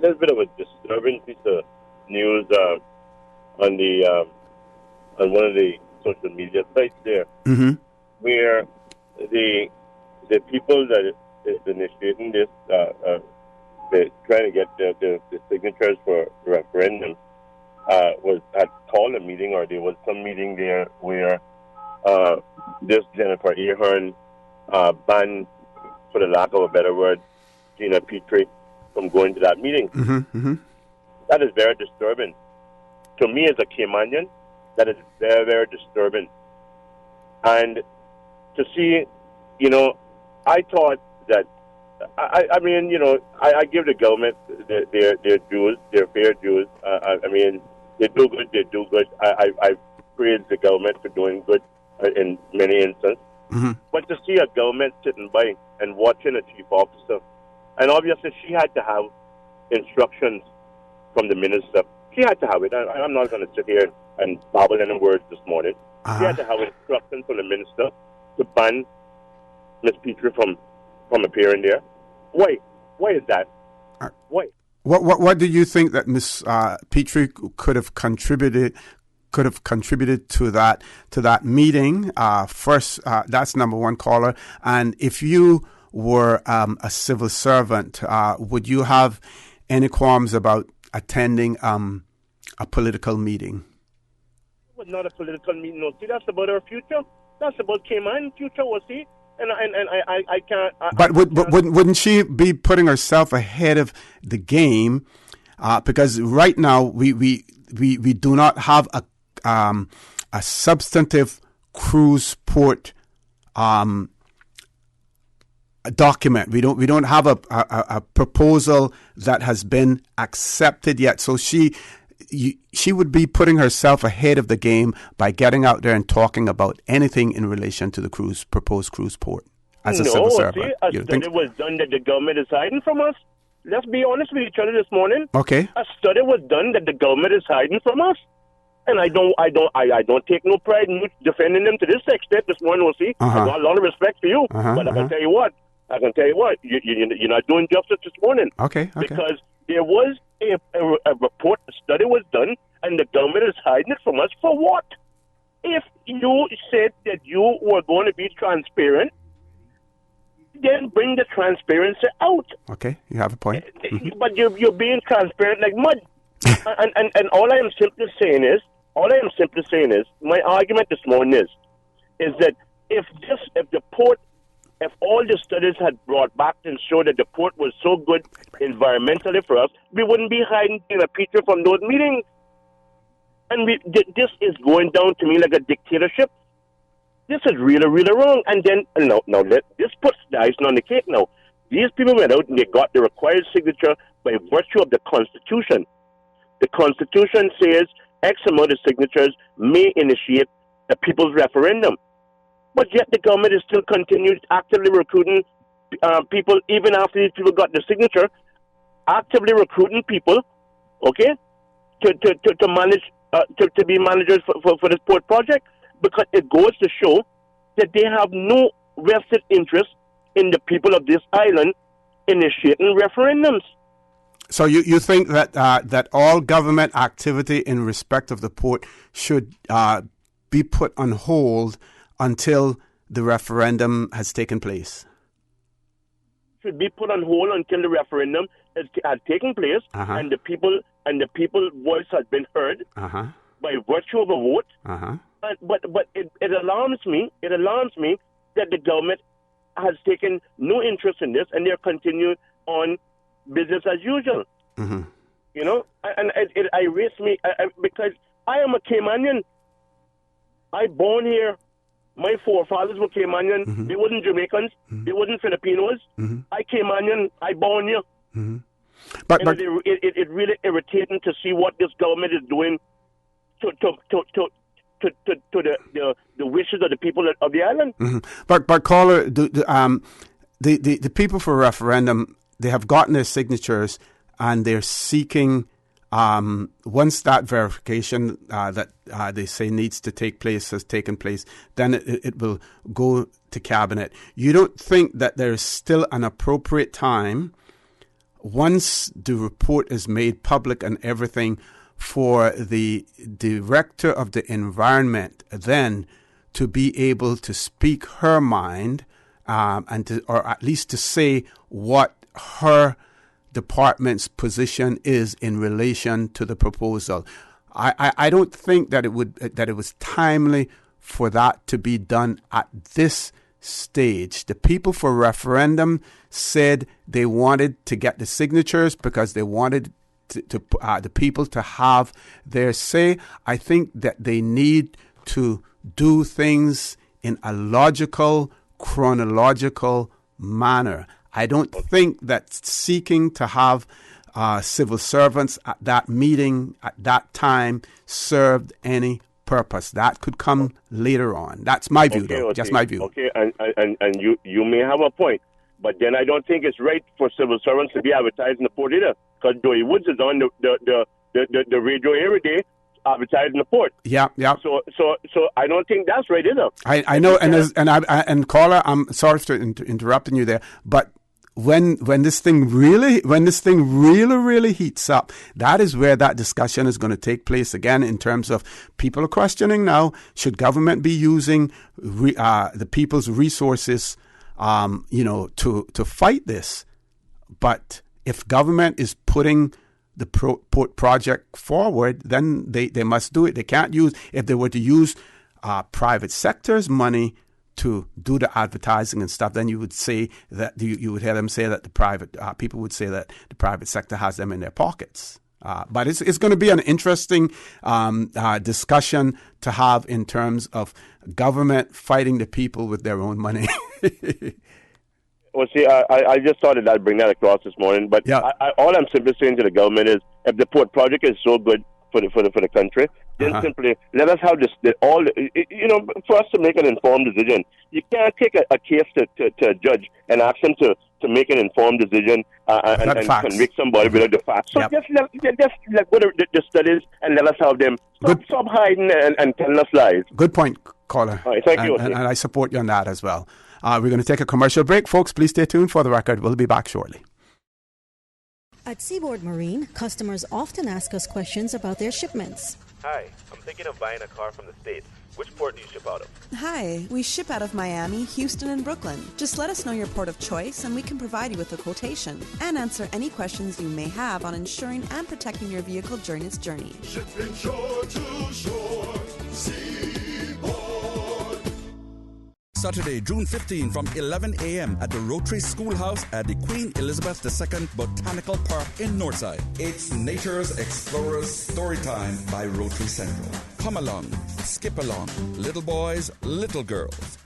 little bit of a disturbing piece of news on the on one of the social media sites there, where the people that is initiating this, they're trying to get the signatures for referendum, had called a meeting, or there was some meeting there where this Jennifer Ahern banned, for the lack of a better word, Gina Petrie from going to that meeting. That is very disturbing. To me, as a Caymanian, that is very, very disturbing. And to see, I thought that, I mean, I give the government their dues, their fair dues. I mean, they do good. I praise the government for doing good in many instances. But to see a government sitting by and watching a chief officer, and obviously she had to have instructions from the minister. She had to have it. I'm not going to sit here and babble any words this morning. She had to have instructions from the minister to ban Ms. Petrie from appearing there. Why? Why is that? Why? What do you think that Ms. Petrie could have contributed to that meeting? First, that's number one, caller. And if you were a civil servant, would you have any qualms about attending a political meeting? It was not a political meeting. No, see, that's about our future. That's about Cayman future. Was see. And I can't. But wouldn't she be putting herself ahead of the game? Because right now we do not have a substantive cruise port document. We don't have a proposal that has been accepted yet. So she would be putting herself ahead of the game by getting out there and talking about anything in relation to the proposed cruise port as a civil servant. See, a study was done that the government is hiding from us. Let's be honest with each other this morning. Okay. A study was done that the government is hiding from us. And I don't take no pride in defending them to this extent this morning, we'll see. I got a lot of respect for you. But I can tell you what, you're not doing justice this morning. Okay. Because there was a report, a study was done, and the government is hiding it from us for what? If you said that you were going to be transparent, then bring the transparency out. Okay, you have a point. But you're being transparent like mud. and all I am simply saying is, my argument this morning is that if all the studies had brought back and showed that the port was so good environmentally for us, we wouldn't be hiding a picture from those meetings. And this is going down to me like a dictatorship. This is really, really wrong. And then, this puts the icing on the cake now. These people went out and they got the required signature by virtue of the Constitution. The Constitution says X amount of signatures may initiate a people's referendum. But yet the government is still continuing actively recruiting people, even after these people got the signature, actively recruiting people, okay, to manage, to be managers for this port project, because it goes to show that they have no vested interest in the people of this island initiating referendums. So you think that all government activity in respect of the port should be put on hold until the referendum has taken place? Should be put on hold until the referendum has taken place, and the people's voice has been heard by virtue of a vote. But it alarms me. It alarms me that the government has taken no interest in this, and they're continuing on business as usual. And it irritates me because I am a Caymanian. I born here. My forefathers were Caymanian. They wasn't Jamaicans. They wasn't Filipinos. I Caymanian. I born here. But it really irritating to see what this government is doing to the wishes of the people of the island. But caller, the people for referendum, they have gotten their signatures and they're seeking. Once that verification that they say needs to take place has taken place, then it will go to cabinet. You don't think that there is still an appropriate time once the report is made public and everything, for the director of the environment then to be able to speak her mind or at least to say what her department's position is in relation to the proposal. I don't think that it was timely for that to be done at this stage. The people for referendum said they wanted to get the signatures because they wanted the people to have their say. I think that they need to do things in a logical, chronological manner. I don't think that seeking to have civil servants at that meeting at that time served any purpose. That could come later on. That's my view, though. Okay. Just my view. Okay, and you may have a point, but then I don't think it's right for civil servants to be advertising the port either, because Joey Woods is on the radio every day advertising the port. Yeah. So I don't think that's right either. I know, and caller, I'm sorry for interrupting you there, but when this thing really heats up, that is where that discussion is going to take place again. In terms of people are questioning now, should government be using the people's resources, to fight this? But if government is putting the port project forward, then they must do it. They can't use, if they were to use private sector's money to do the advertising and stuff, then you would say that you would hear them say that the private people would say that the private sector has them in their pockets. But it's going to be an interesting discussion to have in terms of government fighting the people with their own money. Well, see, I just thought that I'd bring that across this morning. But yeah. All I'm simply saying to the government is, if the port project is so good for the country, then simply let us have for us to make an informed decision. You can't take a case to a judge and ask them to make an informed decision and convict somebody without the facts. So just let go to the studies and let us have them. Stop hiding and telling us lies. Good point, caller. All right, thank you. And I support you on that as well. We're going to take a commercial break. Folks, please stay tuned for the record. We'll be back shortly. At Seaboard Marine, customers often ask us questions about their shipments. Hi, I'm thinking of buying a car from the States. Which port do you ship out of? Hi, we ship out of Miami, Houston, and Brooklyn. Just let us know your port of choice and we can provide you with a quotation and answer any questions you may have on insuring and protecting your vehicle during its journey. Shipping shore to shore, Seaboard. Saturday, June 15 from 11 a.m. at the Rotary Schoolhouse at the Queen Elizabeth II Botanical Park in Northside. It's Nature's Explorers Storytime by Rotary Central. Come along, skip along, little boys, little girls.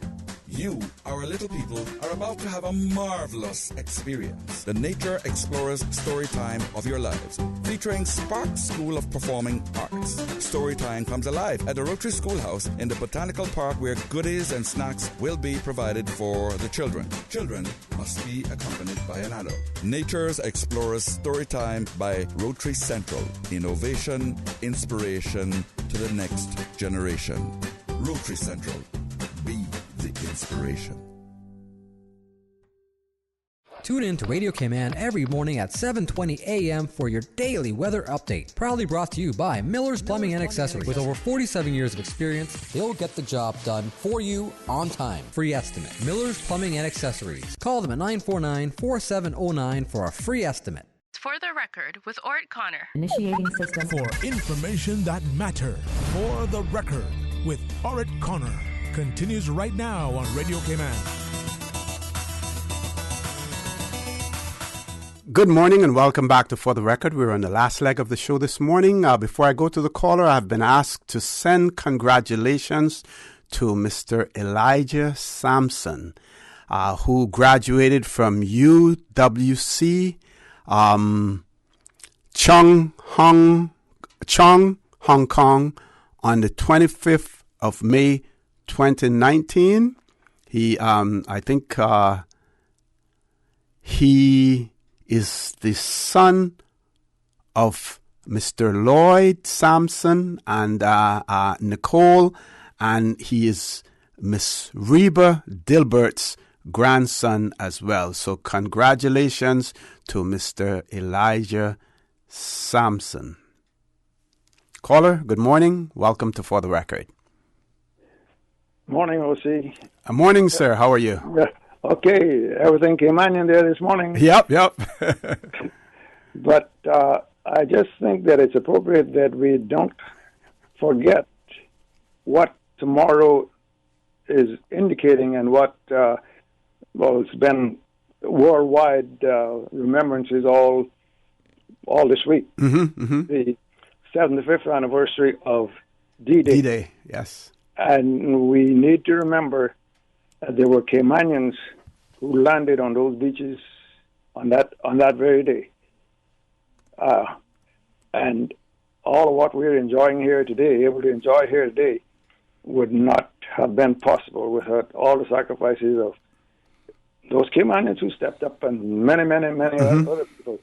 You, our little people, are about to have a marvelous experience. The Nature Explorers Storytime of your lives, featuring Spark School of Performing Arts. Storytime comes alive at the Rotary Schoolhouse in the Botanical Park, where goodies and snacks will be provided for the children. Children must be accompanied by an adult. Nature's Explorers Storytime by Rotary Central. Innovation, inspiration to the next generation. Rotary Central. Be the inspiration. Tune in to Radio Cayman every morning at 7:20 a.m. for your daily weather update. Proudly brought to you by Miller's Plumbing and Accessories. With over 47 years of experience, they'll get the job done for you on time. Free estimate. Miller's Plumbing and Accessories. Call them at 949-4709 for a free estimate. For the record, with Orrett Connor. Initiating system. For information that matters. For the record, with Orrett Connor. Continues right now on Radio Cayman. Good morning and welcome back to For the Record. We're on the last leg of the show this morning. Before I go to the caller, I've been asked to send congratulations to Mr. Elijah Sampson, who graduated from UWC Chong, Hong Kong on the 25th of May 2019. He is the son of Mr. Lloyd Sampson and Nicole, and he is Miss Reba Dilbert's grandson as well. So congratulations to Mr. Elijah Sampson. Caller, good morning. Welcome to For the Record. Morning, OC. Morning, sir. How are you? Okay, everything came on in there this morning. Yep. But I just think that it's appropriate that we don't forget what tomorrow is indicating and what, it's been worldwide remembrances all this week. The 75th anniversary of D-Day. D-Day, yes. And we need to remember that there were Caymanians who landed on those beaches on that very day. And all of what we're enjoying here today, able to enjoy here today, would not have been possible without all the sacrifices of those Caymanians who stepped up and many other people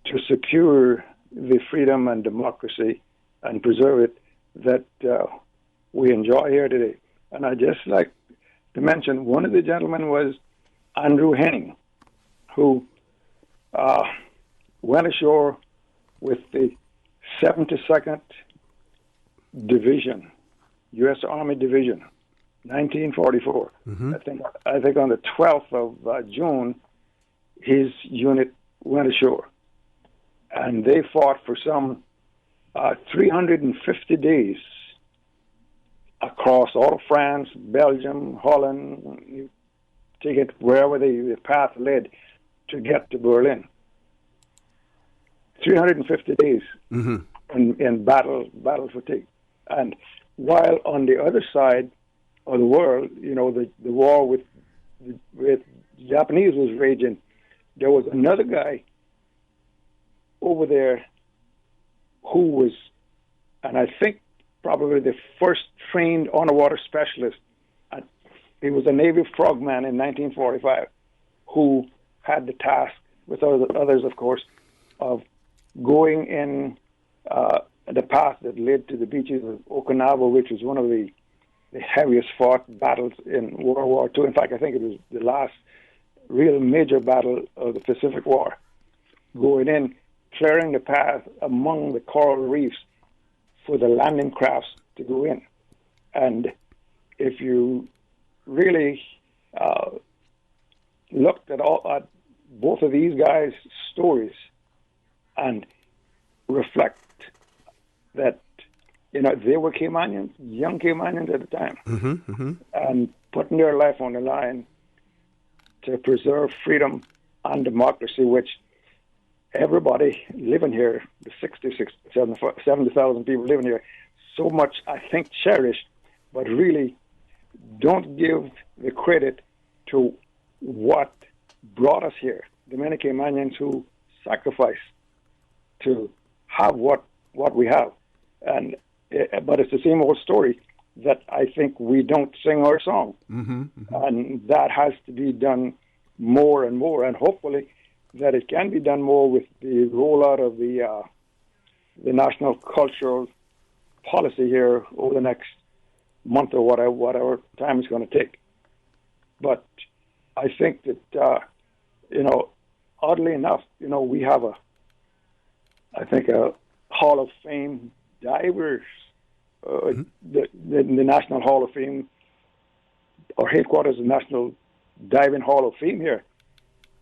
to secure the freedom and democracy and preserve it that we enjoy here today. And I just like to mention one of the gentlemen was Andrew Henning, who went ashore with the 72nd Division, U.S. Army Division, 1944. I think on the 12th of June, his unit went ashore. And they fought for some 350 days across all of France, Belgium, Holland, you take it wherever the path led to get to Berlin. 350 days in battle fatigue. And while on the other side of the world, the war with the Japanese was raging, there was another guy over there who was, and I think probably the first trained underwater specialist. He was a Navy frogman in 1945 who had the task, with others of course, of going in the path that led to the beaches of Okinawa, which was one of the heaviest fought battles in World War II. In fact, I think it was the last real major battle of the Pacific War. Going in, clearing the path among the coral reefs for the landing crafts to go in. And if you really looked at both of these guys' stories and reflect that, they were Caymanians, young Caymanians at the time, and putting their life on the line to preserve freedom and democracy, which everybody living here, the 70,000 people living here, so much, I think, cherished, but really don't give the credit to what brought us here. The many Caymanians who sacrificed to have what we have. But it's the same old story that I think we don't sing our song. And that has to be done more and more, and hopefully that it can be done more with the rollout of the national cultural policy here over the next month or whatever time it's going to take. But I think that, oddly enough, we have a Hall of Fame divers, the National Hall of Fame, or headquarters of the National Diving Hall of Fame here.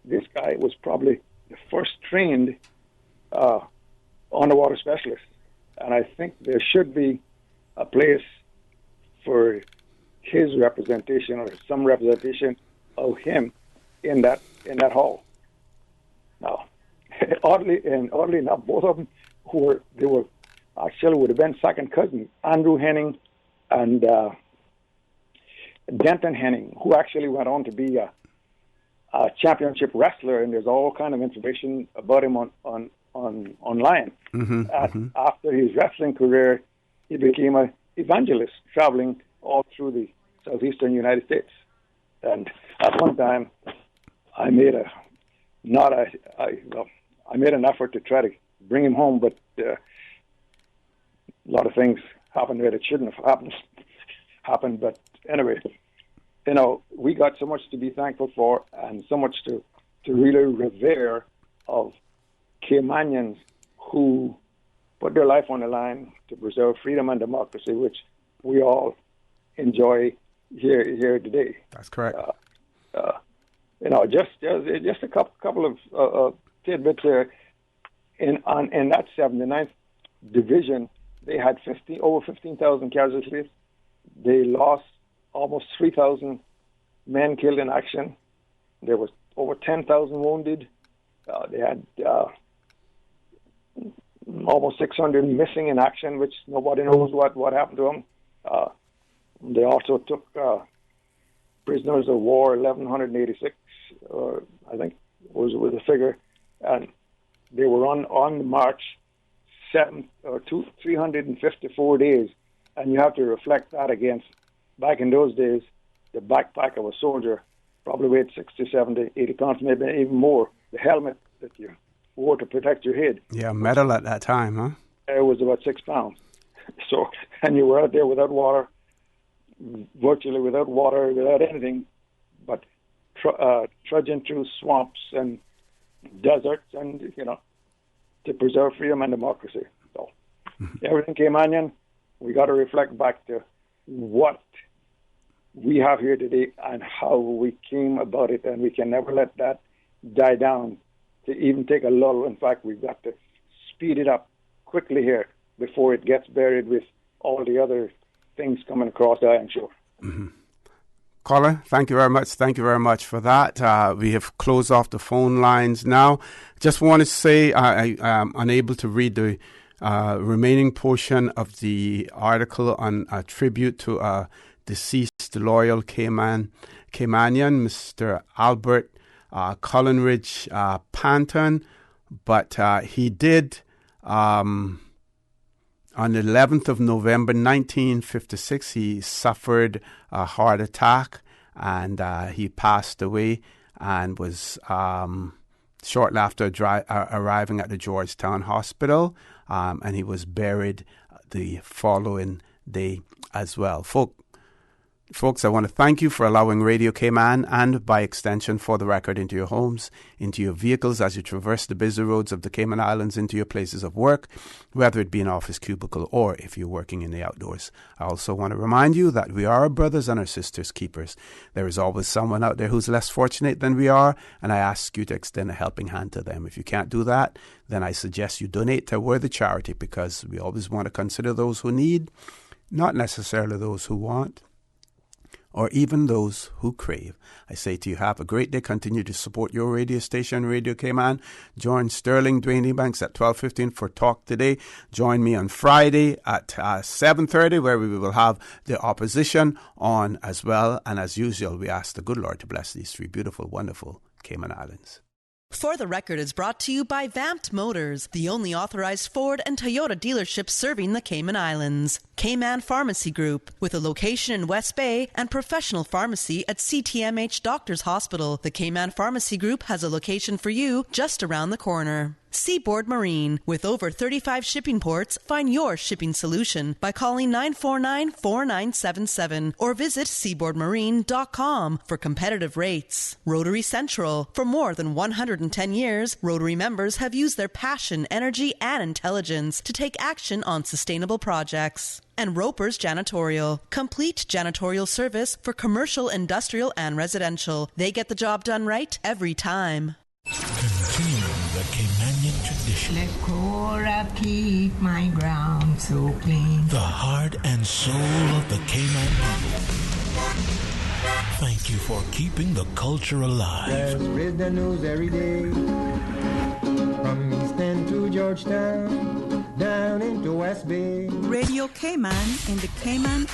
This guy was probably the first trained underwater specialist. And I think there should be a place for his representation or some representation of him in that hall. Now, oddly enough, both of them would have been second cousins, Andrew Henning and Denton Henning, who actually went on to be a championship wrestler, and there's all kind of information about him online. After his wrestling career, he became an evangelist, traveling all through the southeastern United States. And at one time, I made an effort to try to bring him home, but a lot of things happened that it shouldn't have happened. But anyway, we got so much to be thankful for and so much to really revere of Caymanians who put their life on the line to preserve freedom and democracy, which we all enjoy here today. That's correct. Just a couple of tidbits here. In that 79th Division, they had over 15,000 casualties. They lost almost 3,000 men killed in action. There was over 10,000 wounded. They had almost 600 missing in action, which nobody knows what happened to them. They also took prisoners of war, 1,186, I think was the figure, and they were on the march 354 days, and you have to reflect that against back in those days, the backpack of a soldier probably weighed 60, 70, 80 pounds, maybe even more. The helmet that you wore to protect your head. Yeah, metal at that time, huh? It was about 6 pounds. So, and you were out there without water, virtually without water, without anything, but trudging through swamps and deserts, and to preserve freedom and democracy. So, everything Caymanian, we got to reflect back to what we have here today and how we came about it, and we can never let that die down to even take a lull. In fact, we've got to speed it up quickly here before it gets buried with all the other things coming across, I am sure. Mm-hmm. Caller, thank you very much. Thank you very much for that. We have closed off the phone lines now. Just want to say I am unable to read the remaining portion of the article on a tribute to a deceased loyal Caymanian, Mr. Albert Coleridge Panton, but he did on the 11th of November 1956, he suffered a heart attack, and he passed away, and was shortly after arriving at the Georgetown Hospital, and he was buried the following day as well. Folks, I want to thank you for allowing Radio Cayman, and by extension For the Record, into your homes, into your vehicles as you traverse the busy roads of the Cayman Islands, into your places of work, whether it be an office cubicle or if you're working in the outdoors. I also want to remind you that we are our brothers and our sisters' keepers. There is always someone out there who's less fortunate than we are, and I ask you to extend a helping hand to them. If you can't do that, then I suggest you donate to a worthy charity, because we always want to consider those who need, not necessarily those who want, or even those who crave. I say to you, have a great day. Continue to support your radio station, Radio Cayman. Join Sterling Dwayne Ebanks at 12:15 for Talk Today. Join me on Friday at 7:30, where we will have the opposition on as well. And as usual, we ask the good Lord to bless these three beautiful, wonderful Cayman Islands. For the Record is brought to you by Vamped Motors, the only authorized Ford and Toyota dealership serving the Cayman Islands. Cayman Pharmacy Group, with a location in West Bay and professional pharmacy at CTMH Doctors Hospital. The Cayman Pharmacy Group has a location for you just around the corner. Seaboard Marine, with over 35 shipping ports, find your shipping solution by calling 949-4977 or visit seaboardmarine.com for competitive rates. Rotary Central, for more than 110 years, Rotary members have used their passion, energy, and intelligence to take action on sustainable projects. And Roper's Janitorial, complete janitorial service for commercial, industrial, and residential. They get the job done right every time. Continuing the Caymanian tradition. Let Cora keep my ground so clean. The heart and soul of the Cayman people. Thank you for keeping the culture alive. Spread the news every day. From East End to Georgetown, down into West Bay. Radio Cayman in the Cayman